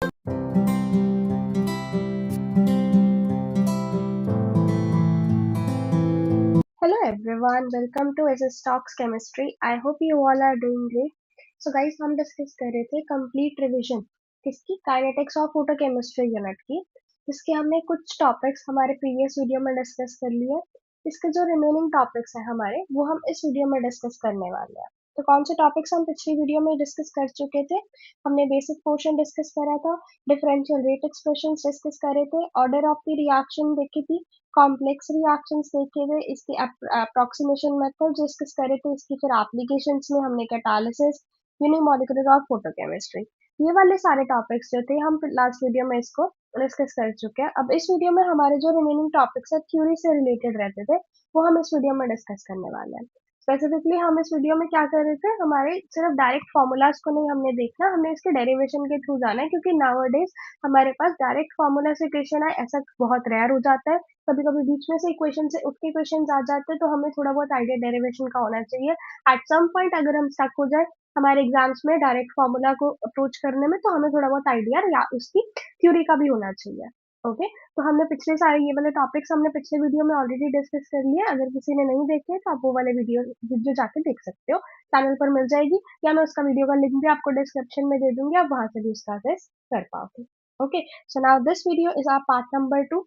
Hello everyone, welcome to SS Talks Chemistry. I hope you all are doing great. So guys, हम discuss कर रहे थे complete revision किसकी kinetics और photochemistry unit की, जिसके हमने कुछ टॉपिक्स हमारे प्रीवियस वीडियो में डिस्कस कर लिए। इसके जो रिमेनिंग टॉपिक्स हैं हमारे, वो हम इस वीडियो में डिस्कस करने वाले हैं। तो कौन से टॉपिक्स हम पिछली वीडियो में डिस्कस कर चुके थे? हमने बेसिक पोर्शन डिस्कस करा था, डिफरेंशियल रेट एक्सप्रेशंस डिस्कस करे थे, ऑर्डर ऑफ द रिएक्शन देखी थी, कॉम्प्लेक्स रिएक्शंस देखे थे, इसके अप्रोक्सीमेशन मेथड डिस्कस करे थे, इसकी फिर एप्लीकेशंस में हमने कैटालिसिस, यूनिमॉलिक्यूलर और फोटोकेमिस्ट्री, ये वाले सारे टॉपिक्स जो थे हम लास्ट वीडियो में इसको डिस्कस कर चुके हैं। अब इस वीडियो में हमारे जो रिमेनिंग टॉपिक्स है थ्योरी से रिलेटेड रहते थे, वो हम इस वीडियो में डिस्कस करने वाले हैं। स्पेसिफिकली हम इस वीडियो में क्या कर रहे थे, हमारे सिर्फ डायरेक्ट फॉर्मूलाज को नहीं हमने देखना, हमने इसके डेरिवेशन के थ्रू जाना है, क्योंकि नाउअडेज हमारे पास डायरेक्ट फॉर्मूला से क्वेश्चन आए ऐसा बहुत रेयर हो जाता है। कभी कभी बीच में से इक्वेशन से उठ के क्वेश्चन आ जाते हैं, तो हमें थोड़ा बहुत आइडिया डेरिवेशन का होना चाहिए। एट सम पॉइंट अगर हम स्टक हो जाए हमारे एग्जाम्स में डायरेक्ट फॉर्मूला को अप्रोच करने में, तो हमें थोड़ा बहुत आइडिया या उसकी थ्योरी का भी होना चाहिए। ओके, तो हमने पिछले सारे ये वाले टॉपिक्स हमने पिछले वीडियो में ऑलरेडी डिस्कस कर लिए। अगर किसी ने नहीं देखे तो आप वो वाले वीडियो जाके देख सकते हो, चैनल पर मिल जाएगी, या मैं उसका वीडियो का लिंक भी आपको डिस्क्रिप्शन में दे दूंगी, आप वहां से भी उसका एक्सेस कर पाओगे। Okay, so now this video is our part number 2,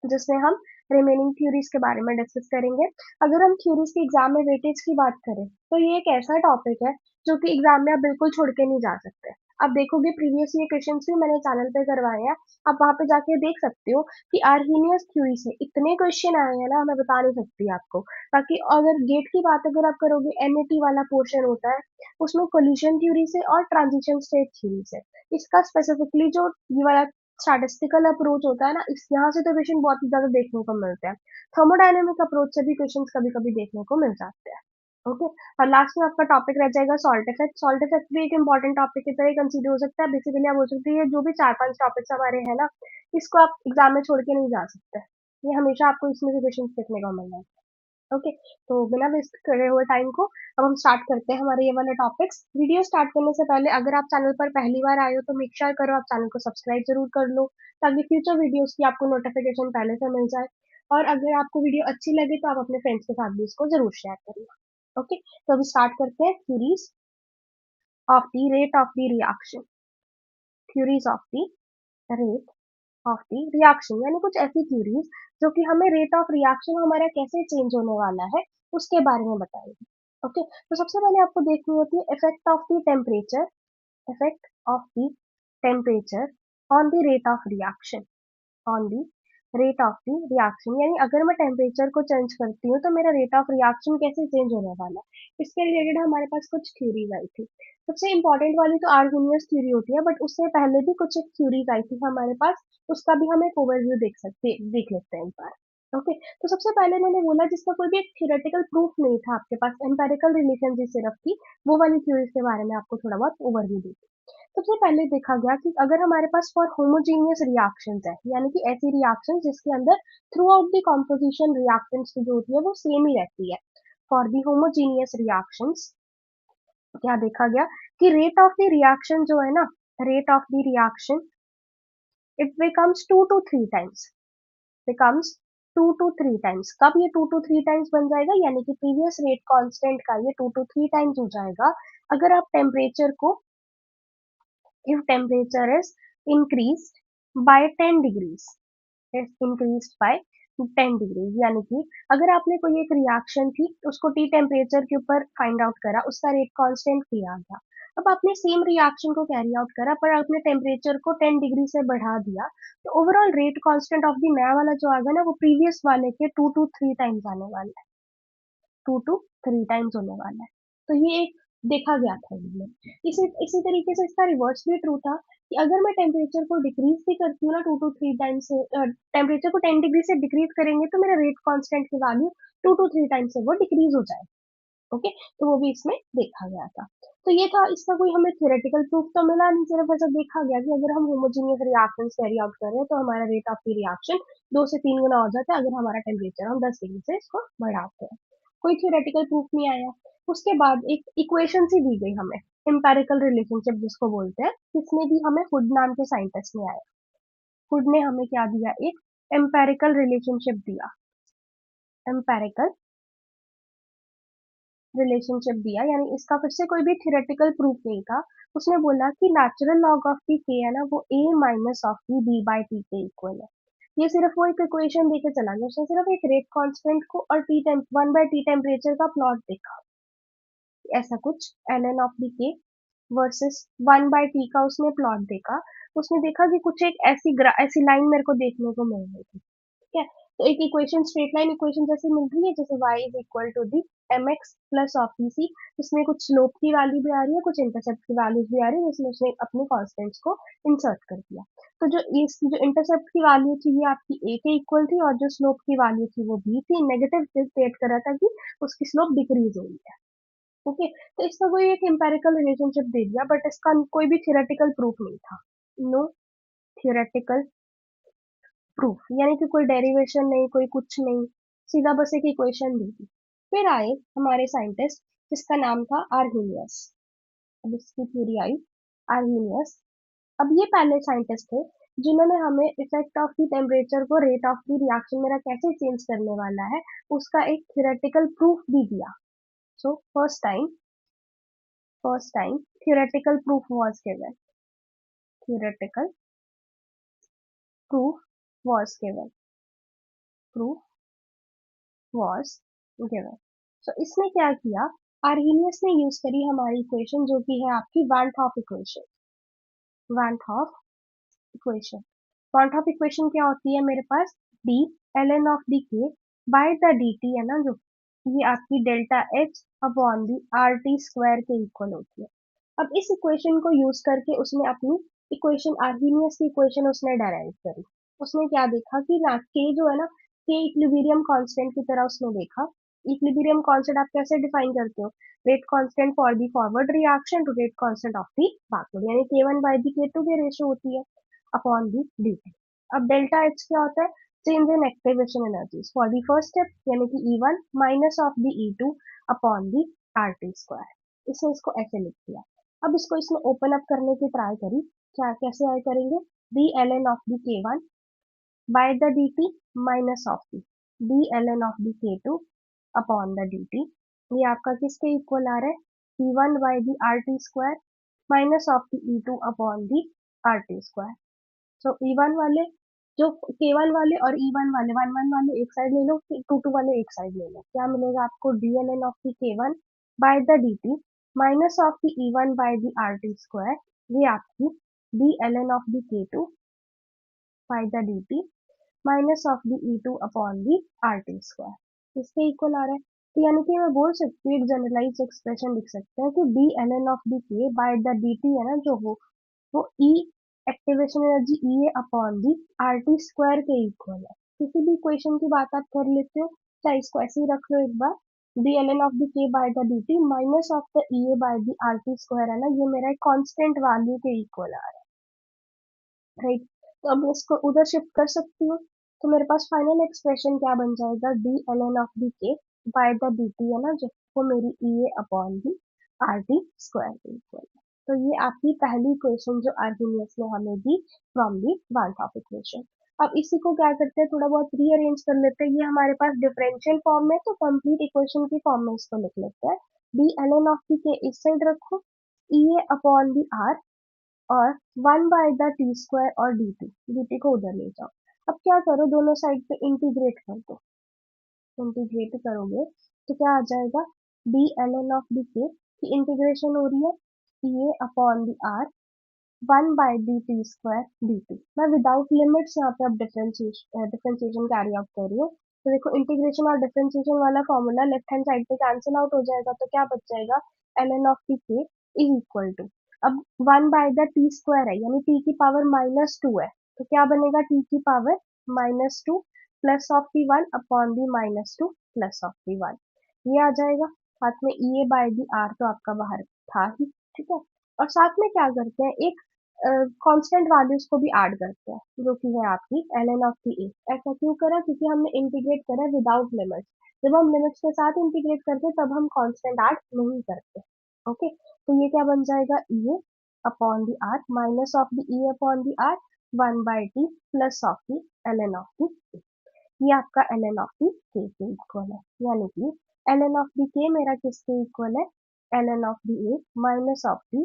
जिसमें हम रिमेनिंग थ्योरीज के बारे में डिस्कस करेंगे। अगर हम थ्योरीज के एग्जाम में वेटेज की बात करें, तो ये एक ऐसा टॉपिक है जो कि एग्जाम में आप बिल्कुल छोड़ के नहीं जा सकते। आप देखोगे प्रीवियस ये क्वेश्चंस भी मैंने चैनल पे करवाए हैं, आप वहां पे जाके देख सकते हो कि आर्हीनियस थ्योरी से इतने क्वेश्चन आए हैं ना, मैं बता नहीं सकती आपको। बाकी अगर गेट की बात अगर आप करोगे, एनएटी वाला पोर्शन होता है, उसमें कोलिशन थ्योरी से और ट्रांजिशन स्टेट थ्योरी से, इसका स्पेसिफिकली जो ये वाला स्टैटिस्टिकल अप्रोच होता है ना, इस यहाँ से तो क्वेश्चन बहुत ही ज्यादा देखने को मिलते हैं। थर्मोडायनेमिक अप्रोच से भी क्वेश्चन कभी कभी देखने को मिल जाते हैं। ओके, और लास्ट में आपका टॉपिक रह जाएगा सॉल्ट इफेक्ट। सॉल्ट इफेक्ट भी एक इंपॉर्टेंट टॉपिक की तरह कंसीडर हो सकता है। बेसिकली आप बोल सकते हैं, ये जो भी 4-5 टॉपिक्स हमारे हैं ना, इसको आप एग्जाम में छोड़ के नहीं जा सकते, ये हमेशा आपको इसमें से क्वेश्चन देखने को मिलना है। ओके, तो बिना वेस्ट करे हुए टाइम को अब हम स्टार्ट करते हैं हमारे ये वाले टॉपिक्स। वीडियो स्टार्ट करने से पहले अगर आप चैनल पर पहली बार आए हो तो मेक श्योर करो आप चैनल को सब्सक्राइब जरूर कर लो, ताकि फ्यूचर वीडियोस की आपको नोटिफिकेशन पहले से मिल जाए। और अगर आपको वीडियो अच्छी लगे तो आप अपने फ्रेंड्स के साथ भी इसको जरूर शेयर करिए। ओके, तो अभी स्टार्ट करते हैं theories of the rate of the reaction. Theories of the rate of the reaction यानी कुछ ऐसी थ्योरीज जो कि हमें रेट ऑफ रिएक्शन हमारा कैसे चेंज होने वाला है उसके बारे में बताएगी। ओके, तो सबसे पहले आपको देखनी होती है effect of the temperature, effect of the temperature on the rate of reaction, on the rate of the reaction, यानी अगर मैं टेम्परेचर को चेंज करती हूँ तो मेरा रेट ऑफ रिएक्शन कैसे चेंज होने वाला है। इसके रिलेटेड हमारे पास कुछ थ्योरीज आई थी। सबसे इंपॉर्टेंट वाली तो आर्गेनियस थ्योरी होती है, बट उससे पहले भी कुछ एक थ्योरीज आई थी हमारे पास, उसका भी हम एक ओवरव्यू देख लेते हैं एक बार। ओके, तो सबसे पहले मैंने बोला जिसका कोई भी एक थियोरेटिकल प्रूफ नहीं था आपके पास, एम्पेरिकल रिलेशन जी सिर्फ थी, वो वाली थ्योरीज के बारे में आपको थोड़ा बहुत ओवरव्यू दी। सबसे पहले देखा गया कि अगर हमारे पास फॉर होमोजीनियस रिएक्शंस है, यानी कि ऐसी रिएक्शंस जिसके अंदर through out the composition reactants की जो होती है वो सेम ही रहती है, फॉर दी होमोजीनियस रिएक्शंस क्या देखा गया कि रेट ऑफ द रिएक्शन जो है ना, rate of the reaction it becomes 2 to 3 times, becomes 2 to 3 times। कब ये 2 to 3 times बन जाएगा, यानी कि प्रीवियस रेट कांस्टेंट का ये 2 to 3 times हो जाएगा अगर आप टेम्परेचर को, if temperature is increased by 10 degrees, is increased by 10 degrees, यानी कि अगर आपने कोई एक रिएक्शन थी उसको टी टेम्परेचर के ऊपर फाइंड आउट करा, उसका रेट कांस्टेंट किया गया, अब आपने सेम रिएक्शन को कैरी आउट करा पर आपने टेम्परेचर को 10 डिग्री से बढ़ा दिया, तो overall rate constant of the नया वाला जो आ गया ना, वो प्रीवियस वाले के 2 to 3 times आने वाला है, 2 to 3 times होने वाला है। तो ये एक देखा गया था इसमें। इसी तरीके से इसका रिवर्स भी ट्रू था कि अगर मैं टेम्परेचर को डिक्रीज भी करती हूँ ना 2 to 3 टाइम्स से, टेम्परेचर को 10 डिग्री से डिक्रीज करेंगे तो मेरा रेट कांस्टेंट की वैल्यू 2 to 3 टाइम्स से वो डिक्रीज हो जाए। ओके, तो वो भी इसमें देखा गया था। तो ये था, इसका कोई हमें थ्योरेटिकल प्रूफ तो मिला नहीं, सिर्फ ऐसा देखा गया कि अगर हम होमोजीनियस रिएक्शंस कैरी आउट कर रहे हैं तो हमारा रेट ऑफ द रिएक्शन 2 से 3 गुना हो जाता है अगर हमारा टेम्परेचर हम 10 डिग्री से इसको बढ़ाते हैं। कोई थ्योरेटिकल प्रूफ नहीं आया। उसके बाद एक इक्वेशन सी दी गई हमें, एम्पेरिकल रिलेशनशिप जिसको बोलते हैं, किसने दी हमें? हुड नाम के साइंटिस्ट ने आया। हुड ने हमें क्या दिया? एक एम्पेरिकल रिलेशनशिप दिया। एम्पेरिकल रिलेशनशिप दिया, यानी इसका फिर से कोई भी थियोरेटिकल प्रूफ नहीं था। उसने बोला कि नेचुरल लॉग ऑफ टी के है ना, वो A minus of T B by T के इक्वल है। ये सिर्फ वो एक इक्वेशन देके चला गया, उसने सिर्फ एक रेट कांस्टेंट को और टी टेम 1/t टेम्परेचर का प्लॉट देखा, ऐसा कुछ एल एन ऑफ डी के वर्सेस 1/t का उसने प्लॉट देखा। उसने देखा कि कुछ एक ऐसी लाइन मेरे को देखने को मिल रही थी, ठीक है। तो एक इक्वेशन, स्ट्रेट लाइन इक्वेशन जैसे मिल रही है, जैसे y is equal to the M X plus of B C, जिसमें कुछ स्लोप की वैल्यू भी आ रही है, कुछ इंटरसेप्ट की वैल्यूज भी आ रही है, जिसमें उसने अपने कॉन्स्टेंट्स को इंसर्ट कर दिया। तो जो इंटरसेप्ट की वैल्यू थी ये आपकी a के इक्वल थी, और जो स्लोप की वैल्यू थी वो b थी। नेगेटिव स्टेट कर रहा था कि उसकी स्लोप डिक्रीज हो रही है। ओके, तो इसका कोई एक एम्पेरिकल रिलेशनशिप दे दिया, बट इसका कोई भी थियोरेटिकल प्रूफ नहीं था। नो थियोरेटिकल प्रूफ, यानी कि कोई डेरिवेशन नहीं, कोई कुछ नहीं, सीधा बस एक इक्वेशन दी थी। फिर आए हमारे साइंटिस्ट, जिसका नाम था आर्हीनियस। अब इसकी थ्योरी आई आर्हीनियस। अब ये पहले साइंटिस्ट थे जिन्होंने हमें इफेक्ट ऑफ द टेम्परेचर को रेट ऑफ द रिएक्शन मेरा कैसे चेंज करने वाला है, उसका एक थियोरेटिकल प्रूफ भी दिया। So first time theoretical proof was given. Theoretical proof was given. Proof was given. So इसने क्या किया? आर्हीनियस ने यूज करी हमारी इक्वेशन, जो कि है आपकी van Hoff equation. Van Hoff equation, van Hoff equation क्या होती है मेरे पास? D L N of D K by the D T है ना, जो ये आपकी delta H upon the R T square के इक्वल होती है। अब इस इक्वेशन को यूज करके उसने अपनी इक्वेशन, आर्हीनियस की इक्वेशन उसने डेराइव करी। उसने क्या देखा कि ना के जो है ना, के इक्विलिब्रियम कांस्टेंट की तरह उसने देखा। इक्विलिब्रियम कांस्टेंट आप कैसे डिफाइन करते हो? Rate constant for the forward reaction to rate constant of the backward, यानी k1 बाय दी k2 की रेशियो होती है अपॉन दी dt। अब डेल्टा एच क्या होता है? Change in activation energies for the first step, यानी कि E1 minus of the E2 upon the RT square. इसने इसको ऐसे लिख दिया। अब इसको इसने ओपन अप करने की ट्राई करी। क्या कैसे आए करेंगे? D L N of the k1 by the dt minus of the D L N of the k2 upon the dt। ये आपका किसके इक्वल आ रहा है? E1 by the RT square minus of the E2 upon the RT square. So E1 वाले, जो K1 वाले और E1 वाले, 1 1 वाले एक साइड ले लो, 2 2 वाले एक साइड ले लो। क्या मिलेगा आपको? DLN of the K1 by the DT minus of the E1 by the RT square. ये आपकी DLN of the K2 bye the DT minus of the E2 upon the RT square, इसके equal आ रहा है। तो यानी कि मैं बोल सकती हूँ, एक जनरलाइज एक्सप्रेशन लिख सकते हैं कि DLN of the K by the DT है ना, जो वो E activation energy E A upon the R T square के इक्वल है। किसी भी इक्वेशन की बात आप कर लेते हो, चाहे इसको ऐसे ही रख लो एक बार, D L N of the K by the D T minus of the E A by the R T square है ना, ये मेरा एक कांस्टेंट वैल्यू के इक्वल आ रहा है, राइट। तो अब मैं इसको उधर शिफ्ट कर सकती हूँ। तो मेरे पास फाइनल एक्सप्रेशन क्या बन जाएगा? D L N of the K by the D T है ना, जो वो मेरी E A upon the R T square के इक्वल है। तो ये आपकी पहली इक्वेशन जो आर्हीनियस ने हमें दी from the van Hoff equation. अब इसी को क्या करते हैं, थोड़ा बहुत रीअरेंज कर लेते हैं। ये हमारे पास डिफरेंशियल फॉर्म में, तो कंप्लीट इक्वेशन की फॉर्म में इसको लिख लेते हैं। D L N of the K इस साइड रखो, ई ए अपॉन दी आर, और 1 बाय द टी स्क्वायर और डी टी को उधर ले जाओ। अब क्या करो, दोनों साइड पे इंटीग्रेट कर दो। इंटीग्रेट करोगे तो क्या आ जाएगा? D L N of D K की इंटीग्रेशन हो रही है E A upon the R 1/dt² dt। मैं विदाउट लिमिट्स यहाँ पे अब डिफरेंशिएशन कैरी आउट कर रही हूँ। तो देखो, इंटीग्रेशन और डिफरेंशिएशन वाला फॉर्मूला लेफ्ट हैंड साइड पे कैंसिल आउट हो जाएगा, तो क्या बच जाएगा? ln ऑफ टी के इज इक्वल टू, अब 1/t² है, यानी t की पावर -2 है, तो क्या बनेगा? t की power -2 plus of the 1 upon the -2 plus of the 1, ये आ जाएगा। साथ में ई ए बाय दी आर तो आपका बाहर था ही, ठीक है। और साथ में क्या करते हैं, एक कांस्टेंट वैल्यूज को भी ऐड करते हैं, जो कि है आपकी ln ऑफ टी ए। ऐसा क्यों करा? क्योंकि हमने इंटीग्रेट करा विदाउट लिमिट्स। जब हम लिमिट्स के साथ इंटीग्रेट करते हैं तब हम कांस्टेंट ऐड नहीं करते, ओके। तो ये क्या बन जाएगा, E upon the R minus of the E upon the R 1/t plus of the ln of the, ये आपका ln ऑफ दी के इक्वल है, यानी कि ln ऑफ दी के मेरा किसके इक्वल है, ln of the A minus of the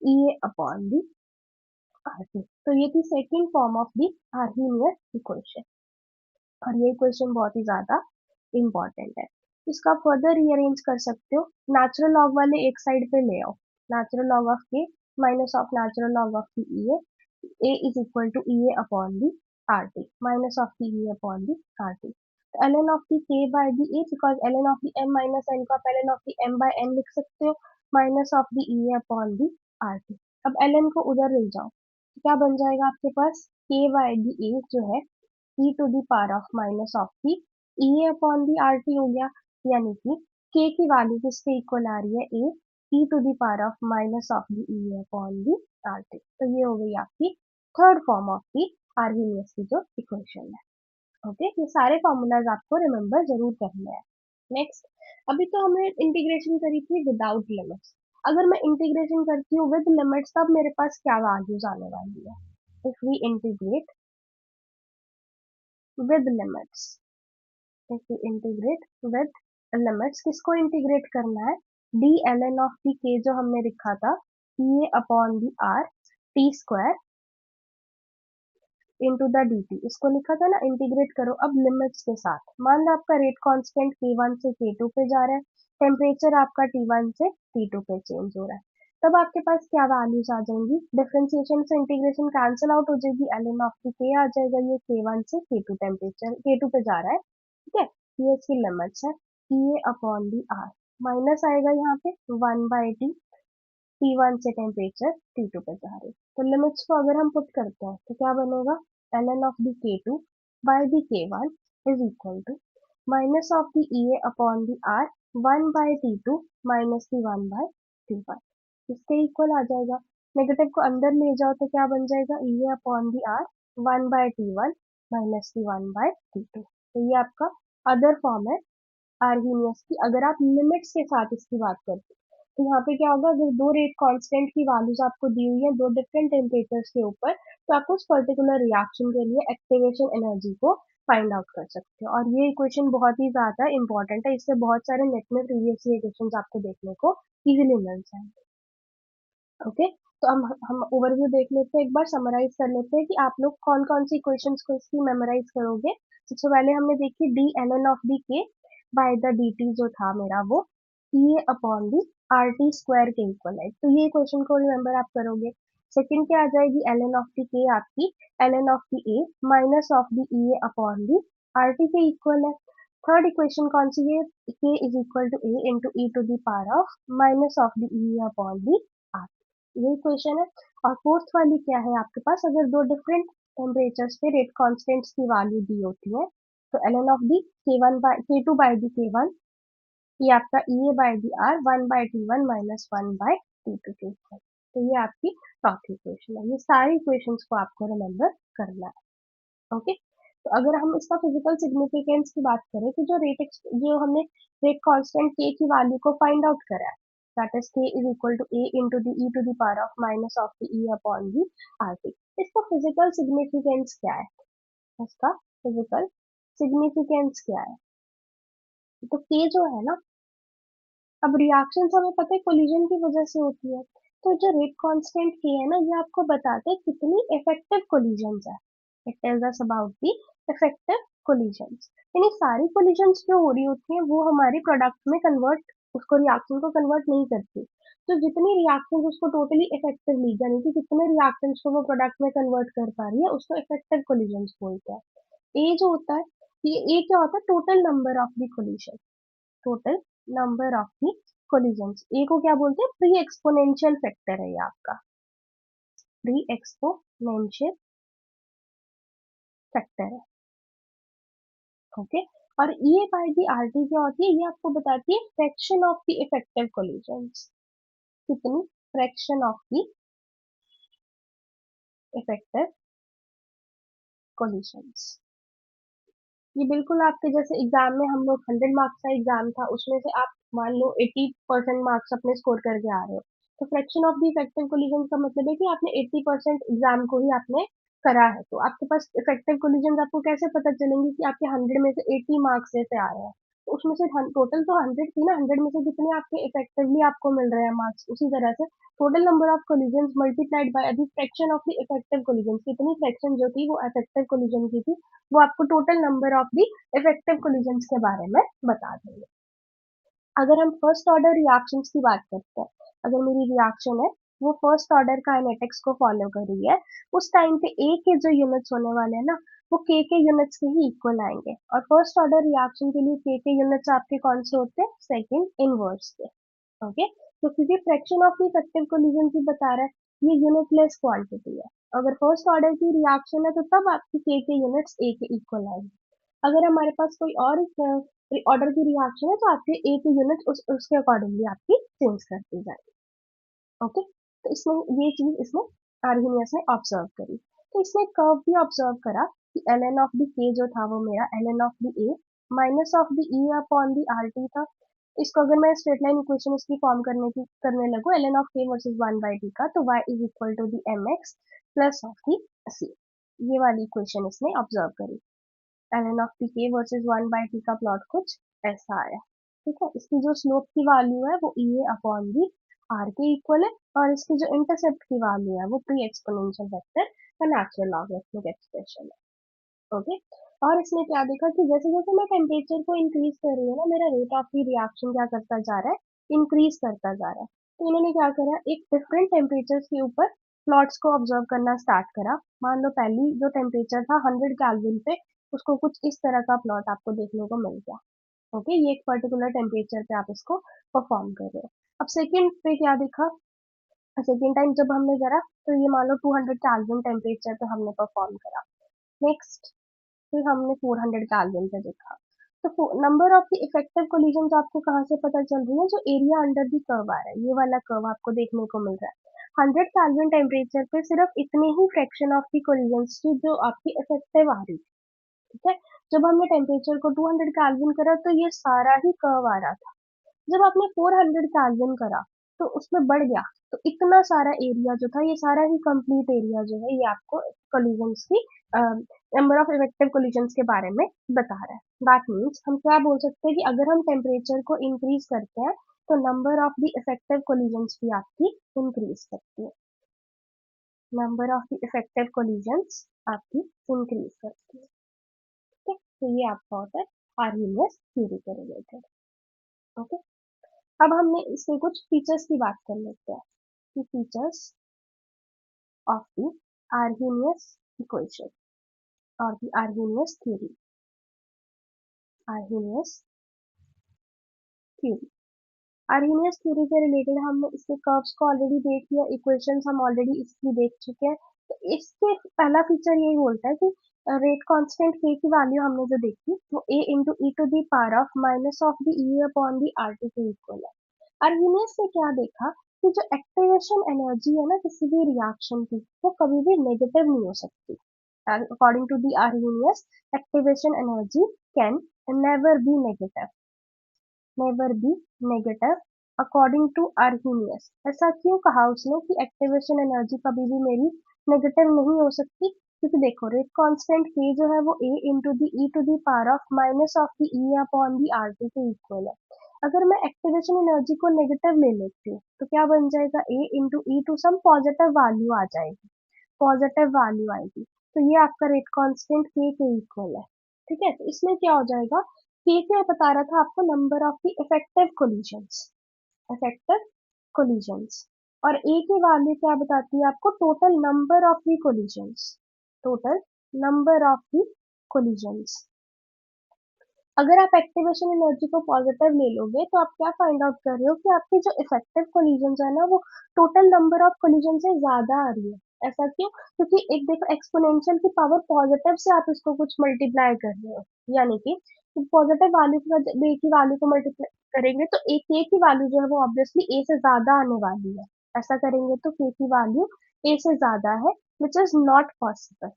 E upon the R T. तो ये थी second form of the Arrhenius equation, और ये इक्वेशन बहुत ही ज्यादा इंपॉर्टेंट है। इसका फर्दर रीअरेंज कर सकते हो, नेचुरल लॉग वाले एक साइड पे ले आओ, natural log of K minus of natural log of the A is equal to E A upon the R T minus of the E upon the R T. तो L N of the K by the A, because L N of the M minus N को आप L N of the M by N लिख सकते हो, minus of the E upon the R T. अब L N को उधर ले जाओ, तो क्या बन जाएगा आपके पास, के बाय दी ए जो है e to the power of minus of the E upon the R T हो गया, यानी कि k की वैल्यू किसके इक्वल आ रही है, A e to the power of minus of the E upon the R T. तो ये हो गई आपकी third form of the Arrhenius की जो इक्वेशन है। ओके, ये सारे फॉर्मूलाज आपको रिमेम्बर जरूर करने हैं। नेक्स्ट, अभी तो हमने इंटीग्रेशन करी थी विदाउट लिमिट्स, अगर मैं इंटीग्रेशन करती हूँ विद लिमिट्स तब मेरे पास क्या वैल्यूज आने वाली है, if we integrate with limits, if we integrate with limits, किसको इंटीग्रेट करना है, D L N of the K जो हमने लिखा था E upon the R T square into the D T, इसको लिखा था ना, इंटीग्रेट करो अब लिमिट्स के साथ। मान लो आपका रेट कांस्टेंट K1 से K2 पे जा रहा है, टेम्परेचर आपका T1 से T2 पे चेंज हो रहा है, तब आपके पास क्या वैल्यूज आ जाएंगी, डिफरेंशिएशन से इंटीग्रेशन कैंसिल आउट हो जाएगी, एल एन ऑफ दी के आ जाएगा, ये K1 से K2 टेम्परेचर K2 पे जा रहा है, ठीक है, ये इसकी लिमिट्स है, E upon the R minus आएगा यहाँ पे 1/t, T1 से टेम्परेचर T2 पे जा रही है, तो लिमिट्स को अगर हम पुट करते हैं तो क्या बनेगा, ln of the K2 by the K1 is equal to minus of the E upon the R 1/T2 minus the 1/T1, इसके इक्वल आ जाएगा। नेगेटिव को अंदर ले जाओ तो क्या बन जाएगा, E upon the R 1/T1 minus the 1/T2। तो ये आपका अदर फॉर्म है आर्हीनियस की, अगर आप लिमिट्स के साथ इसकी बात करते हैं। तो यहाँ पे क्या होगा, अगर दो रेट कांस्टेंट की वैल्यूज आपको दी हुई है दो डिफरेंट टेम्परेचर्स के ऊपर, तो आप उस पर्टिकुलर रिएक्शन के लिए एक्टिवेशन एनर्जी को फाइंड आउट कर सकते हो, और ये इक्वेशन बहुत ही ज्यादा इंपॉर्टेंट है, इससे बहुत सारे नेट में प्रीवियस इक्वेशन आपको देखने को इजीली मिल जाएंगे। ओके, तो हम ओवरव्यू देख लेते हैं, एक बार समराइज कर लेते हैं कि आप लोग कौन कौन सी इक्वेशंस को इसकी मेमोराइज करोगे। सबसे पहले हमने देखी D L N of the K by the D T, जो था मेरा वो E upon the R T square के इक्वल है, तो ये इक्वेशन को रिमेम्बर आप करोगे। सेकंड क्या आ जाएगी, L N of the K आपकी L N of the A minus of the E upon the R T के इक्वल है। थर्ड इक्वेशन कौन सी है, K is equal to A into E to the power of minus of the E upon the R, ये equation है। और fourth वाली क्या है आपके पास, अगर दो डिफरेंट टेम्परेचर्स पे रेट कांस्टेंट्स की वैल्यू दी होती है, तो ln of the K2 by the K1, ये आपका E A by the R 1/T1 minus 1/T2 के इक्वल, तो ये आपकी चौथी इक्वेशन है। ये सारी इक्वेशंस को आपको रिमेम्बर करना है। ओके, तो अगर हम इसका फिजिकल सिग्निफिकेंस की बात करें, तो जो हमने रेट कांस्टेंट के की वैल्यू को फाइंड आउट करा है, that is K is equal to A into the E to the power of minus of the E upon the R T, इसका फिजिकल सिग्निफिकेंस क्या है, इसका फिजिकल सिग्निफिकेंस क्या है, तो के जो है ना, अब रिएक्शन हमें पता है कोलिजन की वजह से होती है, तो जो रेट कांस्टेंट के है ना, ये आपको बताते हैं कितनी इफेक्टिव कोलिजन्स है, it tells us about the effective collisions, यानी सारी कोलिजन्स जो हो रही होती हैं वो हमारी प्रोडक्ट में कन्वर्ट, उसको रिएक्शन को कन्वर्ट नहीं करती, तो जितनी रिएक्शन उसको टोटली इफेक्टिवली, यानी कि कितने रिएक्शंस को वो प्रोडक्ट में कन्वर्ट कर पा रही है, उसको इफेक्टिव कोलिजन्स बोलते हैं। ए जो होता है, ये ए क्या होता है, total number of the collision, total number of the collisions, A को क्या बोलते हैं, प्री एक्सपोनेंशियल फैक्टर है ये आपका, प्री एक्सपोनेंशियल फैक्टर है। ओके, और ये बाय दी आर टी क्या होती है, ये आपको बताती है fraction of the effective collisions, कितनी fraction of the effective collisions. ये बिल्कुल आपके जैसे एग्जाम में हम लोग 100 मार्क्स का एग्जाम था, उसमें से आप मान लो 80% मार्क्स अपने स्कोर करके आ रहे हो, तो fraction of the effective collision का मतलब है कि आपने 80% एग्जाम को ही आपने करा है, तो आपके पास इफेक्टिव कोलिजन आपको कैसे पता चलेंगे कि आपके 100 में से 80 मार्क्स से आ रहे हैं। तो उसमें से टोटल तो 100 थी ना, 100 में से कितने आपके इफेक्टिवली आपको मिल रहे हैं मार्क्स, उसी तरह से total number of collision multiplied by the fraction of the effective collision, कितनी फ्रैक्शन जो थी वो इफेक्टिव कोलिजन की थी, वो आपको total number of the effective collision के बारे में बता देंगे। अगर हम फर्स्ट ऑर्डर रिएक्शंस की बात करते हैं, अगर मेरी रिएक्शन है वो फर्स्ट ऑर्डर काइनेटिक्स को फॉलो कर रही है, उस टाइम पे ए के जो यूनिट्स होने वाले हैं ना, वो के यूनिट्स के ही इक्वल आएंगे, और फर्स्ट ऑर्डर रिएक्शन के लिए के यूनिट्स आपके कौन से होते हैं, सेकंड इनवर्स के। ओके, तो क्योंकि फ्रैक्शन ऑफ इफेक्टिव कोलिजन की बता रहा है, ये यूनिटलेस क्वांटिटी है, अगर फर्स्ट ऑर्डर की रिएक्शन है तो तब आपकी के यूनिट्स ए के इक्वल आएंगे। अगर हमारे पास कोई और ऑर्डर की रिएक्शन है तो आपके ए की यूनिट उसके अकॉर्डिंगली आपकी चेंज कर दी जाएगी। ओके, तो इसमें ये चीज इसमें आर्गेनियस ने ऑब्जर्व करी, तो इसने कर्व भी ऑब्जर्व करा कि एल एन ऑफ द के जो था वो मेरा L N of the A minus of the E upon the R T था। इसको अगर मैं स्ट्रेट लाइन इक्वेशन इसकी फॉर्म करने लगू L N of K versus 1/t का, तो y is equal to the M X plus of the C, ये वाली इक्वेशन इसने ऑब्जर्व करी। ln of T K versus 1/t का प्लॉट कुछ ऐसा आया। ठीक है, इसकी जो स्लोप की वैल्यू है वो ई ए अपॉन बी आर के इक्वल है, और इसकी जो इंटरसेप्ट की वैल्यू है वो प्री एक्सपोनेंशियल वेक्टर का नेचुरल लॉगरिथमिक एक्सप्रेशन है। ओके, और इसमें क्या देखा कि जैसे जैसे मैं टेम्परेचर को इंक्रीज कर रही हूँ ना, मेरा रेट ऑफ दी रिएक्शन क्या करता जा रहा है, इंक्रीज करता जा रहा है। तो इन्होंने क्या करा, एक डिफरेंट टेम्परेचर के ऊपर प्लॉट्स को ऑब्जर्व करना स्टार्ट करा। मान लो पहली जो टेम्परेचर था 100 केल्विन पे, उसको कुछ इस तरह का प्लॉट आपको देखने को मिल गया। ओके, ये एक पर्टिकुलर टेम्परेचर पे आप इसको परफॉर्म कर रहे हो। अब सेकेंड पे क्या दिखा, सेकेंड टाइम जब हमने करा तो ये मान लो 200 केल्विन टेम्परेचर पे हमने परफॉर्म करा। नेक्स्ट फिर हमने 400 केल्विन पे देखा। तो number of the effective collision आपको कहाँ से पता चल रही है, जो एरिया अंडर दी कर्व आ रहा है, ये वाला कर्व आपको देखने को मिल रहा है। 100 केल्विन टेम्परेचर पे सिर्फ इतनी ही फ्रैक्शन ऑफ द कोलिजन थी जो आपकी इफेक्टिव आ रही थी। ठीक है, जब हमने टेम्परेचर को 200 केल्विन करा तो ये सारा ही कर्व आ रहा था। जब आपने 400 केल्विन करा तो उसमें बढ़ गया, तो इतना सारा एरिया जो था, ये सारा ही कंप्लीट एरिया जो है, ये आपको कोलिजन्स की नंबर ऑफ इफेक्टिव कोलिजन्स के बारे में बता रहा है। दैट मीन्स हम क्या बोल सकते हैं कि अगर हम टेम्परेचर को इंक्रीज करते हैं तो number of the effective collisions भी आपकी इंक्रीज करती है, number of the effective collisions आपकी इंक्रीज करती है। ठीक है, तो ये आपका होता है आर्हेनियस थ्योरी के रिलेटेड। ओके, अब हमने इसके कुछ फीचर्स की बात कर लेते हैं कि features of the Arrhenius equation और the Arrhenius theory. Arrhenius theory, Arrhenius theory से रिलेटेड हमने इसके कर्व्स को ऑलरेडी देख लिया, इक्वेशंस हम ऑलरेडी इसकी देख चुके हैं। तो इसके पहला फीचर यही बोलता है कि रेट कांस्टेंट के की वैल्यू हमने जो देखी वो a into E to the power of minus of the E upon the R T के इक्वल है। आर्हेनियस ने क्या देखा कि जो एक्टिवेशन एनर्जी है ना किसी भी रिएक्शन की, वो कभी भी नेगेटिव नहीं हो सकती। According to the Arrhenius, activation energy can never be negative, never be negative according to Arrhenius. ऐसा क्यों कहा उसने कि एक्टिवेशन एनर्जी कभी भी मेरी नेगेटिव नहीं हो सकती, क्योंकि देखो रेट कांस्टेंट के जो है वो a into the E to the power of minus of the E upon the R T के इक्वल है। अगर मैं एक्टिवेशन एनर्जी को नेगेटिव ले लेती हूँ तो क्या बन जाएगा, a into E to some positive value आ जाएगी, पॉजिटिव वैल्यू आएगी, तो ये आपका रेट कांस्टेंट के इक्वल है। ठीक है, तो इसमें क्या हो जाएगा, के क्या बता रहा था आपको, number of the effective collisions, effective collisions, और ए की वैल्यू क्या बताती है आपको, total number of the collisions, total number of the collisions. अगर आप एक्टिवेशन एनर्जी को पॉजिटिव ले लोगे तो आप क्या फाइंड आउट कर रहे हो कि आपकी जो इफेक्टिव कोलिजन है ना वो टोटल नंबर ऑफ कोलिजन से ज्यादा आ रही है। ऐसा क्यों, क्योंकि एक देखो एक्सपोनेंशियल की पावर पॉजिटिव से आप इसको कुछ मल्टीप्लाई कर रहे हो, यानी कि पॉजिटिव वैल्यू की बे की वैल्यू को मल्टीप्लाई करेंगे तो एक ए की वैल्यू जो है वो ऑब्वियसली ए से ज्यादा आने वाली है। ऐसा करेंगे तो के की वैल्यू ए से ज्यादा है, विच इज नॉट पॉसिबल।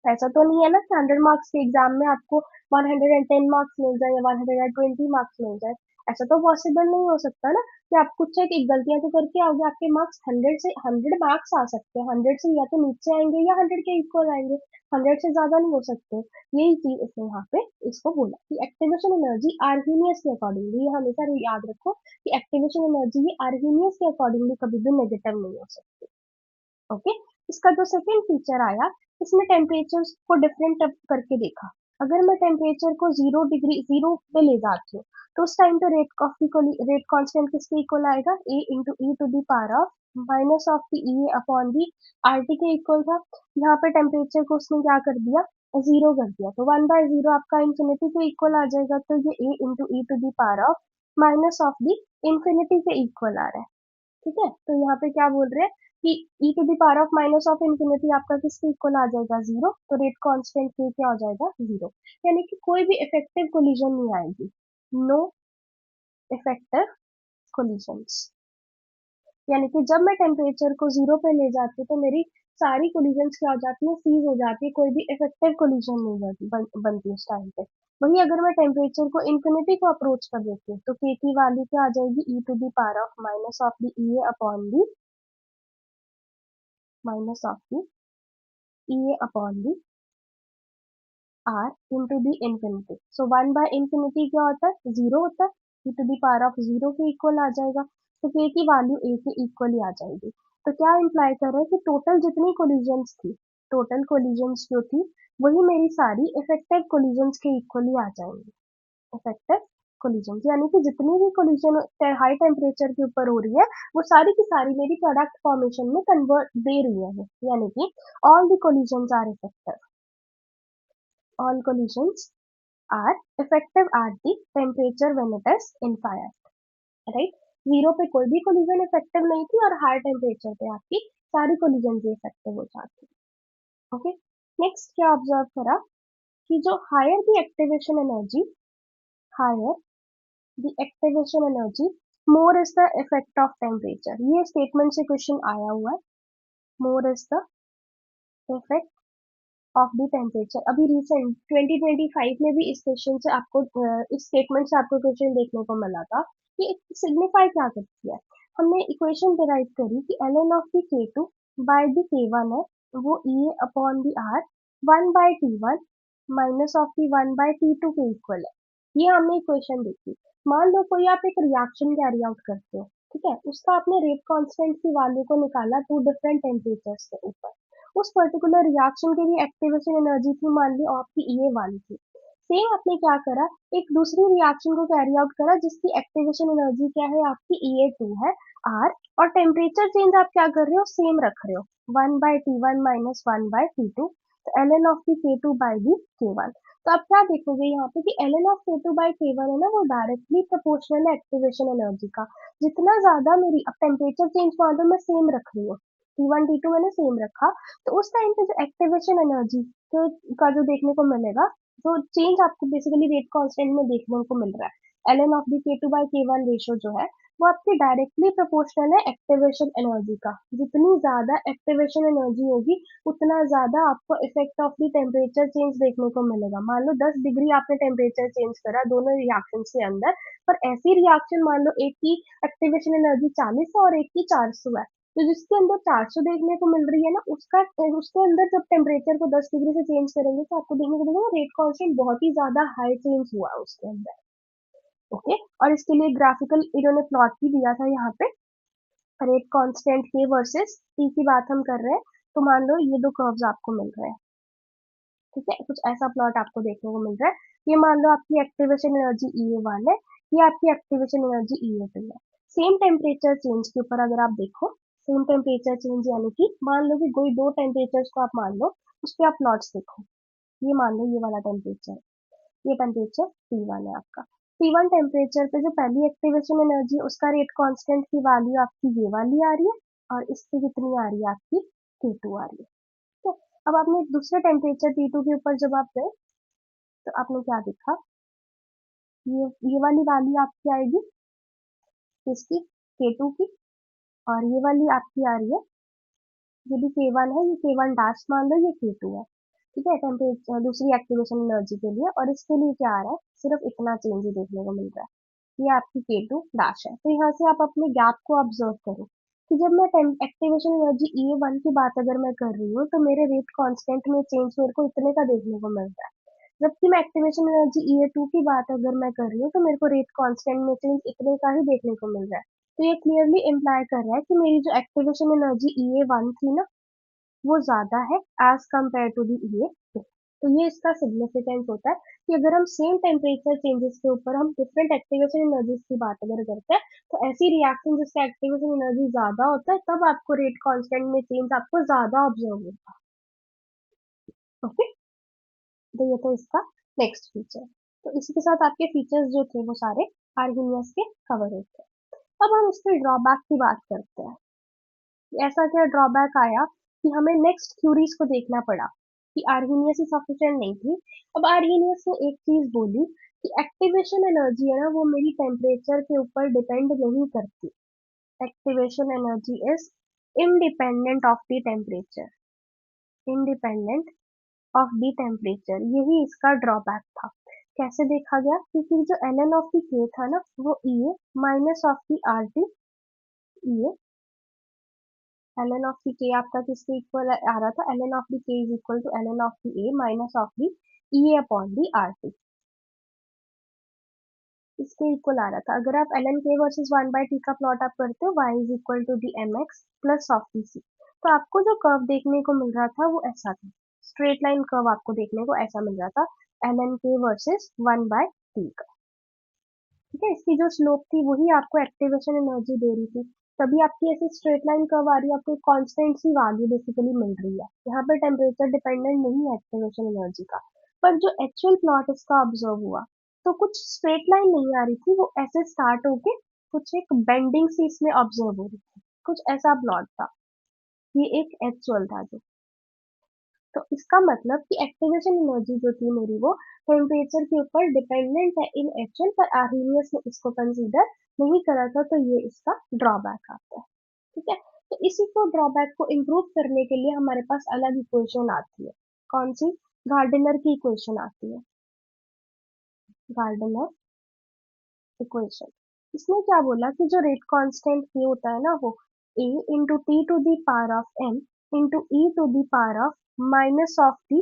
ऐसा तो नहीं है ना कि 100 मार्क्स के एग्जाम में आपको 110 मार्क्स मिल जाए या 120 मार्क्स मिल जाए, ऐसा तो पॉसिबल नहीं हो सकता ना कि आप कुछ एक गलतियां तो करके आओगे, आपके मार्क्स 100 मार्क्स आ सकते हैं, 100 से या तो नीचे आएंगे या 100 के इक्वल आएंगे, 100 से ज्यादा नहीं हो सकते। यही चीज इसने यहाँ पे इसको बोला कि एक्टिवेशन एनर्जी आर्हीनियस के अकॉर्डिंगली, ये हमेशा याद रखो कि एक्टिवेशन एनर्जी ये आर्हीनियस के अकॉर्डिंगली कभी भी नेगेटिव नहीं हो सकती। ओके। इसका जो सेकेंड फीचर आया, इसमें टेम्परेचर को डिफरेंट करके देखा। अगर मैं टेम्परेचर को 0 डिग्री 0 पे ले जाती हूँ, तो उस टाइम पे रेट कांस्टेंट किसके इक्वल आएगा, A into E to the power of minus of the E upon the R T के इक्वल था। यहाँ पे टेम्परेचर को उसने क्या कर दिया, 0 कर दिया, तो 1/0 आपका इंफिनिटी के इक्वल आ जाएगा, तो ये A into E to the power of minus of the infinity के इक्वल आ रहा है। ठीक है, तो यहाँ पे क्या बोल रहे हैं कि e to the power of minus of infinity आपका किसके इक्वल आ जाएगा, 0, तो रेट कांस्टेंट के क्या हो जाएगा, 0। यानी कि कोई भी इफेक्टिव कोलिजन नहीं आएगी, नो इफेक्टिव कोलिजन्स। यानी कि जब मैं टेम्परेचर को 0 पे ले जाती हूँ तो मेरी सारी कोलिजन्स क्या हो जाती है, सीज हो जाती है, कोई भी इफेक्टिव कोलिजन नहीं बनती उस टाइम पे। वही अगर मैं टेम्परेचर को इंफिनिटी को अप्रोच कर देती हूँ तो के की वैल्यू क्या आ जाएगी, E to the power of minus of the E upon the minus of the E upon the R into the infinity. So 1/इंफिनिटी क्या होता है, 0 होता है, E to the power of 0 के इक्वल आ जाएगा, तो के की वैल्यू ए के इक्वल ही आ जाएगी। तो क्या इंप्लाई कर रहा है कि टोटल जितनी कोलिजन्स थी, टोटल कोलिजन्स जो थी वही मेरी सारी इफेक्टिव कोलिजन्स के इक्वल ही आ जाएंगी। इफेक्टिव कोलिजन्स यानी कि जितनी भी कोलिजन हाई टेम्परेचर के ऊपर हो रही है वो सारी की सारी मेरी प्रोडक्ट फॉर्मेशन में कन्वर्ट दे रही है, यानी कि all the collisions are effective, all collisions are effective at the temperature when it is infinite, right? 0 पे कोई भी collision effective नहीं थी और high temperature पे आपकी सारी collision भी effective हो जाती है। ओके, नेक्स्ट क्या ऑब्जर्व करा कि जो higher the activation energy more is the effect of temperature, ये स्टेटमेंट से क्वेश्चन आया हुआ है, more is the effect of the temperature. अभी रिसेंट 2025 में भी इस क्वेश्चन से आपको इस स्टेटमेंट से आपको क्वेश्चन देखने को मिला था कि सिग्निफाई क्या करती है। हमने इक्वेशन डिराइव करी कि ln of the k2 by the k1 है वो e upon the r 1/t1 minus of the 1/t2 के इक्वल है। ये हमने इक्वेशन देखी। मान लो कोई आप एक रिएक्शन कैरी आउट करते हो, ठीक है, उसका आपने रेट कांस्टेंट की वैल्यू को निकाला टू डिफरेंट टेम्परेचर्स के ऊपर, उस पर्टिकुलर रिएक्शन के लिए एक्टिवेशन एनर्जी थी मान ली आपकी ये वाली थी। सेम आपने क्या करा, एक दूसरी रिएक्शन को कैरी आउट करा जिसकी एक्टिवेशन एनर्जी क्या है आपकी E2 है R, और टेम्परेचर चेंज आप क्या कर रहे हो, सेम रख रहे हो, 1/T1 माइनस 1/T2, तो ln of the K2 by the K1। तो आप क्या देखोगे यहाँ पे कि ln of K2 by K1 है ना, वो डायरेक्टली प्रोपोर्शनल है एक्टिवेशन एनर्जी का। जितना ज्यादा मेरी अब टेम्परेचर चेंज मान लो मैं सेम रख रही हूँ, T1 T2 मैंने सेम रखा, तो उस टाइम पे जो एक्टिवेशन एनर्जी का जो देखने को मिलेगा, जो चेंज आपको बेसिकली रेट कांस्टेंट में देखने को मिल रहा है, ln of the K2 by K1 ratio जो है वो आपके डायरेक्टली प्रोपोर्शनल है एक्टिवेशन एनर्जी का। जितनी ज्यादा एक्टिवेशन एनर्जी होगी उतना ज्यादा आपको effect of the temperature change देखने को मिलेगा। मान लो 10 डिग्री आपने टेम्परेचर चेंज करा दोनों रिएक्शन के अंदर, पर ऐसी रिएक्शन मान लो एक की एक्टिवेशन एनर्जी 40 है और एक की 400 है, तो जिसके अंदर 400 देखने को मिल रही है ना, उसके अंदर जब टेम्परेचर को 10 डिग्री से चेंज करेंगे तो आपको देखने को मिलेगा रेट कांस्टेंट बहुत ही ज्यादा हाई चेंज हुआ है उसके अंदर। ओके, और इसके लिए ग्राफिकल इन्होंने प्लॉट भी दिया था यहाँ पे, रेट कांस्टेंट के वर्सेस टी की बात हम कर रहे हैं, तो मान लो ये दो कर्व्स आपको मिल रहे हैं, ठीक है, कुछ ऐसा प्लॉट आपको देखने को मिल रहा है। ये मान लो आपकी एक्टिवेशन एनर्जी E1 है, ये आपकी एक्टिवेशन एनर्जी E2 है। सेम टेम्परेचर चेंज के ऊपर अगर आप देखो, सेम टेम्परेचर चेंज यानी कि मान लो कि कोई दो टेम्परेचर्स को आप मान लो, उस पर आप प्लॉट्स देखो। ये मान लो ये वाला टेम्परेचर, ये टेम्परेचर T1 है आपका। T1 टेम्परेचर पे जो पहली एक्टिवेशन एनर्जी है उसका रेट कांस्टेंट की वैल्यू आपकी ये वाली आ रही है, और इससे कितनी आ रही है आपकी T2 आ रही है। तो अब आपने दूसरे टेम्परेचर T2 के ऊपर जब आप गए तो आपने क्या देखा, ये वाली वैल्यू आपकी आएगी किसकी, K2 की, और ये वाली आपकी आ रही है, ये भी K1 है, ये K1 डैश मान लो, ये K2 है, ठीक है, टेम्परेचर दूसरी एक्टिवेशन एनर्जी के लिए, और इसके लिए क्या आ रहा है, सिर्फ इतना चेंज ही देखने को मिल रहा है। ये आपकी K2 डैश है। तो यहाँ से आप अपने गैप को ऑब्जर्व करो कि जब मैं एक्टिवेशन एनर्जी E1 की बात अगर मैं कर रही हूँ तो मेरे रेट कांस्टेंट में चेंज मेरे को इतने का देखने को मिलता है, जबकि मैं एक्टिवेशन एनर्जी E2 की बात अगर मैं कर रही हूँ तो मेरे को रेट कांस्टेंट में चेंज इतने का ही देखने को मिल रहा है। तो ये क्लियरली इम्प्लाई कर रहा है कि मेरी जो एक्टिवेशन एनर्जी E1 थी ना वो ज़्यादा है as compare to the EA2। तो ये इसका सिग्निफिकेंस होता है कि अगर हम सेम टेम्परेचर चेंजेस के ऊपर हम डिफरेंट एक्टिवेशन एनर्जीज की बात अगर करते हैं तो ऐसी रिएक्शन जिसका एक्टिवेशन एनर्जी ज़्यादा होता है तब आपको रेट कांस्टेंट में चेंज आपको ज़्यादा ऑब्जर्व होगा। ओके, तो ये तो इसका नेक्स्ट फीचर। तो इसी के साथ आपके फीचर्स जो थे वो सारे आर्गेनियस के कवर होते हैं। अब हम इसके ड्रॉबैक की बात करते हैं। ऐसा क्या ड्रॉबैक आया कि हमें नेक्स्ट थ्योरीज को देखना पड़ा कि आर्गेनियस ही सफिशिएंट नहीं थी। अब आर्गेनियस ने एक चीज बोली कि एक्टिवेशन एनर्जी है ना वो मेरी टेम्परेचर के ऊपर डिपेंड नहीं करती। Activation energy is independent of the temperature, independent of the temperature. यही इसका ड्रॉबैक था। कैसे देखा गया, क्योंकि जो ln ऑफ द के था ना वो E minus of the R T, E ln of the K आपका किसके इक्वल आ रहा था, ln of the K is equal to ln of the A minus of the E upon the R T, इसके equal आ रहा था। अगर आप ln के वर्सेस 1/t का प्लॉट आप करते हो y is equal to the M X plus of the C, तो आपको जो कर्व देखने को मिल रहा था वो ऐसा था, स्ट्रेट लाइन कर्व आपको देखने को ऐसा मिल रहा था ln के वर्सेस 1/t का। ठीक है, इसकी जो स्लोप थी वही आपको एक्टिवेशन एनर्जी दे रही थी, तभी आपकी ऐसी स्ट्रेट लाइन कर्व आ रही है, आपको कांस्टेंट सी वैल्यू बेसिकली मिल रही है। यहाँ पे टेम्परेचर डिपेंडेंट नहीं है एक्टिवेशन एनर्जी का। पर जो एक्चुअल प्लॉट इसका ऑब्जर्व हुआ तो कुछ स्ट्रेट लाइन नहीं आ रही थी, वो ऐसे स्टार्ट होके कुछ एक बेंडिंग सी इसमें ऑब्जर्व हो रही थी, कुछ ऐसा प्लॉट था। ये एक एक्चुअल था जो, तो इसका मतलब कि एक्टिवेशन एनर्जी जो थी मेरी वो टेम्परेचर के ऊपर डिपेंडेंट है इन एक्चुअल, पर आर्हेनियस ने इसको कंसीडर नहीं करा था, तो ये इसका ड्रॉबैक आता है। ठीक है, तो इसी को ड्रॉबैक को इम्प्रूव करने के लिए हमारे पास अलग इक्वेशन आती है। कौन सी? गार्डनर की इक्वेशन आती है, गार्डनर इक्वेशन। इसमें क्या बोला कि जो रेट कांस्टेंट के होता है ना वो a into T to the power of n into E to the power of minus of the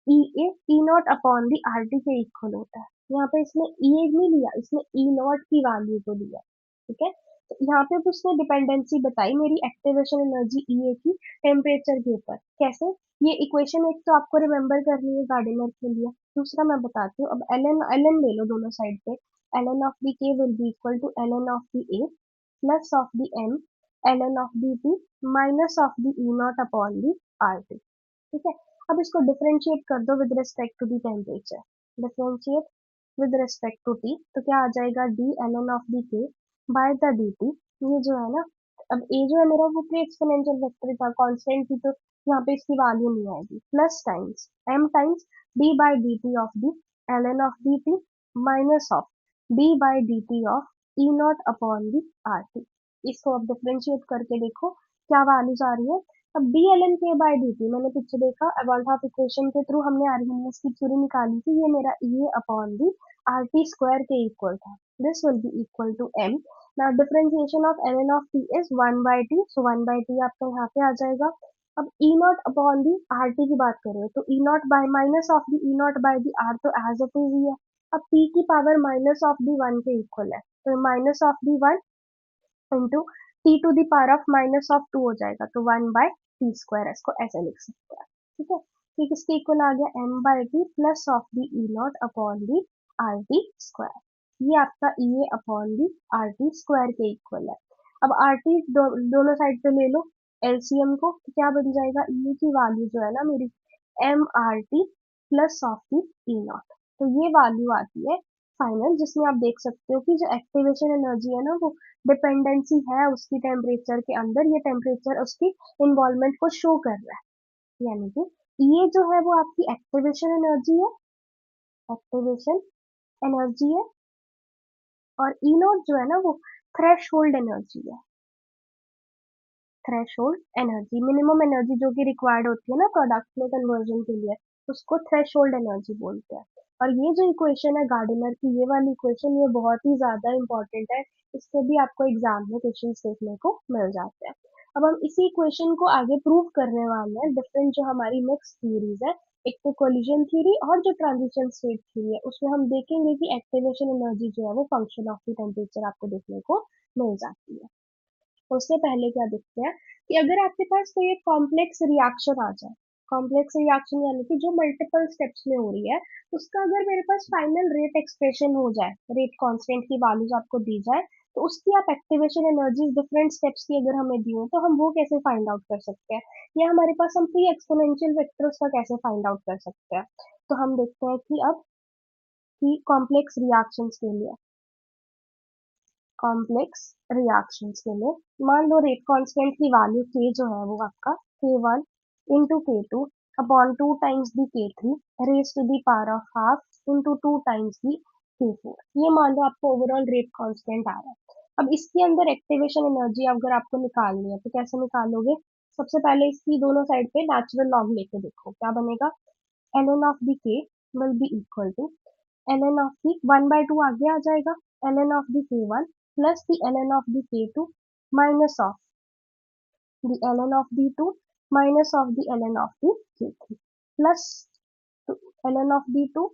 E A E not upon the R T के इक्वल होता है। यहाँ पे इसने ई ए नहीं लिया, इसने ई नॉट की वैल्यू को लिया। ठीक है, तो यहाँ पे उसने डिपेंडेंसी बताई मेरी एक्टिवेशन एनर्जी ई ए की टेम्परेचर के ऊपर। कैसे? ये इक्वेशन एक तो आपको रिमेम्बर करनी है गार्डनर के लिए, दूसरा मैं बताती हूँ। अब एल एन ले लो दोनों साइड पे, ln of the k will be equal to ln of the a plus of the m ln of the t minus of the e naught upon the rt। ठीक है, अब इसको differentiate कर दो with respect to the temperature. Differentiate with respect to T, तो क्या आ जाएगा d ln of the k by the dt। ये जो है ना, अब a जो है मेरा वो प्री एक्सपोनेंशियल वेक्टर था, कांस्टेंट थी, तो यहाँ पे इसकी वैल्यू नहीं आएगी, plus times m times d by dt of the ln of dt minus of d by dt of E not upon the R T. इसको अब डिफरेंशिएट करके देखो क्या वैल्यूज आ रही है। अब D L N K by D T मैंने पीछे देखा, अबाउट हाफ इक्वेशन के थ्रू हमने आर्गेनियस की थ्योरी निकाली थी, ये मेरा E upon the R T square के इक्वल था। This will be equal to M. Now differentiation of L N of T is 1/t, so 1/t आपका यहाँ पे आ जाएगा। अब E not upon the R T की बात करें तो ई not by minus of the E not by the R तो एज इट इज ही है। अब p की power minus of the one के इक्वल है, तो minus of the one into T to the power of minus of two हो जाएगा, तो 1/t² इसको ऐसे लिख सकते हैं। ठीक है, फिर किसके इक्वल आ गया, m/t plus of the E not upon the R T square. ये आपका E A upon the R T square के इक्वल है। अब आर टी दोनों साइड पे ले लो एलसीएम को, तो क्या बन जाएगा, ई की वैल्यू जो है ना मेरी M R T plus of the E not, तो ये वैल्यू आती है फाइनल, जिसमें आप देख सकते हो कि जो एक्टिवेशन एनर्जी है ना वो डिपेंडेंसी है उसकी टेम्परेचर के अंदर, ये टेम्परेचर उसकी इन्वॉल्वमेंट को शो कर रहा है। यानी कि ये जो है वो आपकी एक्टिवेशन एनर्जी है, एक्टिवेशन एनर्जी है, और ई नॉट जो है ना वो थ्रेश होल्ड एनर्जी है। थ्रेशोल्ड एनर्जी, मिनिमम एनर्जी जो कि रिक्वायर्ड होती है ना प्रोडक्ट में कन्वर्जन के लिए, उसको थ्रेशोल्ड एनर्जी बोलते हैं। और ये जो इक्वेशन है गार्डिनर की, ये वाली इक्वेशन, ये बहुत ही ज्यादा इंपॉर्टेंट है। इससे भी आपको एग्जाम में क्वेश्चन देखने को मिल जाते हैं। अब हम इसी इक्वेशन को आगे प्रूव करने वाले हैं डिफरेंट जो हमारी नेक्स्ट थ्योरीज है, एक तो कोलिजन थ्योरी और जो ट्रांजिशन स्टेट थ्योरी है, उसमें हम देखेंगे कि एक्टिवेशन एनर्जी जो है वो फंक्शन ऑफ द टेम्परेचर आपको देखने को मिल जाती है। उससे पहले क्या देखते हैं कि अगर आपके पास कोई एक कॉम्प्लेक्स रिएक्शन आ जाए, कॉम्प्लेक्स रिएक्शन यानी कि जो मल्टीपल स्टेप्स में हो रही है, उसका अगर मेरे पास फाइनल रेट एक्सप्रेशन हो जाए, रेट कांस्टेंट की वैल्यूज आपको दी जाए, तो उसकी आप एक्टिवेशन एनर्जी डिफरेंट स्टेप्स की अगर हमें दी हो तो हम वो कैसे फाइंड आउट कर सकते हैं, या हमारे पास हम प्री एक्सपोनेंशियल वेक्टर्स का कैसे फाइंड आउट कर सकते हैं। तो हम देखते हैं कि अब की कॉम्प्लेक्स रिएक्शंस के लिए, कॉम्प्लेक्स रिएक्शंस के लिए मान लो रेट कांस्टेंट की वैल्यू के जो है वो आपका k1 into k2 upon 2 times the k3 raise to the power of half into 2 times the k4, ये मान लो आपको ओवरऑल रेट कांस्टेंट आ रहा है। अब इसके अंदर एक्टिवेशन एनर्जी अगर आपको निकालनी है तो कैसे निकालोगे? सबसे पहले इसकी दोनों साइड पे नेचुरल लॉग लेके देखो क्या बनेगा। ln of the k will be equal to ln of the 1/2 आगे आ जाएगा, ln of the k1 plus the ln of the k2 minus of the ln of the 2 minus of the ln of the k3 plus ln of the 2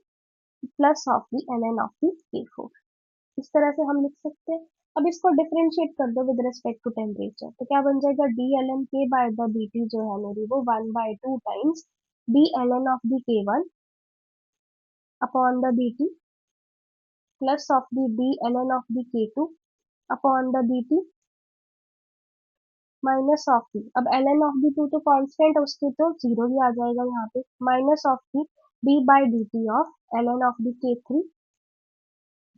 plus of the ln of the k4। इस तरह से हम लिख सकते हैं। अब इसको differentiate कर दो विद रिस्पेक्ट टू टेम्परेचर, तो क्या बन जाएगा, D L N K by the D T जो है मेरी वो 1/2 times D L N of the K one upon the B T plus of the D L N of the K two upon the B T minus of the, अब L N of the two तो constant है उसके तो zero ही आ जाएगा यहाँ पे, minus of the D by D T of L N of the K three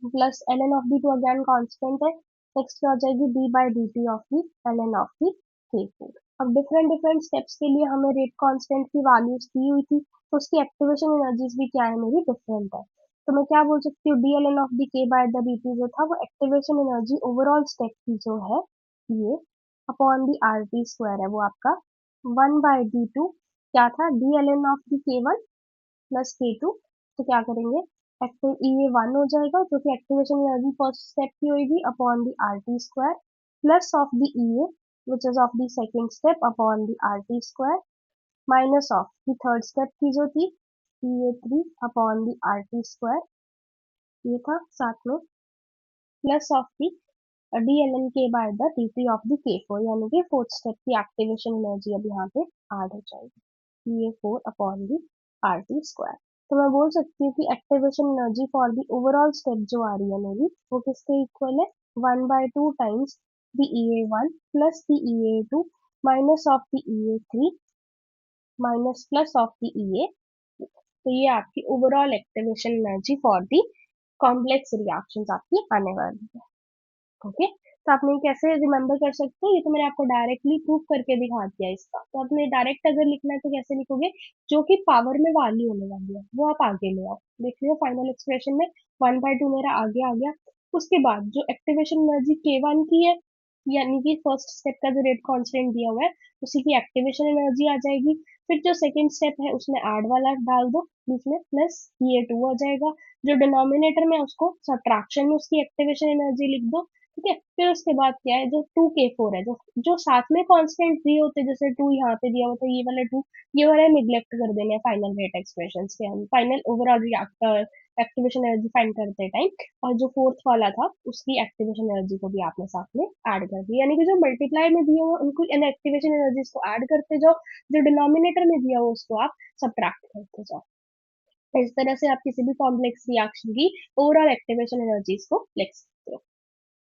plus L N of the two again constant है, नेक्स्ट क्या हो जाएगी D by D T of the L N of the K four. अब different different steps के लिए हमें rate constant की values दी हुई थी, तो उसकी एक्टिवेशन एनर्जीज भी क्या है मेरी डिफरेंट है। तो मैं क्या बोल सकती हूँ, D L N of the K by the D T जो था वो एक्टिवेशन एनर्जी ओवरऑल स्टेप की जो है ये upon the R T square है वो आपका 1/d2 क्या था, D L N of the K one plus के टू। तो क्या करेंगे, एक्टिव ई ए वन हो जाएगा जो कि एक्टिवेशन एनर्जी फर्स्ट स्टेप की होगी upon the R T square plus of the E A which is of the second step upon the R T square minus of the third step की जो थी E A three upon the R T square, ये था साथ में plus of the D L N K by the D T of the K four, यानी कि fourth step की एक्टिवेशन एनर्जी अब यहाँ पे ऐड हो जाएगी ये four upon the R T square. तो मैं बोल सकती हूँ कि activation energy for the overall step जो आ रही है मेरी वो किसके इक्वल है, 1/2 times the E A one plus the E A two minus of the E A three minus plus of the E A. तो ये आपकी overall activation energy for the complex reactions आपकी आने वाली है। ओके, तो आपने कैसे रिमेम्बर कर सकते हो, ये तो मैंने आपको डायरेक्टली प्रूव करके दिखा दिया इसका। तो आपने डायरेक्ट अगर लिखना है तो कैसे लिखोगे, जो कि पावर में वैल्यू होने वाली है वो आप आगे ले आओ, देख लियो फाइनल एक्सप्रेशन में 1/2 मेरा आगे आ गया। उसके बाद जो एक्टिवेशन एनर्जी k1 की है, यानी कि फर्स्ट स्टेप का जो रेट कांस्टेंट दिया हुआ है उसी की एक्टिवेशन एनर्जी आ जाएगी। फिर जो सेकंड स्टेप है उसमें ऐड वाला डाल दो बीच में, प्लस ये टू हो जाएगा, जो डिनोमिनेटर में उसको सब्ट्रैक्शन में उसकी एक्टिवेशन एनर्जी लिख दो। ठीक है, फिर उसके बाद क्या है, जो 2k4 है, जो जो साथ में कांस्टेंट दिए होते, जैसे 2 यहाँ पे दिया होता है, ये वाला 2, ये वाला निग्लेक्ट कर देना है फाइनल रेट एक्सप्रेशन के हम final overall reactor activation energy find करते टाइम। और जो फोर्थ वाला था उसकी एक्टिवेशन एनर्जी को भी आपने साथ में ऐड कर दी, यानी कि जो मल्टीप्लाई में दिए हुए उनको एक्टिवेशन एनर्जीज को ऐड करते जाओ, जो डिनोमिनेटर में दिया हो उसको आप सब्ट्रैक्ट करते जाओ। इस तरह से आप किसी भी कॉम्प्लेक्स रिएक्शन की ओवरऑल एक्टिवेशन एनर्जीज को लिख सकते हो।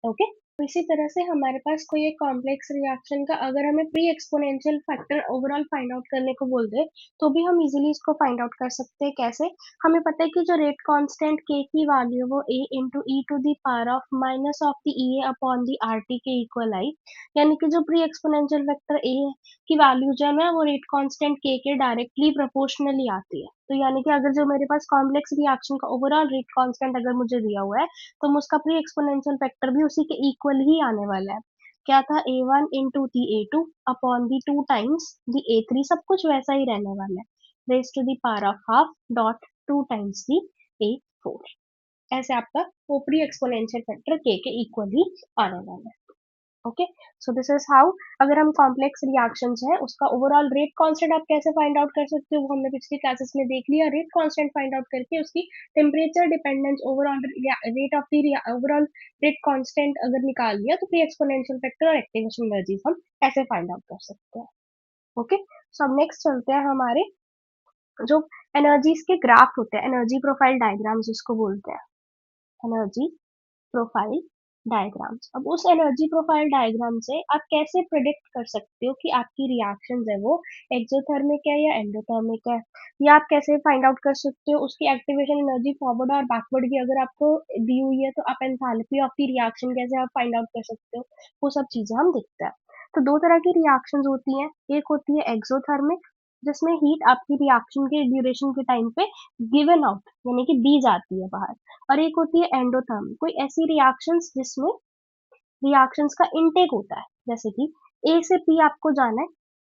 ओके, तो इसी तरह से हमारे पास कोई एक कॉम्प्लेक्स रिएक्शन का अगर हमें pre exponential factor overall find out करने को बोल दे तो भी हम इजीली इसको फाइंड आउट कर सकते हैं। कैसे, हमें पता है कि जो रेट कांस्टेंट k की वैल्यू वो a into E to the power of minus of the E A upon the R T के इक्वल आई, यानी कि जो प्री एक्सपोनेंशियल फैक्टर a की वैल्यू जो है ना वो रेट कांस्टेंट k के डायरेक्टली प्रोपोर्शनली आती है। तो यानी कि अगर जो मेरे पास कॉम्प्लेक्स रिएक्शन का ओवरऑल रेट कांस्टेंट अगर मुझे दिया हुआ है तो उसका प्री एक्सपोनेंशियल फैक्टर भी उसी के इक्वल ही आने वाला है। क्या था, A1 into the A2 upon the 2 times the A3, सब कुछ वैसा ही रहने वाला है, raise to the power of half dot 2 times the A4। ऐसे आपका ऊपरी एक्सपोनेंशियल फैक्टर k के इक्वली आने वाला है। Okay, so this is how, अगर हम कॉम्प्लेक्स रिएक्शंस है उसका ओवरऑल रेट कांस्टेंट आप कैसे फाइंड आउट कर सकते हो, वो हमने पिछली क्लासेस में देख लिया। रेट कांस्टेंट फाइंड आउट करके उसकी temperature dependence overall rate of the overall rate constant अगर निकाल लिया तो फिर एक्सपोनेंशियल फैक्टर और एक्टिवेशन एनर्जी हम ऐसे फाइंड आउट कर सकते हैं। ओके, सो अब नेक्स्ट चलते हैं हमारे जो एनर्जीज के ग्राफ होते हैं, एनर्जी प्रोफाइल डायग्राम जिसको बोलते हैं, एनर्जी प्रोफाइल डायग्राम्स। अब उस एनर्जी प्रोफाइल डायग्राम से आप कैसे प्रिडिक्ट कर सकते हो कि आपकी रिएक्शंस है वो एक्सोथर्मिक है या एंडोथर्मिक है, या आप कैसे फाइंड आउट कर सकते हो उसकी एक्टिवेशन एनर्जी फॉरवर्ड और बैकवर्ड की अगर आपको दी हुई है तो आप एंथैल्पी ऑफ द रिएक्शन कैसे आप फाइंड आउट कर सकते हो, वो सब चीजें हम देखते हैं। तो दो तरह की रिएक्शंस होती हैं, एक होती है एक्सोथर्मिक जिसमें हीट आपकी रिएक्शन के ड्यूरेशन के टाइम पे गिवन आउट यानी कि दी जाती है बाहर, और एक होती है एंडोथर्म, कोई ऐसी रिएक्शंस जिसमें रिएक्शंस का इनटेक होता है, जैसे कि ए से पी आपको जाना है,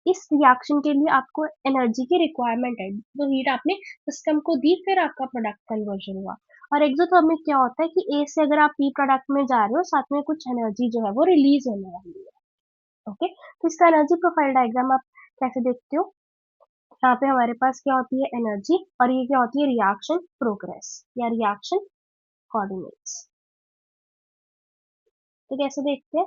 इस रिएक्शन के लिए आपको एनर्जी की रिक्वायरमेंट है, जो हीट आपने सिस्टम को दी फिर आपका प्रोडक्ट कन्वर्जन हुआ। और एक्सोथर्मिक क्या होता है कि ए से अगर आप पी प्रोडक्ट में जा रहे हो साथ में कुछ एनर्जी जो है वो रिलीज होने वाली है। ओके, तो इसका एनर्जी प्रोफाइल डायग्राम आप कैसे देखते हो, यहाँ पे हमारे पास क्या होती है एनर्जी और ये क्या होती है रिएक्शन प्रोग्रेस या रिएक्शन कोऑर्डिनेट्स। तो कैसे देखते हैं,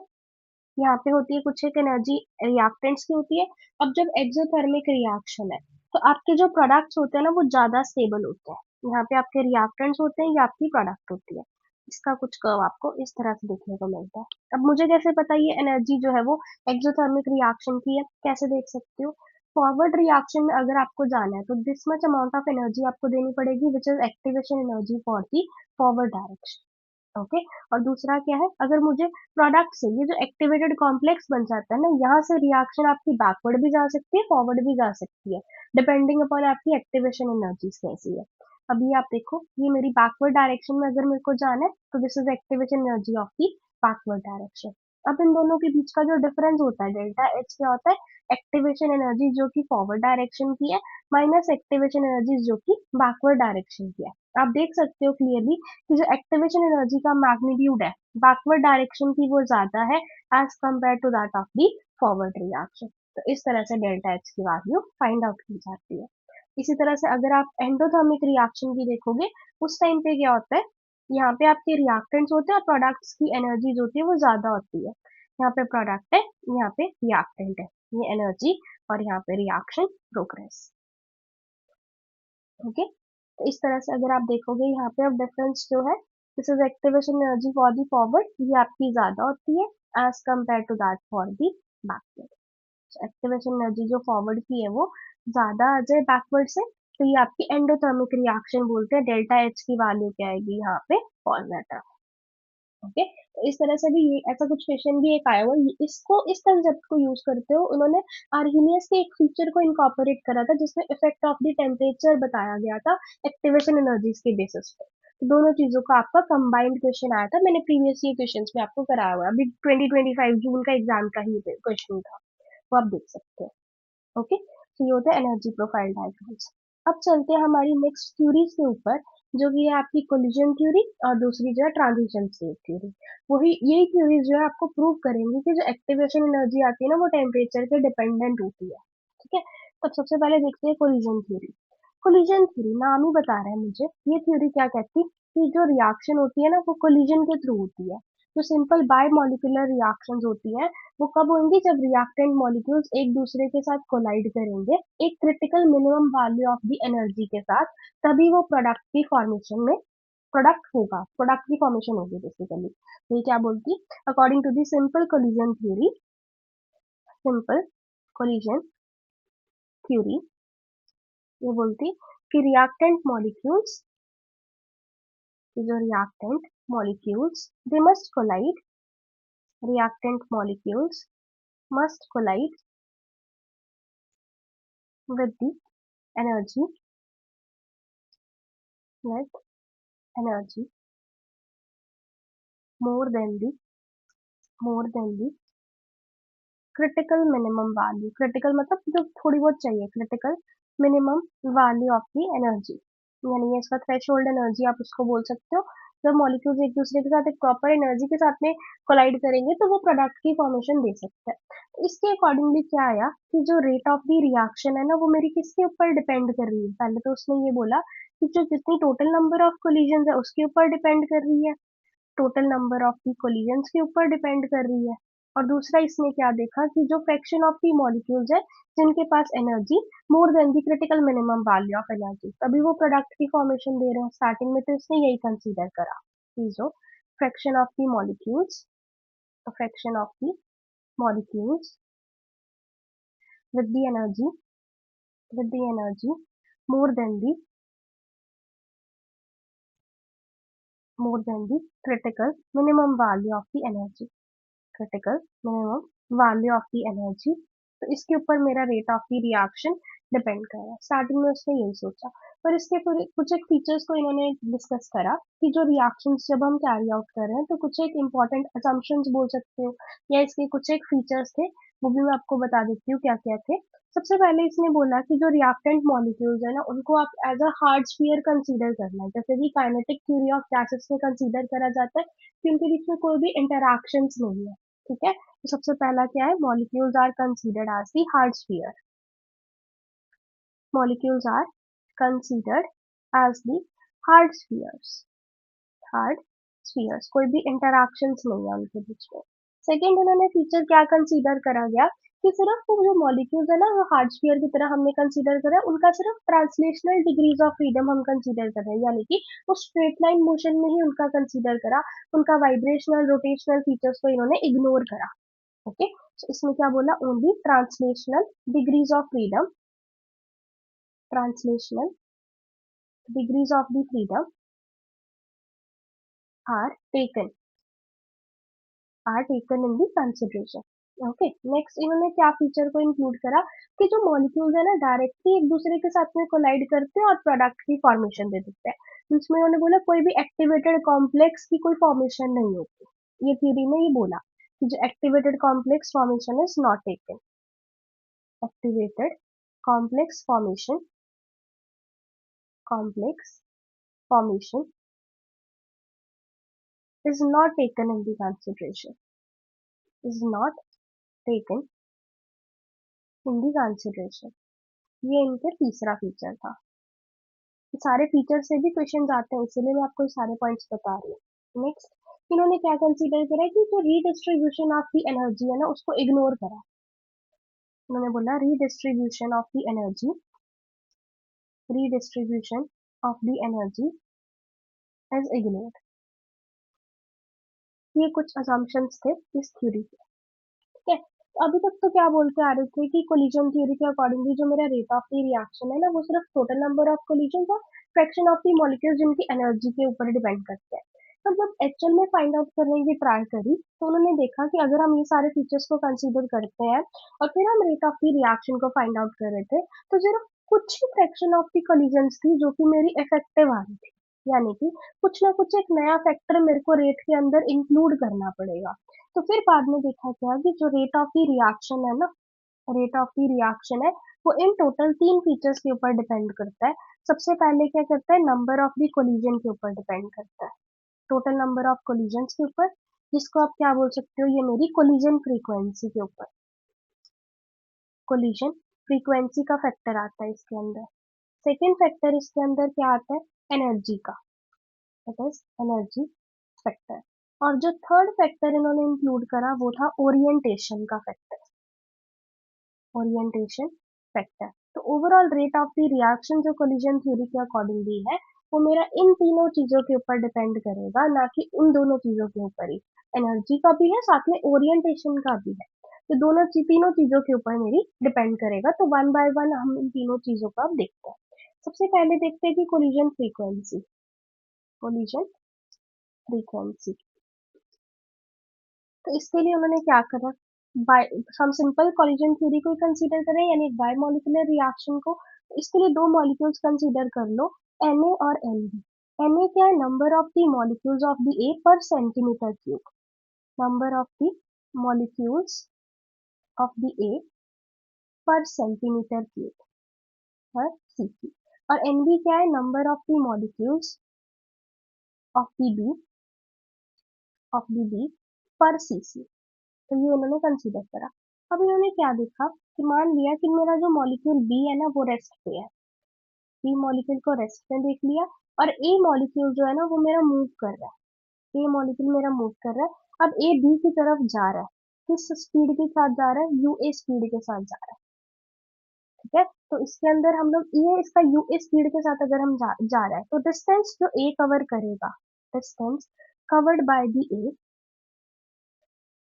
यहाँ पे होती है कुछ एक एनर्जी रिएक्टेंट्स की होती है। अब जब एक्सोथर्मिक रिएक्शन है तो आपके जो प्रोडक्ट्स होते हैं ना वो ज्यादा स्टेबल होते हैं, यहाँ पे आपके रिएक्टेंट्स होते हैं या आपकी प्रोडक्ट होती है। इसका कुछ कर्व आपको इस तरह से देखने को मिलता है। अब मुझे कैसे पता ये एनर्जी जो है वो एक्सोथर्मिक रिएक्शन की है, कैसे देख सकते हो, फॉरवर्ड रिएक्शन में अगर आपको जाना है तो this much amount of energy आपको देनी पड़ेगी which is activation energy for the forward direction. Okay, और दूसरा क्या है, अगर मुझे प्रोडक्ट से ये जो एक्टिवेटेड कॉम्प्लेक्स बन जाता है ना, यहाँ से रिएक्शन आपकी बैकवर्ड भी जा सकती है फॉरवर्ड भी जा सकती है, डिपेंडिंग अपॉन आपकी एक्टिवेशन एनर्जी कैसी है। अभी आप देखो ये मेरी बैकवर्ड डायरेक्शन में अगर मेरे को जाना है तो this is activation energy of the backward direction. अब इन दोनों के बीच का जो डिफरेंस होता है डेल्टा एच क्या होता है, एक्टिवेशन एनर्जी जो कि फॉरवर्ड डायरेक्शन की है माइनस एक्टिवेशन एनर्जी जो कि बैकवर्ड डायरेक्शन की है। आप देख सकते हो क्लियरली कि जो एक्टिवेशन एनर्जी का मैग्नीट्यूड है बैकवर्ड डायरेक्शन की वो ज्यादा है as compare to that of the forward reaction. तो इस तरह से डेल्टा एच की वैल्यू फाइंड आउट की जाती है। इसी तरह से अगर आप एंडोथर्मिक रिएक्शन की देखोगे उस टाइम पे क्या होता है, यहाँ पे आपके रिएक्टेंट्स होते हैं और प्रोडक्ट्स की एनर्जी जो होती है वो ज्यादा होती है। यहाँ पे प्रोडक्ट है, यहाँ पे रिएक्टेंट है, ये एनर्जी और यहाँ पे रिएक्शन प्रोग्रेस। ओके, तो इस तरह से अगर आप देखोगे यहाँ पे अब डिफरेंस जो है, this is activation energy for the forward, ये आपकी ज्यादा होती है as compare to that for the backward. Activation energy जो फॉरवर्ड की है वो ज्यादा आ जाए बैकवर्ड से तो ये आपकी एंडोथर्मिक रिएक्शन बोलते हैं, डेल्टा एच की वैल्यू क्या आएगी यहाँ पे पॉजिटिव। ओके, तो इस तरह से भी ये ऐसा कुछ क्वेश्चन भी एक आया हुआ इसको इस कंसेप्ट को यूज करते हो उन्होंने आर्हीनियस के एक फीचर को इनकॉर्पोरेट करा था जिसमें इफेक्ट ऑफ द टेम्परेचर बताया गया था एक्टिवेशन एनर्जीज के बेसिस पे। तो दोनों चीजों का आपका कंबाइंड क्वेश्चन आया था, मैंने प्रीवियस ईयर क्वेश्चन में आपको कराया हुआ है, अभी 2025 जून का एग्जाम का ही क्वेश्चन था, वो आप देख सकते हैं। ओके, तो ये होता है एनर्जी प्रोफाइल डायग्राम्स। अब चलते हैं हमारी नेक्स्ट थ्योरीज के ऊपर, जो कि है आपकी कोलिजन थ्योरी और दूसरी जो है ट्रांजिशन स्टेट थ्योरी। वही यही थ्योरीज जो है आपको प्रूव करेंगे कि जो एक्टिवेशन एनर्जी आती है ना वो टेम्परेचर के डिपेंडेंट होती है। ठीक है, तब सबसे पहले देखते हैं कोलिजन थ्योरी। कोलिजन थ्योरी नाम ही बता रहा है मुझे, ये थ्योरी क्या कहती है कि जो रिएक्शन होती है ना वो कोलिजन के थ्रू होती है। जो सिंपल बाय मॉलिक्यूलर रिएक्शंस होती है वो कब होंगी, जब रिएक्टेंट मॉलिक्यूल्स एक दूसरे के साथ कोलाइड करेंगे एक critical minimum value of the energy के साथ, तभी वो प्रोडक्ट की फॉर्मेशन में प्रोडक्ट होगा, प्रोडक्ट की फॉर्मेशन होगी बेसिकली। ये क्या बोलती है, according to the simple collision theory, simple collision theory ये बोलती कि रिएक्टेंट मॉलिक्यूल्स, जो reactant molecules they must collide, reactant molecules must collide with the energy, with energy more than the more than the critical minimum value, critical मतलब जो थोड़ी बहुत चाहिए, critical minimum value of the energy, यानी ये इसका threshold energy आप उसको बोल सकते हो। जब मॉलिक्यूल्स एक दूसरे के साथ एक प्रॉपर एनर्जी के साथ में कोलाइड करेंगे तो वो प्रोडक्ट की फॉर्मेशन दे सकता है। तो इसके अकॉर्डिंगली क्या आया कि जो रेट ऑफ द रिएक्शन है ना वो मेरी किसके ऊपर डिपेंड कर रही है। पहले तो उसने ये बोला कि जो जितनी टोटल नंबर ऑफ कोलिजन है उसके ऊपर डिपेंड कर रही है, total number of the collisions के ऊपर डिपेंड कर रही है। और दूसरा इसने क्या देखा कि जो फ्रैक्शन ऑफ दी मॉलिक्यूल्स है जिनके पास energy more than the critical minimum value of energy, तभी वो प्रोडक्ट की फॉर्मेशन दे रहे हैं। स्टार्टिंग में तो इसने यही कंसीडर करा कि जो fraction of the molecules, fraction of the molecules with the energy with the energy more than the more than the critical minimum value of the energy, critical minimum value of the energy। तो इसके ऊपर मेरा rate of the reaction depend कर रहा है। Starting में उसने यही सोचा, पर इसके पूरे कुछ एक फीचर्स को इन्होंने डिस्कस करा कि जो रिएक्शंस जब हम कैरी आउट कर रहे हैं तो कुछ एक इम्पॉर्टेंट असम्पशंस बोल सकते हो, या इसके कुछ एक फीचर्स थे, वो भी मैं आपको बता देती हूँ क्या क्या थे। सबसे पहले इसने बोला कि जो रिएक्टेंट मॉलिक्यूल्स है ना उनको आप as a hard sphere consider करना है, जैसे कि काइनेटिक थ्योरी ऑफ गैसेस में कंसीडर करा जाता है कि उनके बीच में कोई भी इंटरैक्शंस नहीं है। ठीक है, तो सबसे पहला क्या है, molecules are considered as the hard sphere, molecules are considered as the hard spheres, hard spheres, कोई भी इंटरैक्शंस नहीं है उनके बीच में। सेकेंड उन्होंने फीचर क्या कंसीडर करा गया कि सिर्फ वो जो मॉलिक्यूल्स है ना वो हार्ड स्फीयर की तरह हमने कंसीडर करा, उनका सिर्फ ट्रांसलेशनल डिग्रीज ऑफ फ्रीडम हम कंसीडर कर रहे हैं, यानी कि वो स्ट्रेट लाइन मोशन में ही उनका कंसीडर करा, उनका वाइब्रेशनल रोटेशनल फीचर्स को इन्होंने इग्नोर करा। ओके, so इसमें क्या बोला, only translational degrees of freedom, translational degrees of the freedom are taken, are taken in the consideration. Okay, next इन्होंने क्या फीचर को इंक्लूड करा कि जो मॉलिक्यूल्स है ना डायरेक्टली एक दूसरे के साथ में कोलाइड करते हैं और प्रोडक्ट की फॉर्मेशन दे देते हैं। इसमें उन्होंने बोला कोई भी एक्टिवेटेड कॉम्प्लेक्स की कोई फॉर्मेशन नहीं होती, ये थ्योरी में ये बोला कि जो activated complex formation is not taken, activated complex formation, complex formation is not taken in the consideration, is not taken in the consideration। ये इनके तीसरा फीचर था। सारे फीचर से भी क्वेश्चन आते हैं, इसीलिए मैं आपको सारे पॉइंट्स बता रही हूँ। नेक्स्ट इन्होंने क्या कंसीडर करा कि जो रीडिस्ट्रीब्यूशन ऑफ द एनर्जी है ना उसको इग्नोर करा। उन्होंने बोला redistribution of the energy, redistribution of the energy is ignored. ये कुछ असम्पशंस थे इस थ्योरी के। ठीक है, तो अभी तक तो क्या बोलते आ रहे थे कि कोलिजन थ्योरी के अकॉर्डिंगली जो मेरा रेट ऑफ द रिएक्शन है ना वो सिर्फ टोटल नंबर ऑफ कोलिजन और फ्रैक्शन ऑफ द मॉलिक्यूल्स जिनकी एनर्जी के ऊपर डिपेंड करते हैं। तो जब एक्चुअल में फाइंड आउट करने की ट्राई करी तो उन्होंने देखा कि अगर हम ये सारे फीचर्स को कंसीडर करते हैं और फिर हम रेट ऑफ द रिएक्शन को फाइंड आउट कर रहे थे तो सिर्फ कुछ ही फ्रैक्शन ऑफ द कोलिजन्स थी जो कि मेरी इफेक्टिव आ रही थी, यानी कि कुछ ना कुछ एक नया फैक्टर मेरे को रेट के अंदर इंक्लूड करना पड़ेगा। तो फिर बाद में देखा गया कि जो रेट ऑफ द रिएक्शन है ना, रेट ऑफ द रिएक्शन है वो इन टोटल तीन फीचर्स के ऊपर डिपेंड करता है। सबसे पहले क्या करता है, नंबर ऑफ द कोलिजन के ऊपर डिपेंड करता है, टोटल नंबर ऑफ कोलिजन्स के ऊपर, जिसको आप क्या बोल सकते हो, ये मेरी कोलिजन फ्रीक्वेंसी के ऊपर, कोलिजन फ्रीक्वेंसी का फैक्टर आता है इसके अंदर। सेकेंड फैक्टर इसके अंदर क्या आता है, एनर्जी का, दैट इज एनर्जी फैक्टर। और जो थर्ड फैक्टर इन्होंने इंक्लूड करा वो था ओरिएंटेशन का फैक्टर, ओरिएंटेशन फैक्टर। तो overall rate of the reaction जो कोलिजन थ्योरी के अकॉर्डिंगली है वो मेरा इन तीनों चीजों के ऊपर डिपेंड करेगा, ना कि उन दोनों चीजों के ऊपर ही, एनर्जी का भी है साथ में ओरिएंटेशन का भी है। तो दोनों तीनों चीजों के ऊपर मेरी डिपेंड करेगा। तो वन बाय वन हम इन तीनों चीजों को अब देखते हैं। सबसे पहले देखते हैं कि कोलिजन फ्रीक्वेंसी, कोलिजन फ्रीक्वेंसी। तो इसके लिए उन्होंने क्या करा, बाय हम सिंपल कोलिजन थ्योरी को कंसीडर करें यानी बाय मॉलिक्यूलर रिएक्शन को। तो इसके लिए दो मॉलिक्यूल्स कंसीडर कर लो, Na और Nb। Na क्या है, number of the molecules of the A per centimetre cube, number of the molecules of the A per centimetre cube per CC. और एनबी क्या है, number of the molecules of the B per CC. तो ये इन्होंने consider करा। अब इन्होंने क्या देखा कि मान लिया कि मेरा जो मॉलिक्यूल बी है ना वो रेस्ट पे है, बी मॉलिक्यूल को रेस्ट पे देख लिया, और ए मॉलिक्यूल जो है ना वो मेरा मूव कर रहा है, ए मॉलिक्यूल मेरा मूव कर रहा है। अब ए बी की तरफ जा रहा है, किस स्पीड के साथ जा रहा है, यूए स्पीड के साथ जा रहा है। ठीक है, तो इसके अंदर हम लोग ये इसका यूए स्पीड के साथ अगर हम जा रहा है तो डिस्टेंस जो ए कवर करेगा, distance covered by the A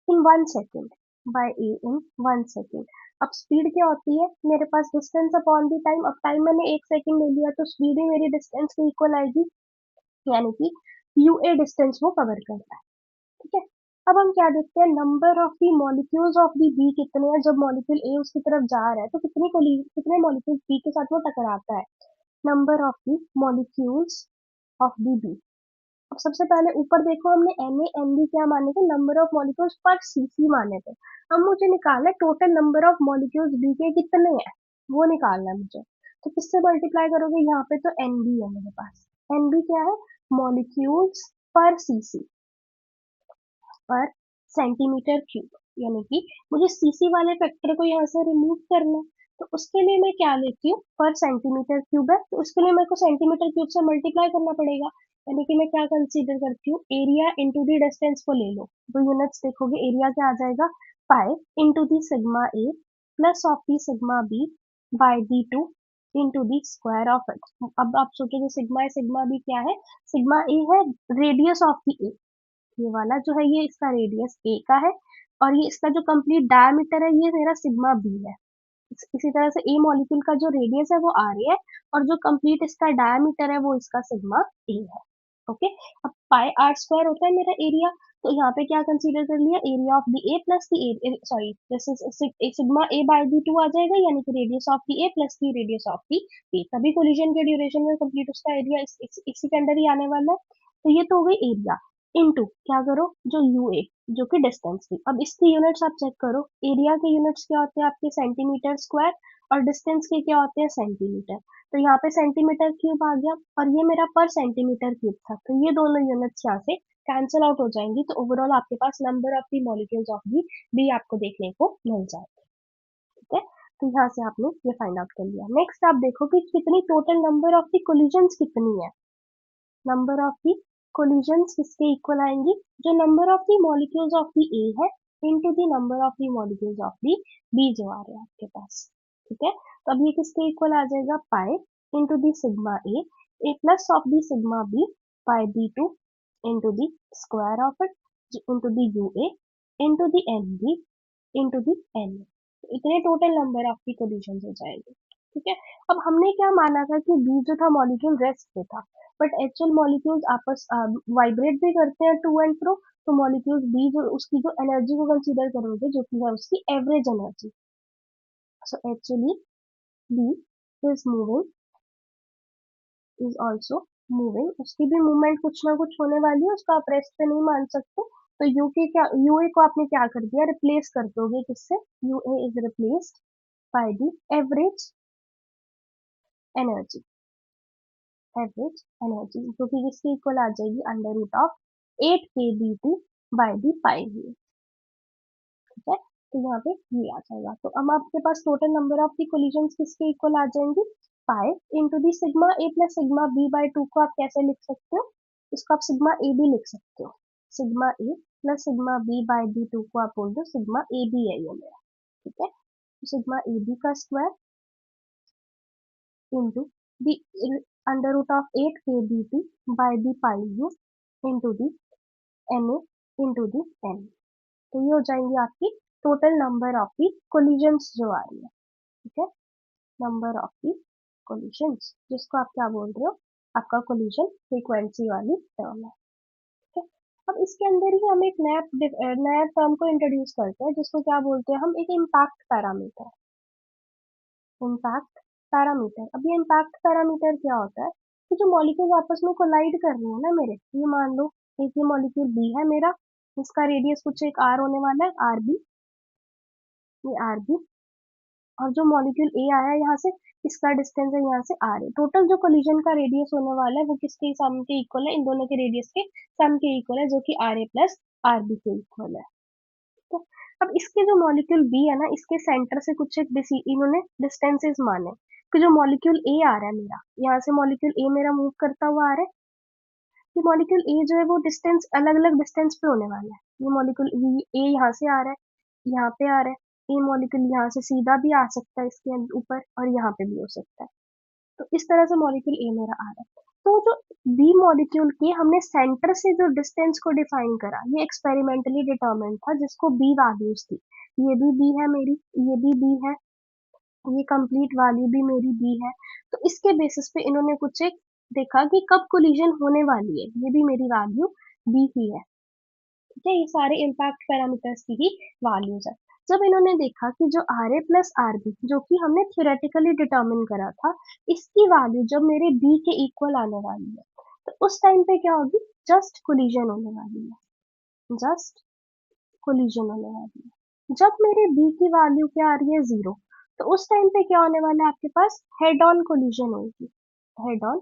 in 1 second, by A in 1 second. अब स्पीड क्या होती है, मेरे पास डिस्टेंस अपॉन दी टाइम। अब टाइम मैंने 1 सेकेंड ले लिया तो स्पीड ही मेरी डिस्टेंस के इक्वल आएगी, यानी कि यूए डिस्टेंस वो कवर करता है। ठीक है, अब हम क्या देखते हैं, number of the molecules of the B कितने हैं। जब मॉलिक्यूल ए उसकी तरफ जा रहा है तो कितने मॉलिक्यूल बी के साथ वो टकराता है, number of the molecules of the B. अब सबसे पहले ऊपर देखो, हमने एन ए एन बी क्या माने थे, नंबर ऑफ मॉलिक्यूल्स पर सीसी माने थे। अब मुझे निकालना है total number of molecules B के कितने हैं, वो निकालना है मुझे। तो किससे मल्टीप्लाई करोगे, यहाँ पे तो एन बी है मेरे पास, एन बी क्या है, मॉलिक्यूल्स पर सीसी पर सेंटीमीटर क्यूब, यानी कि मुझे सीसी वाले फैक्टर को यहाँ से रिमूव करना है। तो उसके लिए मैं क्या लेती हूँ, पर सेंटीमीटर क्यूब है तो उसके लिए मेरे को सेंटीमीटर क्यूब से मल्टीप्लाई करना पड़ेगा। यानी कि मैं क्या कंसीडर करती हूँ, एरिया इंटू दी डिस्टेंस को ले लो, तो यूनिट्स देखोगे एरिया क्या आ जाएगा, pi into the sigma A plus of the sigma B by the two into the square of it. अब आप सोचोगे सिग्मा बी क्या है, सिग्मा ए है रेडियस ऑफ दी ए, ये वाला जो है ये इसका रेडियस ए का है, और ये इसका जो कंप्लीट डायमीटर है ये मेरा सिग्मा बी है। इसी तरह से ए मॉलिक्यूल का जो रेडियस है वो आर ए है, और जो कंप्लीट इसका डायमीटर है वो इसका सिग्मा ए है। ओके, अब पाई आर स्क्वायर होता है मेरा एरिया, तो यहाँ पे क्या कंसीडर कर लिया, area of the A plus the A, sorry this is sigma A by the two आ जाएगा, यानी कि radius of the A plus the radius of the A. तभी कोलिजन के ड्यूरेशन में कंप्लीट उसका एरिया इसी के अंदर ही आने वाला है। तो ये तो हो गई एरिया, इनटू क्या करो, जो यूए जो कि डिस्टेंस थी। अब इसकी यूनिट्स आप चेक करो, एरिया के यूनिट्स क्या होते हैं आपके सेंटीमीटर स्क्वायर, और डिस्टेंस के क्या होते हैं सेंटीमीटर। तो यहाँ पे सेंटीमीटर क्यूब आ गया, और ये मेरा पर सेंटीमीटर क्यूब था, तो ये दोनों यूनिट्स यहाँ से कैंसिल आउट हो जाएंगी। तो ओवरऑल आपके पास number of the molecules of the B आपको देखने को मिल जाएगी। ठीक है, तो यहाँ से आपने ये फाइंड आउट कर लिया। नेक्स्ट आप देखो कि कितनी total number of the collisions कितनी है। नंबर ऑफ दी कोलिजन्स किसके इक्वल आएंगी, जो number of the molecules of the A है into the number of the molecules of the B जो आ रहे हैं आपके पास। ठीक है, तो अब ये किसके इक्वल आ जाएगा, pi into the sigma A plus of the sigma B by the two into the square of it into the U A into the N B into the N. इतने total number of the collisions हो जाएंगे। ठीक है, अब हमने क्या माना था कि बी जो था मॉलिक्यूल रेस्ट पे था, बट एक्चुअल मॉलिक्यूल्स आपस वाइब्रेट भी करते हैं टू एंड फ्रो। तो मॉलिक्यूल्स बी जो उसकी जो एनर्जी को कंसीडर करोगे जो कि है उसकी average energy. So actually B is moving, is also moving, उसकी भी मूवमेंट कुछ ना कुछ होने वाली है, उसका आप रेस्ट पे नहीं मान सकते। तो यू के क्या, यूए को आपने क्या कर दिया, रिप्लेस कर दोगे किससे, U A is replaced by the average energy, average energy जो कि किसके इक्वल आ जाएगी, under root of 8 K B T by the pi V. ठीक है, तो यहाँ पे ये आ जाएगा। तो अब आपके पास total number of the collisions किसके इक्वल आ जाएंगी, pi into the sigma A plus sigma B by two को आप कैसे लिख सकते हो, इसको आप सिग्मा ए भी लिख सकते हो, sigma A plus sigma B by the two को आप बोल दो सिग्मा ए बी है ये मेरा। ठीक है, तो सिग्मा ए बी का square into the under root of 8 kBT by the pi u into the Na into the n। तो ये हो जाएंगी आपकी total number of the collisions जो आ रही है। ठीक है, नंबर ऑफ दी कोलिजन्स जिसको आप क्या बोल रहे हो, आपका कोलिजन फ्रीक्वेंसी वाली टर्म है। ठीक है, अब इसके अंदर ही हम एक नया टर्म को इंट्रोड्यूस करते हैं जिसको क्या बोलते हैं हम, एक इम्पैक्ट पैरामीटर। इम्पैक्ट पैरामीटर, अब ये इम्पैक्ट पैरामीटर क्या होता है कि जो मॉलिक्यूल आपस में कोलाइड कर रहे हैं ना मेरे, ये मान लो एक ये मॉलिक्यूल बी है मेरा, इसका रेडियस कुछ एक आर होने वाला है, आर बी, ये आर बी, और जो मॉलिक्यूल ए आया यहाँ से, इसका डिस्टेंस है यहाँ से आर ए। टोटल जो कोलिजन का रेडियस होने वाला है वो किसके सम के इक्वल है, इन दोनों के रेडियस के सम के इक्वल है, जो कि R A plus R B के इक्वल है। तो अब इसके जो मॉलिक्यूल बी है ना, इसके सेंटर से कुछ एक इन्होंने डिस्टेंसेस माने, कि जो मॉलिक्यूल ए आ रहा है मेरा, यहाँ से मॉलिक्यूल ए मेरा मूव करता हुआ आ रहा है, ये मॉलिक्यूल ए जो है वो डिस्टेंस अलग अलग डिस्टेंस पे होने वाला है। ये मॉलिक्यूल ए यहाँ से आ रहा है, यहाँ पे आ रहा है, ये मॉलिक्यूल यहाँ से सीधा भी आ सकता है इसके ऊपर, और यहाँ पे भी हो सकता है। तो इस तरह से मॉलिक्यूल ए मेरा आ रहा है। तो जो बी मॉलिक्यूल के हमने सेंटर से जो डिस्टेंस को डिफाइन करा, ये एक्सपेरिमेंटली डिटरमाइंड था, जिसको बी वैल्यूज थी। ये भी बी है मेरी, ये भी बी है, ये कंप्लीट वैल्यू भी मेरी बी है। तो इसके बेसिस पे इन्होंने कुछ एक देखा कि कब कोलिजन होने वाली है, ये भी मेरी वैल्यू बी ही है। ठीक है, ये सारे इम्पैक्ट पैरामीटर्स की ही वैल्यूज है। जब इन्होंने देखा कि जो R A plus R B, जो कि हमने थियोरेटिकली डिटरमिन करा था, इसकी वैल्यू जब मेरे बी के इक्वल आने वाली है, तो उस टाइम पे क्या होगी, जस्ट कोलिजन होने वाली है, जस्ट कोलिजन होने वाली है। जब मेरे बी की वैल्यू क्या आ रही है, जीरो, तो उस टाइम पे क्या होने वाला है आपके पास, हेड ऑन कोलिजन होगी, हेड ऑन